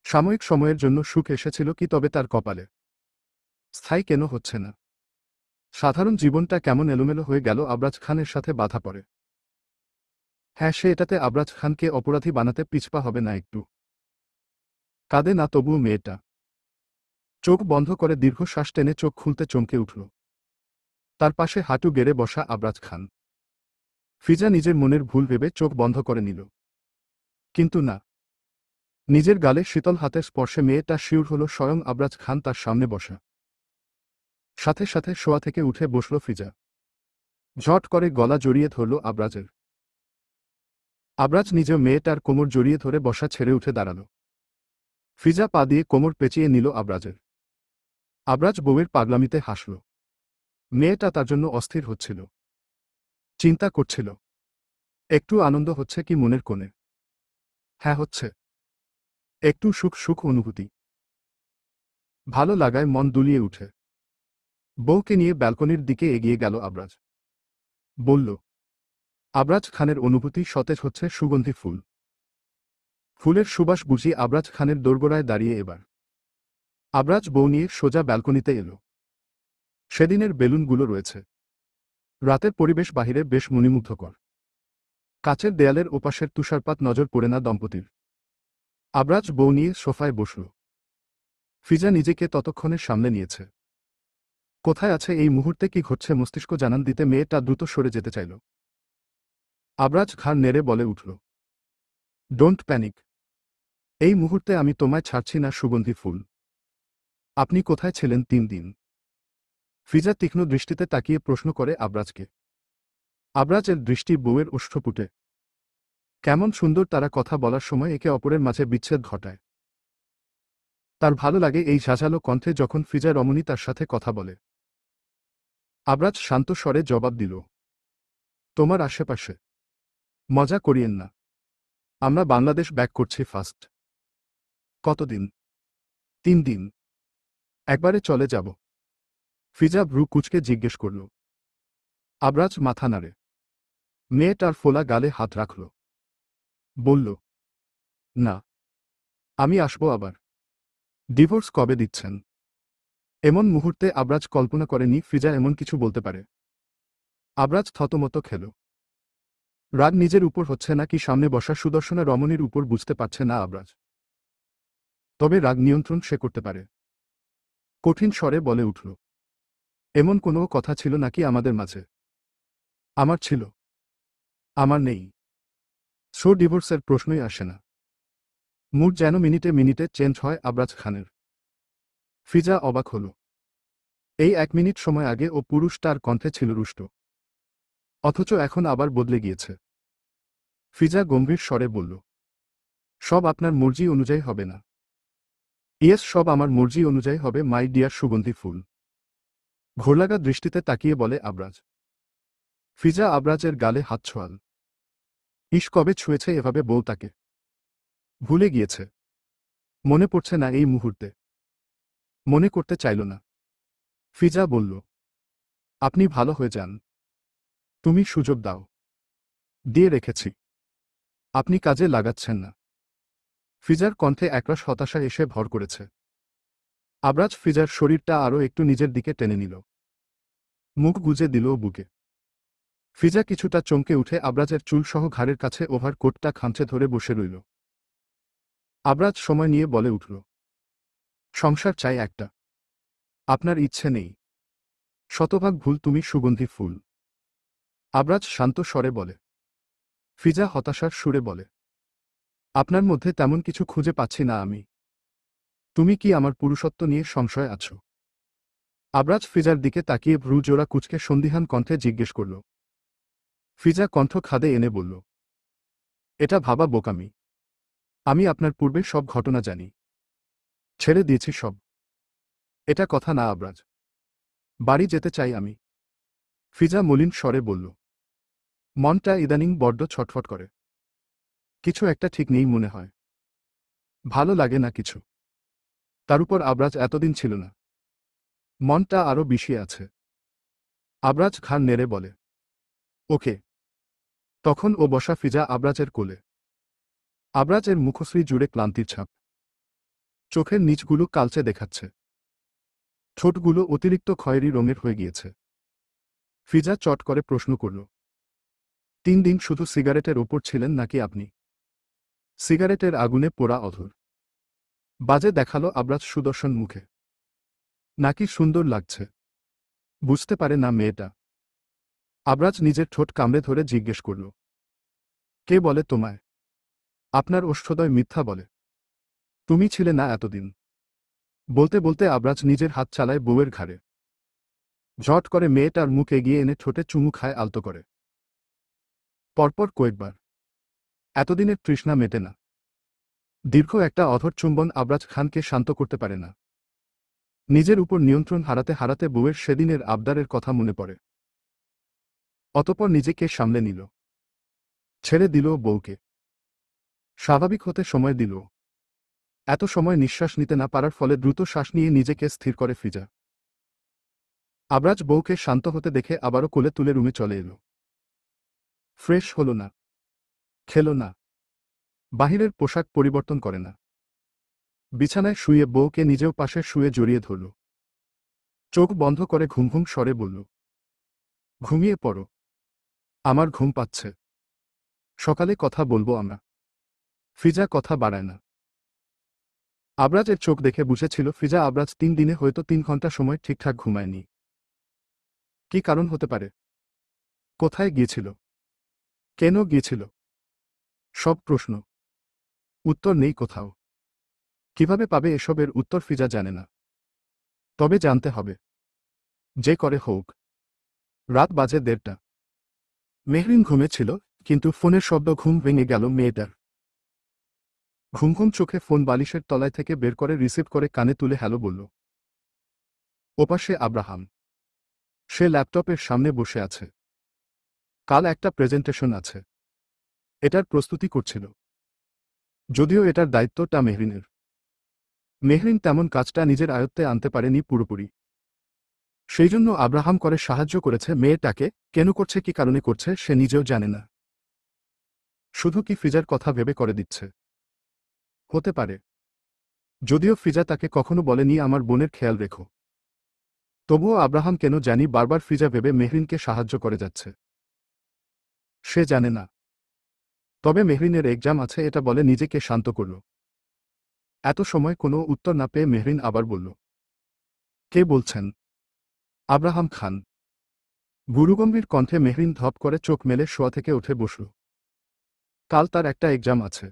সাময়িক সময়ের জন্য সুখ এসেছিল কি তবে তার কপালে। স্থায়ী কেন হচ্ছে না। সাধারণ জীবনটা কেমন এলোমেলো হয়ে গেল। আবরাজ খানের সাথে বাধা পড়ে। হ্যাঁ, সে এটাতে আবরাজ খানকে অপরাধী বানাতে পিছপা হবে না একটু। কাঁদে না তবুও মেয়েটা। চোখ বন্ধ করে দীর্ঘশ্বাস টেনে চোখ খুলতে চমকে উঠল। তার পাশে হাঁটু গেড়ে বসা আবরাজ খান। ফিজা নিজের মনের ভুল ভেবে চোখ বন্ধ করে নিল। কিন্তু না। নিজের গালে শীতল হাতের স্পর্শে মেয়েটা শিউর হল স্বয়ং আবরাজ খান তার সামনে বসা। সাথে সাথে শোয়া থেকে উঠে বসল ফিজা। ঝট করে গলা জড়িয়ে ধরল আবরাজের। আবরাজ নিজেও মেয়েটার কোমর জড়িয়ে ধরে বসা ছেড়ে উঠে দাঁড়াল। ফিজা পা দিয়ে কোমর পেঁচিয়ে নিল আবরাজের। আবরাজ বউয়ের পাগলামিতে হাসল। মেয়েটা তার জন্য অস্থির হচ্ছিল। চিন্তা করছিল, একটু আনন্দ হচ্ছে কি মনের কোণে। হ্যাঁ হচ্ছে। একটু সুখ সুখ অনুভূতি। ভালো লাগায় মন দুলিয়ে উঠে। বউকে নিয়ে ব্যালকনির দিকে এগিয়ে গেল আবরাজ। বলল, আবরাজ খানের অনুভূতি সতেজ হচ্ছে সুগন্ধি ফুল। ফুলের সুবাস বুঝি আবরাজ খানের দোরগোড়ায় দাঁড়িয়ে এবার। আবরাজ বউ নিয়ে সোজা ব্যালকনিতে এলো। সেদিনের বেলুনগুলো রয়েছে। রাতের পরিবেশ বাহিরে বেশ মণিমুগ্ধকর। কাচের দেয়ালের ওপাশের তুষারপাত নজর পড়ে না দম্পতির। আবরাজ বউ নিয়ে সোফায় বসল। ফিজা নিজেকে ততক্ষণে সামলে নিয়েছে। কোথায় আছে এই মুহূর্তে কি ঘটছে মস্তিষ্ক জানান দিতে মেয়েটা দ্রুত সরে যেতে চাইল। আবরাজ ঘাড় নেড়ে বলে উঠল, ডোন্ট প্যানিক। এই মুহূর্তে আমি তোমায় ছাড়ছি না সুগন্ধি ফুল। আপনি কোথায় ছিলেন 3 দিন? ফিজা তীক্ষ্ণ দৃষ্টিতে তাকিয়ে প্রশ্ন করে আবরাজকে। আবরাজের দৃষ্টি বউয়ের ওষ্ঠপুটে। কেমন সুন্দর তারা কথা বলার সময় একে অপরের মাঝে বিচ্ছেদ ঘটায়। তার ভালো লাগে এই ঝাঁঝালো কণ্ঠে যখন ফিজা রমণী তার সাথে কথা বলে। আবরাজ শান্ত স্বরে জবাব দিল, তোমার আশেপাশে। মজা করিয়েন না। আমরা বাংলাদেশ ব্যাক করছি ফার্স্ট। কতদিন? 3 দিন। একবারে চলে যাব? ফিজা ভ্রু কুঁচকে জিজ্ঞেস করল। আবরাজ মাথা নাড়ে। মেয়েটার ফোলা গালে হাত রাখল। বলল, না। আমি আসবো আবার। ডিভোর্স কবে দিচ্ছেন? এমন মুহূর্তে আবরাজ কল্পনা করেনি ফিজা এমন কিছু বলতে পারে। আবরাজ থতমত খেল। রাগ নিজের উপর হচ্ছে নাকি সামনে বসা সুদর্শনা রমণীর উপর বুঝতে পারছে না আবরাজ। তবে রাগ নিয়ন্ত্রণ সে করতে পারে। কঠিন স্বরে বলে উঠল, এমন কোনো কথা ছিল নাকি আমাদের মাঝে? আমার ছিল। আমার নেই। ডিভোর্সের প্রশ্নই আসে না। মুড যেন মিনিটে মিনিটে চেঞ্জ হয় আবরাজ খানের। ফিজা অবাক হল। এই 1 মিনিট সময় আগে ও পুরুষ তার কণ্ঠে ছিল রুষ্ট। অথচ এখন আবার বদলে গিয়েছে। ফিজা গম্ভীর স্বরে বলল, সব আপনার মর্জি অনুযায়ী হবে না। ইয়েস, সব আমার মর্জি অনুযায়ী হবে মাই ডিয়ার সুগন্ধি ফুল। ঘোরলাগা দৃষ্টিতে তাকিয়ে বলে আবরাজ। ফিজা আবরাজের গালে হাত ছোঁয়াল। ইস, কবে ছুঁয়েছে এভাবে বউ তাকে? ভুলে গিয়েছে। মনে পড়ছে না এই মুহূর্তে। মনে করতে চাইল না। ফিজা বলল, আপনি ভালো হয়ে যান। তুমি সুযোগ দাও। দিয়ে রেখেছি। আপনি কাজে লাগাচ্ছেন না। ফিজার কণ্ঠে একরাশ হতাশা এসে ভর করেছে। আবরাজ ফিজার শরীরটা আরও একটু নিজের দিকে টেনে নিল। মুখ গুজে দিল বুকে। ফিজা কিছুটা চমকে উঠে আবরাজের চুলসহ ঘাড়ের কাছে ওভার কোটটা খামচে ধরে বসে রইল। আবরাজ সময় নিয়ে বলে উঠল, সংসার চাই একটা। আপনার ইচ্ছে নেই। শতভাগ ভুল, তুমি সুগন্ধি ফুল। আবরাজ শান্ত স্বরে বলে। ফিজা হতাশার সুরে বলে, আপনার মধ্যে তেমন কিছু খুঁজে পাচ্ছি না আমি। তুমি কি আমার পুরুষত্ব নিয়ে সংশয় আছো? আবরাজ ফিজার দিকে তাকিয়ে ভ্রু জোড়া কুচকে সন্দিহান কণ্ঠে জিজ্ঞেস করল। ফিজা কণ্ঠ খাদে এনে বলল, এটা ভাবা বোকামি। আমি আপনার পূর্বে সব ঘটনা জানি। ছেড়ে দিয়েছি সব। এটা কথা না আবরাজ। বাড়ি যেতে চাই আমি। ফিজা মলিন স্বরে বলল। মনটা ইদানিং বড্ড ছটফট করে। কিছু একটা ঠিক নেই মনে হয়। ভালো লাগে না কিছু। তার উপর আবরাজ এতদিন ছিল না। মনটা আরও বিষিয়ে আছে। আবরাজ ঘাড় নেড়ে বলে, ওকে। তখন ও বসা ফিজা আবরাজের কোলে। আবরাজের মুখশ্রী জুড়ে ক্লান্তির ছাপ। চোখের নিচগুলো কালচে দেখাচ্ছে। ঠোঁটগুলো অতিরিক্ত খয়েরি রঙের হয়ে গিয়েছে। ফিজা চট করে প্রশ্ন করল, 3 দিন শুধু সিগারেটের ওপর ছিলেন নাকি আপনি? সিগারেটের আগুনে পোড়া অধর। বাজে দেখালো আবরাজ সুদর্শন মুখে। নাকি সুন্দর লাগছে? বুঝতে পারে না মেয়েটা। আবরাজ নিজের ঠোঁট কামড়ে ধরে জিজ্ঞেস করল, কে বলে তোমায়? আপনার ওষ্ঠদয় মিথ্যা বলে। তুমি ছিলে না এতদিন। বলতে বলতে আবরাজ নিজের হাত চালায় বউয়ের ঘাড়ে। ঝট করে মেয়েটার মুখ এগিয়ে এনে ঠোঁটে চুমু খায় আলতো করে। পরপর কয়েকবার। এতদিনের তৃষ্ণা মেটে না। দীর্ঘ একটা অধর চুম্বন আবরাজ খানকে শান্ত করতে পারে না। নিজের উপর নিয়ন্ত্রণ হারাতে হারাতে বউয়ের সেদিনের আবদারের কথা মনে পড়ে। অতঃপর নিজেকে সামলে নিল। ছেড়ে দিল বউকে। স্বাভাবিক হতে সময় দিল। এত সময় নিঃশ্বাস নিতে না পারার ফলে দ্রুত শ্বাস নিয়ে নিজেকে স্থির করে ফিজা। আবরাজ বউকে শান্ত হতে দেখে আবারও কোলে তুলে রুমে চলে এলো। ফ্রেশ হলো না। খেলো না। বাহিরের পোশাক পরিবর্তন করে না। বিছানায় শুয়ে বউকে নিজেও পাশে শুয়ে জড়িয়ে ধরল। চোখ বন্ধ করে ঘুম ঘুম স্বরে বলল, ঘুমিয়ে পড়ো। আমার ঘুম পাচ্ছে। সকালে কথা বলবো আমরা। ফিজা কথা বাড়ায় না। আবরাজের চোখ দেখে বুঝেছিল ফিজা আবরাজ 3 দিনে হয়তো 3 ঘন্টা সময় ঠিকঠাক ঘুমায়নি। কি কারণ হতে পারে? কোথায় গিয়েছিল? কেন গিয়েছিল? সব প্রশ্ন। উত্তর নেই কোথাও। কিভাবে পাবে এসবের উত্তর ফিজা জানে না। তবে জানতে হবে। যে করে হোক। রাত বাজে 1:30। মেহরিন ঘুমেছিল, কিন্তু ফোনের শব্দ ঘুম ভেঙে গেল মেয়েটার। ঘুম ঘুম চোখে ফোন বালিশের তলায় থেকে বের করে রিসিভ করে কানে তুলে হ্যালো বলল। ওপাশে আব্রাহাম। সে ল্যাপটপের সামনে বসে আছে। কাল একটা প্রেজেন্টেশন আছে। এটার প্রস্তুতি করছিল। যদিও এটার দায়িত্বটা মেহরিনের। মেহরিন তেমন কাজটা নিজের আয়ত্তে আনতে পারেনি পুরোপুরি। সেই জন্য আব্রাহাম করে সাহায্য করেছে মেয়েটাকে। কেন করছে, কি কারণে করছে সে নিজেও জানে না। শুধু কি ফিজার কথা ভেবে করে দিচ্ছে? হতে পারে। যদিও ফিজা তাকে কখনো বলেনি আমার বোনের খেয়াল রেখো। তবুও আব্রাহাম কেন জানি বারবার ফিজা ভেবে মেহরিনকে সাহায্য করে যাচ্ছে। সে জানে না। তবে মেহরিনের এক্সাম আছে এটা বলে নিজেকে শান্ত করল। এত সময় কোনো উত্তর না পেয়ে মেহরিন আবার বলল, কে বলছেন? আব্রাহাম খান। গুরুগম্ভীর কণ্ঠে মেহরিন ধপ করে চোখ মেলে শোয়া থেকে উঠে বসল। কাল তার একটা এক্সাম আছে।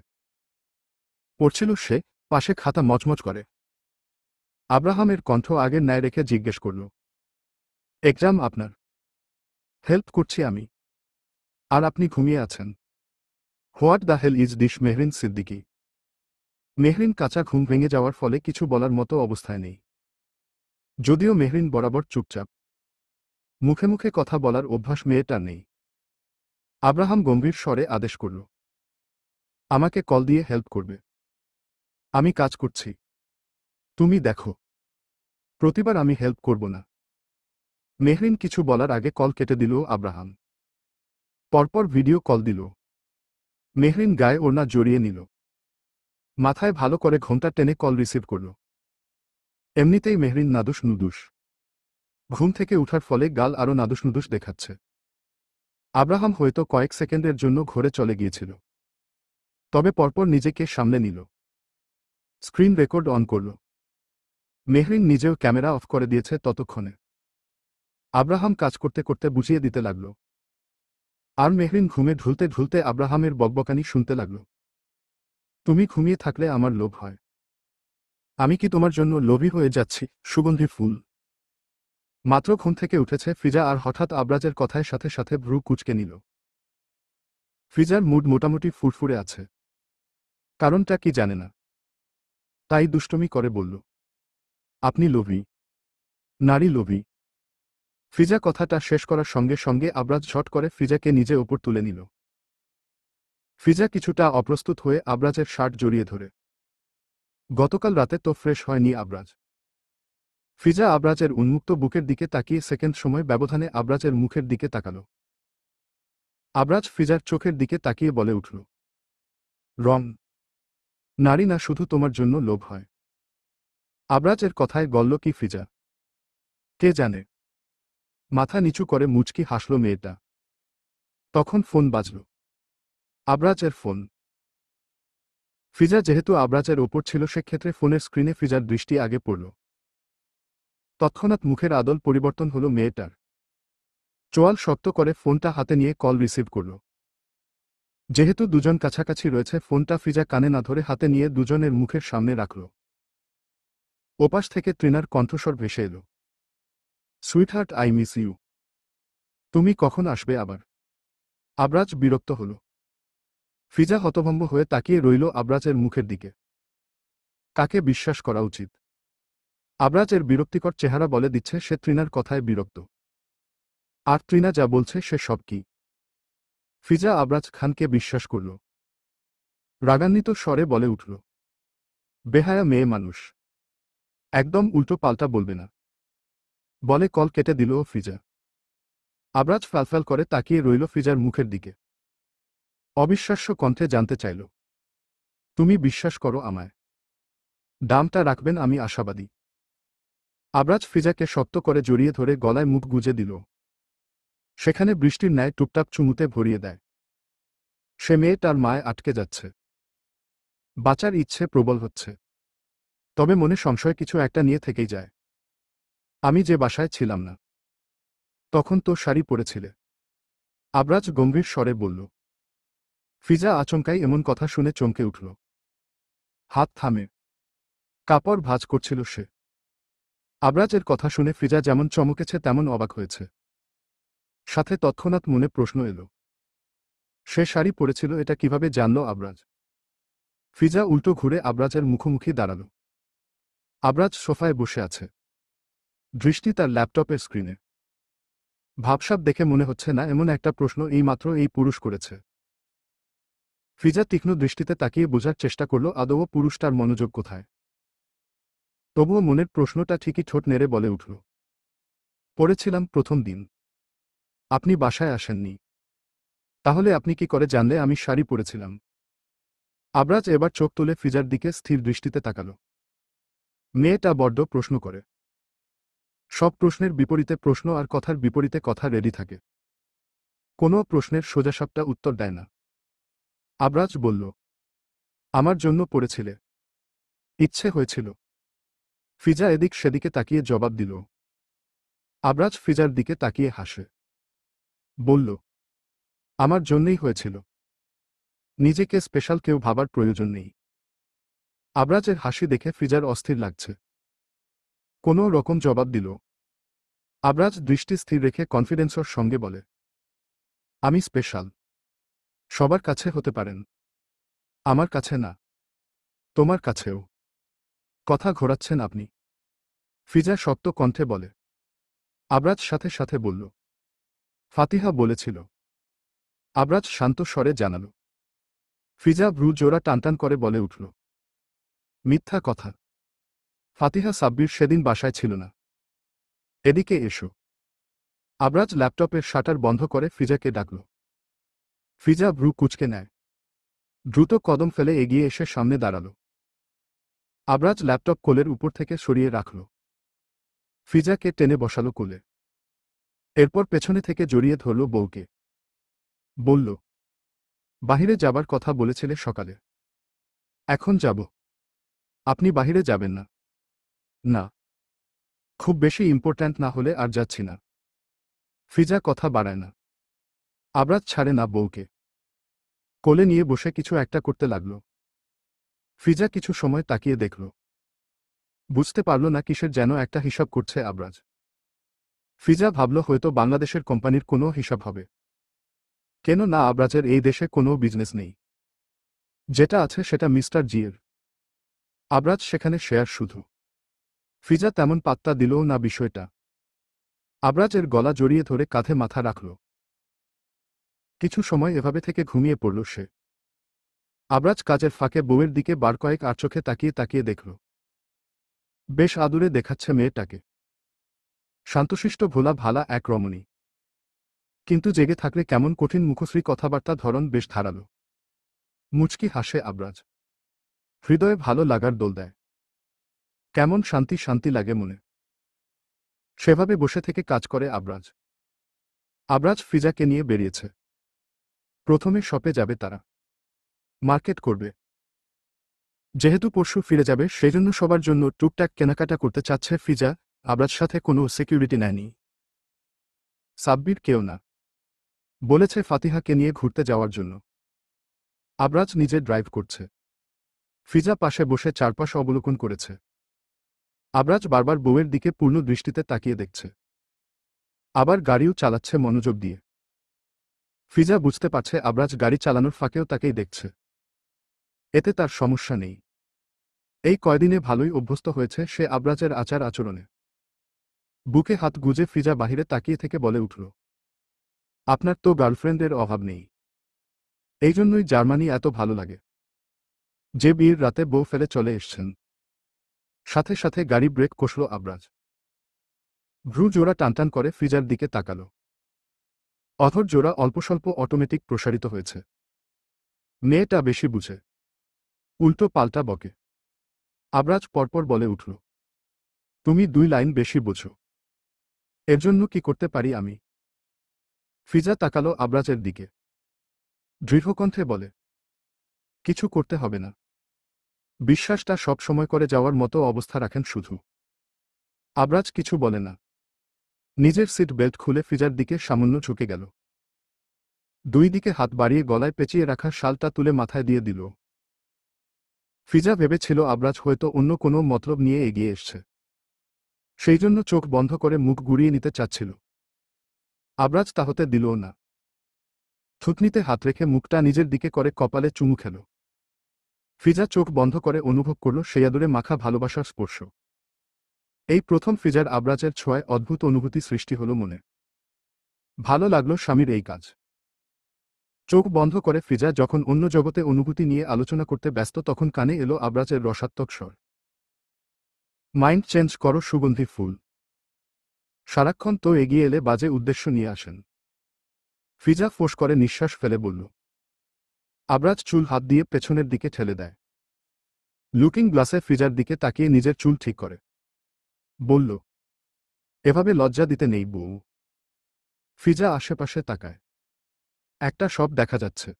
পড়ছিল সে, পাশে খাতা মচমচ করে। আব্রাহামের কণ্ঠ আগের ন্যায় রেখে জিজ্ঞেস করল, এক্সাম আপনার? হেল্প করছি আমি। আর আপনি ঘুমিয়ে আছেন? What the hell is this Mehrin Siddiqui? Mehrin কাঁচা ঘুম ভেঙে যাওয়ার ফলে কিছু বলার মতো অবস্থায় নেই। যদিও মেহরিন বরাবর চুপচাপ, মুখে মুখে কথা বলার অভ্যাস মেয়েটার নেই। আব্রাহাম গম্ভীর স্বরে আদেশ করল, আমাকে কল দিয়ে হেল্প করবে। আমি কাজ করছি, তুমি দেখো। প্রতিবার আমি হেল্প করব না। মেহরিন কিছু বলার আগে কল কেটে দিল আব্রাহাম। পরপর ভিডিও কল দিল। মেহরিন গায়ে ওড়না জড়িয়ে নিল। মাথায় ভালো করে ঘোমটা টেনে কল রিসিভ করল। এমনিতেই মেহরিন নাদুস নুদুস। ঘুম থেকে উঠার ফলে গাল আরও নাদুস নুদুস দেখাচ্ছে। আব্রাহাম হয়তো কয়েক সেকেন্ডের জন্য ঘরে চলে গিয়েছিল। তবে পরপর নিজেকে সামলে নিল। স্ক্রিন রেকর্ড অন করল। মেহরিন নিজেও ক্যামেরা অফ করে দিয়েছে ততক্ষণে। আব্রাহাম কাজ করতে করতে বুঝিয়ে দিতে লাগল। আর মেহরিন ঘুমে ঢুলতে ঢুলতে আব্রাহামের বকবকানি শুনতে লাগল। তুমি ঘুমিয়ে থাকলে আমার লোভ হয়। আমি কি তোমার জন্য লোভী হয়ে যাচ্ছি, সুগন্ধি ফুল? মাত্র ঘুম থেকে উঠেছে ফিজা আর হঠাৎ আব্রাজের কথায় সাথে সাথে ভ্রু কুঁচকে নিল। ফিজার মুড মোটামুটি ফুরফুরে আছে। কারণটা কি জানে না, তাই দুষ্টমি করে বলল, আপনি লোভী, নারী লোভী। ফিজা কথাটা শেষ করার সঙ্গে সঙ্গে আব্রাজ ঝট করে ফিজাকে নিজে ওপর তুলে নিল। ফিজা কিছুটা অপ্রস্তুত হয়ে আব্রাজের শার্ট জড়িয়ে ধরে। গতকাল রাতে তো ফ্রেশ হয়নি আব্রাজ। ফিজা আব্রাজের উন্মুক্ত বুকের দিকে তাকিয়ে সেকেন্ড সময় ব্যবধানে আব্রাজের মুখের দিকে তাকাল। আব্রাজ ফিজার চোখের দিকে তাকিয়ে বলে উঠল, রং। নারী না শুধু তোমার জন্য লোভ হয়। আব্রাজের কথায় গল্ল কি ফিজা? কে জানে। মাথা নিচু করে মুচকি হাসল মেয়েটা। তখন ফোন বাজল। আব্রাজের ফোন। ফিজা যেহেতু আব্রাজের ওপর ছিল সেক্ষেত্রে ফোনের স্ক্রিনে ফিজার দৃষ্টি আগে পড়ল। তৎক্ষণাৎ মুখের আদল পরিবর্তন হল মেয়েটার। চোয়াল শক্ত করে ফোনটা হাতে নিয়ে কল রিসিভ করল। যেহেতু দুজন কাছাকাছি রয়েছে ফোনটা ফিজা কানে না ধরে হাতে নিয়ে দুজনের মুখের সামনে রাখল। ওপাশ থেকে তৃণার কণ্ঠস্বর ভেসে এল, সুইটহার্ট, আই মিস ইউ। তুমি কখন আসবে আবার? আব্রাজ বিরক্ত হল। ফিজা হতভম্ব হয়ে তাকিয়ে রইল আব্রাজের মুখের দিকে। কাকে বিশ্বাস করা উচিত? আব্রাজের বিরক্তিকর চেহারা বলে দিচ্ছে সে তৃণার কথায় বিরক্ত। আর তৃণা যা বলছে সে সব কি? ফিজা আব্রাজ খানকে বিশ্বাস করল। রাগান্বিত স্বরে বলে উঠল, বেহায়া মেয়ে মানুষ, একদম উল্টো পাল্টা বলবে না। বলে কল কেটে দিল ফিজা। আব্রাজ ফ্যালফ্যাল করে তাকিয়ে রইল ফিজার মুখের দিকে। অবিশ্বাস্য কণ্ঠে জানতে চাইল, তুমি বিশ্বাস করো আমায়? দামটা রাখবেন আমি আশাবাদী। আব্রাজ ফিজাকে শক্ত করে জড়িয়ে ধরে গলায় মুখ গুজে দিল। সেখানে বৃষ্টির ন্যায় টুপটাপ চুমুতে ভরিয়ে দেয়। সে মেয়ে তার মায় আটকে যাচ্ছে। বাঁচার ইচ্ছে প্রবল হচ্ছে। তবে মনে সংশয় কিছু একটা নিয়ে থেকেই যায়। আমি যে বাসায় ছিলাম না, তখন তো শাড়ি পরেছিলে। আব্রাজ গম্ভীর স্বরে বলল। ফিজা আচমকাই এমন কথা শুনে চমকে উঠল। হাত থামে। কাপড় ভাঁজ করছিল সে। আব্রাজের কথা শুনে ফিজা যেমন চমকেছে তেমন অবাক হয়েছে। সাথে তৎক্ষণাৎ মনে প্রশ্ন এলো, সে শাড়ি পরেছিল এটা কিভাবে জানল আব্রাজ? ফিজা উল্টো ঘুরে আব্রাজের মুখোমুখি দাঁড়াল। আব্রাজ সোফায় বসে আছে। দৃষ্টি তার ল্যাপটপের স্ক্রিনে। ভাবসাব দেখে মনে হচ্ছে না এমন একটা প্রশ্ন এইমাত্র এই পুরুষ করেছে। ফিজা তীক্ষ্ণ দৃষ্টিতে তাকিয়ে বোঝার চেষ্টা করল আদৌ পুরুষটার মনোযোগ কোথায়। তবুও মনের প্রশ্নটা ঠিকই ঠোঁট নেড়ে বলে উঠল, পড়েছিলাম প্রথম দিন। আপনি বাসায় আসেননি। তাহলে আপনি কি করে জানলে আমি শাড়ি পরেছিলাম? আব্রাজ এবার চোখ তুলে ফিজার দিকে স্থির দৃষ্টিতে তাকাল। মেয়েটা বড্ড প্রশ্ন করে। সব প্রশ্নের বিপরীতে প্রশ্ন আর কথার বিপরীতে কথা রেডি থাকে। কোনো প্রশ্নের সোজাসাপটা উত্তর দেয় না। আব্রাজ বলল, আমার জন্য পড়েছিলে? ইচ্ছে হয়েছিল। ফিজা এদিক সেদিকে তাকিয়ে জবাব দিল। আবরাজ ফিজার দিকে তাকিয়ে হাসে। বলল, আমার জন্যই হয়েছিল। নিজেকে স্পেশাল কেউ ভাবার প্রয়োজন নেই। আবরাজের হাসি দেখে ফিজার অস্থির লাগছে। কোনো রকম জবাব দিল। আবরাজ দৃষ্টি স্থির রেখে কনফিডেন্সর সঙ্গে বলে, আমি স্পেশাল। সবার কাছে হতে পারেন, আমার কাছে না। তোমার কাছেও। কথা ঘোরাচ্ছেন আপনি। ফিজা শক্ত কণ্ঠে বলে। আবরাজ সাথে সাথে বলল, ফাতিহা বলেছিল। আবরাজ শান্ত স্বরে জানাল। ফিজা ভ্রু জোড়া টানটান করে বলে উঠল, মিথ্যা কথা। ফাতিহা সাব্বির সেদিন বাসায় ছিল না। এদিকে এসো। আবরাজ ল্যাপটপের শাটার বন্ধ করে ফিজাকে ডাকল। ফিজা ভ্রু কুঁচকে নেয়। দ্রুত কদম ফেলে এগিয়ে এসে সামনে দাঁড়াল। আবরাজ ল্যাপটপ কোলের উপর থেকে সরিয়ে রাখল। ফিজাকে টেনে বসালো কোলে। এরপর পেছনে থেকে জড়িয়ে ধরল বউকে। বলল, বাহিরে যাবার কথা বলেছিলে সকালে। এখন যাব। আপনি বাহিরে যাবেন না? না। খুব বেশি ইম্পর্ট্যান্ট না হলে আর যাচ্ছি না। ফিজা কথা বাড়ায় না। আবরাজ ছাড়ে না বউকে। কোলে নিয়ে বসে কিছু একটা করতে লাগল। ফিজা কিছু সময় তাকিয়ে দেখল। বুঝতে পারল না কিসের যেন একটা হিসাব করছে আবরাজ। ফিজা ভাবল হয়তো বাংলাদেশের কোম্পানির কোনো হিসাব হবে। কেন না, আবরাজের এই দেশে কোনো বিজনেস নেই। যেটা আছে সেটা মিস্টার জিয়ের। আবরাজ সেখানে শেয়ার শুধু। ফিজা তেমন পাত্তা দিলও না বিষয়টা। আবরাজের গলা জড়িয়ে ধরে কাঁধে মাথা রাখল। কিছু সময় এভাবে থেকে ঘুমিয়ে পড়ল সে। আবরাজ কাজের ফাঁকে বউয়ের দিকে বার কয়েক আর চোখে তাকিয়ে তাকিয়ে দেখল। বেশ আদুরে দেখাচ্ছে মেয়েটাকে। শান্তশিষ্ট ভোলা ভালা এক রমণী। কিন্তু জেগে থাকলে কেমন কঠিন মুখশ্রী কথাবার্তা ধরন বেশ ধারালো। মুচকি হাসে আবরাজ। হৃদয়ে ভালো লাগার দোল দেয়। কেমন শান্তি শান্তি লাগে মনে। সেভাবে বসে থেকে কাজ করে আবরাজ। আবরাজ ফিজাকে নিয়ে বেরিয়েছে। প্রথমে শপে যাবে তারা। মার্কেট করবে। যেহেতু পরশু ফিরে যাবে সেজন্য সবার জন্য টুকটাক কেনাকাটা করতে চাচ্ছে ফিজা। আবরাজ সাথে কোনো সিকিউরিটি নেয়নি। সাব্বির কেউ না। বলেছে ফাতিহাকে নিয়ে ঘুরতে যাওয়ার জন্য। আবরাজ নিজে ড্রাইভ করছে। ফিজা পাশে বসে চারপাশ অবলোকন করেছে। আবরাজ বারবার বউয়ের দিকে পূর্ণ দৃষ্টিতে তাকিয়ে দেখছে। আবার গাড়িও চালাচ্ছে মনোযোগ দিয়ে। ফিজা বুঝতে পারছে আবরাজ গাড়ি চালানোর ফাঁকেও তাকেই দেখছে। এতে তার সমস্যা নেই। এই কয়দিনে ভালোই অভ্যস্ত হয়েছে সে আবরাজের আচার আচরণে। বুকে হাত গুজে ফিজা বাহিরে তাকিয়ে থেকে বলে উঠল, আপনার তো গার্লফ্রেন্ডের অভাব নেই। এই জন্যই জার্মানি এত ভালো লাগে। যে বিয়ের রাতে বউ ফেলে চলে এসছেন। সাথে সাথে গাড়ি ব্রেক কষল আবরাজ। ভ্রু জোড়া টানটান করে ফিজার দিকে তাকাল। অধর জোড়া অল্পস্বল্প অটোমেটিক প্রসারিত হয়েছে। মেয়েটা বেশি বুঝে। উল্টো পাল্টা বকে। আবরাজ পরপর বলে উঠল, তুমি 2 লাইন বেশি বোঝো। এর জন্য কি করতে পারি আমি? ফিজা তাকালো আবরাজের দিকে। দৃঢ়কণ্ঠে বলে, কিছু করতে হবে না। বিশ্বাসটা সব সময় করে যাওয়ার মতো অবস্থা রাখেন শুধু। আবরাজ কিছু বলে না। নিজের সিট বেল্ট খুলে ফিজার দিকে সামান্য ঝুঁকে গেল। 2 দিকে হাত বাড়িয়ে গলায় পেঁচিয়ে রাখা শালটা তুলে মাথায় দিয়ে দিল। ফিজা ভেবেছিল আবরাজ হয়তো অন্য কোনো মতলব নিয়ে এগিয়ে এসছে। সেই জন্য চোখ বন্ধ করে মুখ ঘুরিয়ে নিতে চাচ্ছিল। আবরাজ তা হতে দিলও না। থুতনিতে হাত রেখে মুখটা নিজের দিকে করে কপালে চুমু খেল। ফিজা চোখ বন্ধ করে অনুভব করল সেই আদরে মাখা ভালোবাসার স্পর্শ। এই প্রথম ফিজার আবরাজের ছোঁয়ায় অদ্ভুত অনুভূতি সৃষ্টি হল মনে। ভালো লাগলো স্বামীর এই কাজ। চোখ বন্ধ করে ফিজা যখন অন্য জগতে অনুভূতি নিয়ে আলোচনা করতে ব্যস্ত তখন কানে এলো আবরাজের রসাত্মক স্বর। মাইন্ড চেঞ্জ করো সুগন্ধি ফুল। সারাক্ষণ তো এগিয়ে এলে বাজে উদ্দেশ্য নিয়ে আসেন। ফিজা ফোঁস করে নিঃশ্বাস ফেলে বলল। আবরাজ চুল হাত দিয়ে পেছনের দিকে ঠেলে দেয়। লুকিং গ্লাসে ফিজার দিকে তাকিয়ে নিজের চুল ঠিক করে বলল, এভাবে লজ্জা দিতে নেই বউ। ফিজা আশেপাশে তাকায়। একটা শপ দেখা যাচ্ছে।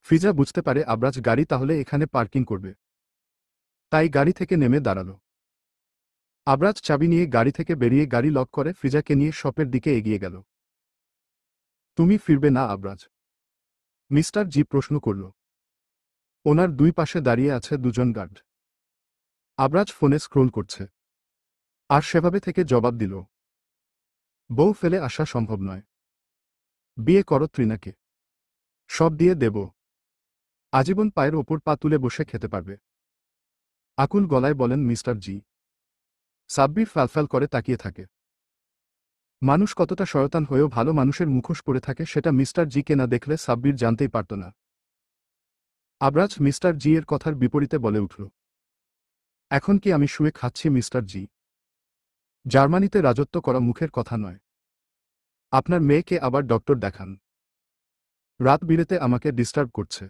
ফিজা বুঝতে পারে আবরাজ গাড়ি তাহলে এখানে পার্কিং করবে। তাই গাড়ি থেকে নেমে দাঁড়াল। আবরাজ চাবি নিয়ে গাড়ি থেকে বেরিয়ে গাড়ি লক করে ফিজাকে নিয়ে শপের দিকে এগিয়ে গেল। তুমি ফিরবে না আবরাজ? মিস্টার জি প্রশ্ন করল। ওনার দুই পাশে দাঁড়িয়ে আছে দুজন গার্ড। আবরাজ ফোনে স্ক্রোল করছে আর সেভাবে থেকে জবাব দিল, বউ ফেলে আসা সম্ভব নয়। বিয়ে করো ত্রিনাকে, সব দিয়ে দেব। আজীবন পায়ের ওপর পা তুলে বসে খেতে পারবে। আকুল গলায় বলেন মিস্টার জি। সাব্বির ফ্যালফ্যাল করে তাকিয়ে থাকে। মানুষ কতটা শয়তান হয়েও ভালো মানুষের মুখোশ পরে থাকে সেটা মিস্টার জি কে না দেখলে সাব্বির জানতেই পারত না। আবরাজ মিস্টার জি এর কথার বিপরীতে বলে উঠল, এখন কি আমি শুয়ে খাচ্ছি মিস্টার জি? জার্মানিতে রাজত্ব করা মুখের কথা নয়। আপনার মেয়েকে আবার ডক্টর দেখান। রাত বিরেতে আমাকে ডিস্টার্ব করছে।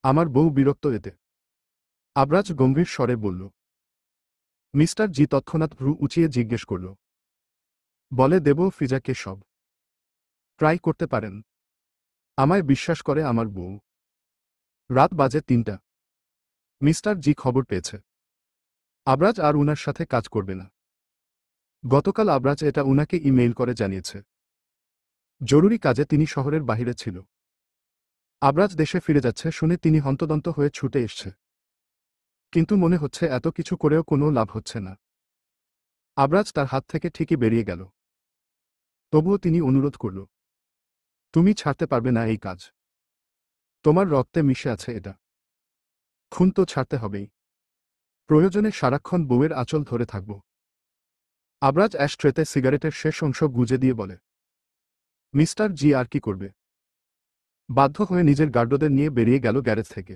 আমার বউ বিরক্ত এতে। আবরাজ গম্ভীর স্বরে বলল। মিস্টার জি তৎক্ষণাৎ ভ্রু উঁচিয়ে জিজ্ঞেস করল, বলে দেব ফিজাকে সব? ট্রাই করতে পারেন। আমায় বিশ্বাস করে আমার বউ। রাত বাজে ৩টা। মিস্টার জি খবর পেয়েছে আবরাজ আর উনার সাথে কাজ করবে না। গতকাল আবরাজ এটা উনাকে ইমেইল করে জানিয়েছে। জরুরি কাজে তিনি শহরের বাহিরে ছিল। আবরাজ দেশে ফিরে যাচ্ছে শুনে তিনি হন্তদন্ত হয়ে ছুটে এসছে। কিন্তু মনে হচ্ছে এত কিছু করেও কোনো লাভ হচ্ছে না। আবরাজ তার হাত থেকে ঠিকই বেরিয়ে গেল। তবুও তিনি অনুরোধ করল, তুমি ছাড়তে পারবে না এই কাজ। তোমার রক্তে মিশে আছে এটা। খুন তো ছাড়তে হবেই। প্রয়োজনে সারাক্ষণ বউয়ের আঁচল ধরে থাকব। আবরাজ অ্যাশট্রেতে সিগারেটের শেষ অংশ গুজে দিয়ে বলে, মিস্টার জি আর কি করবে? বাধ্য হয়ে নিজের গার্ডদের নিয়ে বেরিয়ে গেল গ্যারেজ থেকে।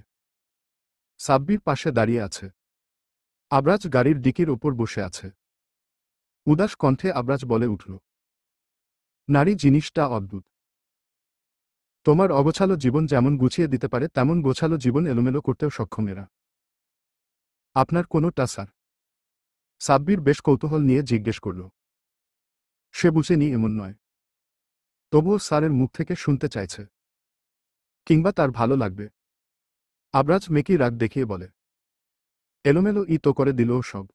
সাব্বির পাশে দাঁড়িয়ে আছে। আবরাজ গাড়ির ডিকির ওপর বসে আছে। উদাস কণ্ঠে আবরাজ বলে উঠল, নারী জিনিসটা অদ্ভুত। তোমার অগোছালো জীবন যেমন গুছিয়ে দিতে পারে তেমন গোছালো জীবন এলোমেলো করতেও সক্ষম এরা। আপনার কোনোটা স্যার? সাব্বির বেশ কৌতূহল নিয়ে জিজ্ঞেস করল। সে বুঝেনি এমন নয়। তবুও স্যারের মুখ থেকে শুনতে চাইছে। কিংবা তার ভালো লাগবে। আবরাজ মেকি রাগ দেখিয়ে বলে, এলোমেলো ই তো করে দিল সব।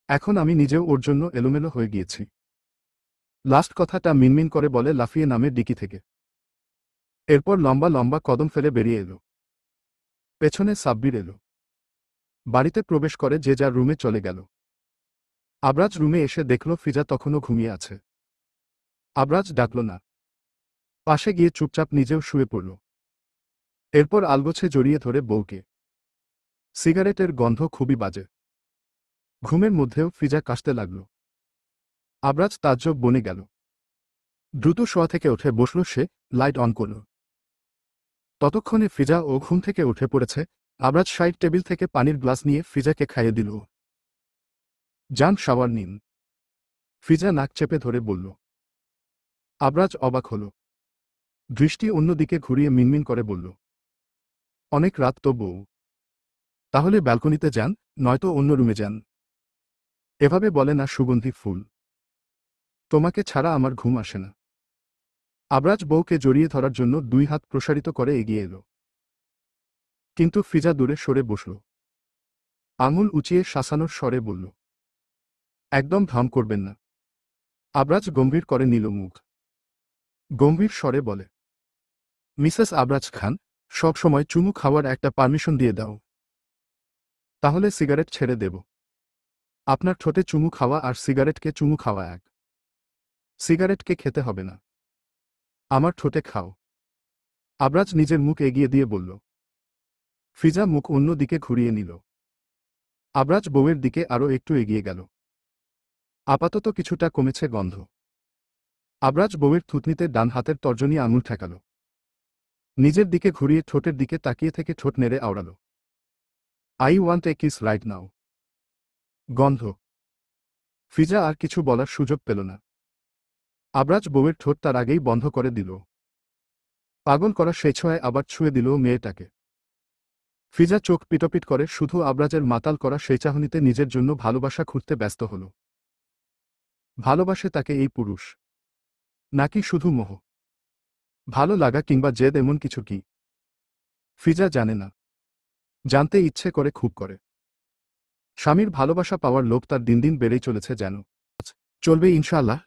এখন আমি নিজেও ওর জন্য এলোমেলো হয়ে গিয়েছি। লাস্ট কথাটা মিনমিন করে বলে লাফিয়ে নামে ডিকি থেকে। এরপর লম্বা লম্বা কদম ফেলে বেরিয়ে এলো। পেছনে সাব্বির এলো। বাড়িতে প্রবেশ করে যে যার রুমে চলে গেল। আবরাজ রুমে এসে দেখল ফিজা তখনও ঘুমিয়ে আছে। আবরাজ ডাকল না। পাশে গিয়ে চুপচাপ নিজেও শুয়ে পড়ল। এরপর আলগোছে জড়িয়ে ধরে বউকে। সিগারেটের গন্ধ খুবই বাজে। ঘুমের মধ্যেও ফিজা কাশতে লাগল। আবরাজ তাজ্জব বনে গেল। দ্রুত শোয়া থেকে উঠে বসল সে, লাইট অন করল। ততক্ষণে ফিজা ও ঘুম থেকে উঠে পড়েছে। আবরাজ সাইড টেবিল থেকে পানির গ্লাস নিয়ে ফিজাকে খাইয়ে দিল। যান শাওয়ার নিন। ফিজা নাক চেপে ধরে বলল। আবরাজ অবাক হল। দৃষ্টি অন্যদিকে ঘুরিয়ে মিনমিন করে বলল, অনেক রাত তো বউ। তাহলে ব্যালকনিতে যান, নয়তো অন্য রুমে যান। এভাবে বলে না সুগন্ধি ফুল। তোমাকে ছাড়া আমার ঘুম আসে না। আবরাজ বউকে জড়িয়ে ধরার জন্য দুই হাত প্রসারিত করে এগিয়ে এলো। কিন্তু ফিজা দূরে সরে বসল। আঙুল উঁচিয়ে শাসানোর স্বরে বলল, একদম ঢং করবেন না। আবরাজ গম্ভীর করে নিল মুখ। গম্ভীর স্বরে বলে, মিসেস আবরাজ খান, সব সময় চুমু খাওয়ার একটা পারমিশন দিয়ে দাও। তাহলে সিগারেট ছেড়ে দেব। আপনার ঠোঁটে চুমু খাওয়া আর সিগারেটকে চুমু খাওয়া এক। সিগারেটকে খেতে হবে না। আমার ঠোঁটে খাও। আবরাজ নিজের মুখ এগিয়ে দিয়ে বলল। ফিজা মুখ অন্য দিকে ঘুরিয়ে নিল। আবরাজ বউয়ের দিকে আরও একটু এগিয়ে গেল। আপাতত কিছুটা কমেছে গন্ধ। আবরাজ বউয়ের থুতনিতে ডান হাতের তর্জনী আঙুল ঠেকাল। নিজের দিকে ঘুরিয়ে ঠোঁটের দিকে তাকিয়ে থেকে ঠোঁট নেড়ে আওড়াল। I want a kiss right now. গন্ধ। ফিজা আর কিছু বলার সুযোগ পেল না। আবরাজ বউয়ের ঠোঁট তার আগেই বন্ধ করে দিল। পাগল করা সেই ছোঁয়ায় আবার ছুঁয়ে দিল মেয়েটাকে। ফিজা চোখ পিটপিট করে শুধু আবরাজের মাতাল করা সেই চাহনিতে নিজের জন্য ভালোবাসা খুঁজতে ব্যস্ত হল। ভালোবাসে তাকে এই পুরুষ? নাকি শুধু মোহ? ভালো লাগা কিংবা জেদ এমন কিছু কি? ফিজা জানে না। জানতে ইচ্ছে করে খুব করে। স্বামীর ভালোবাসা পাওয়ার লোভ তার দিন দিন বেড়েই চলেছে যেন। চলবে ইনশাআল্লাহ।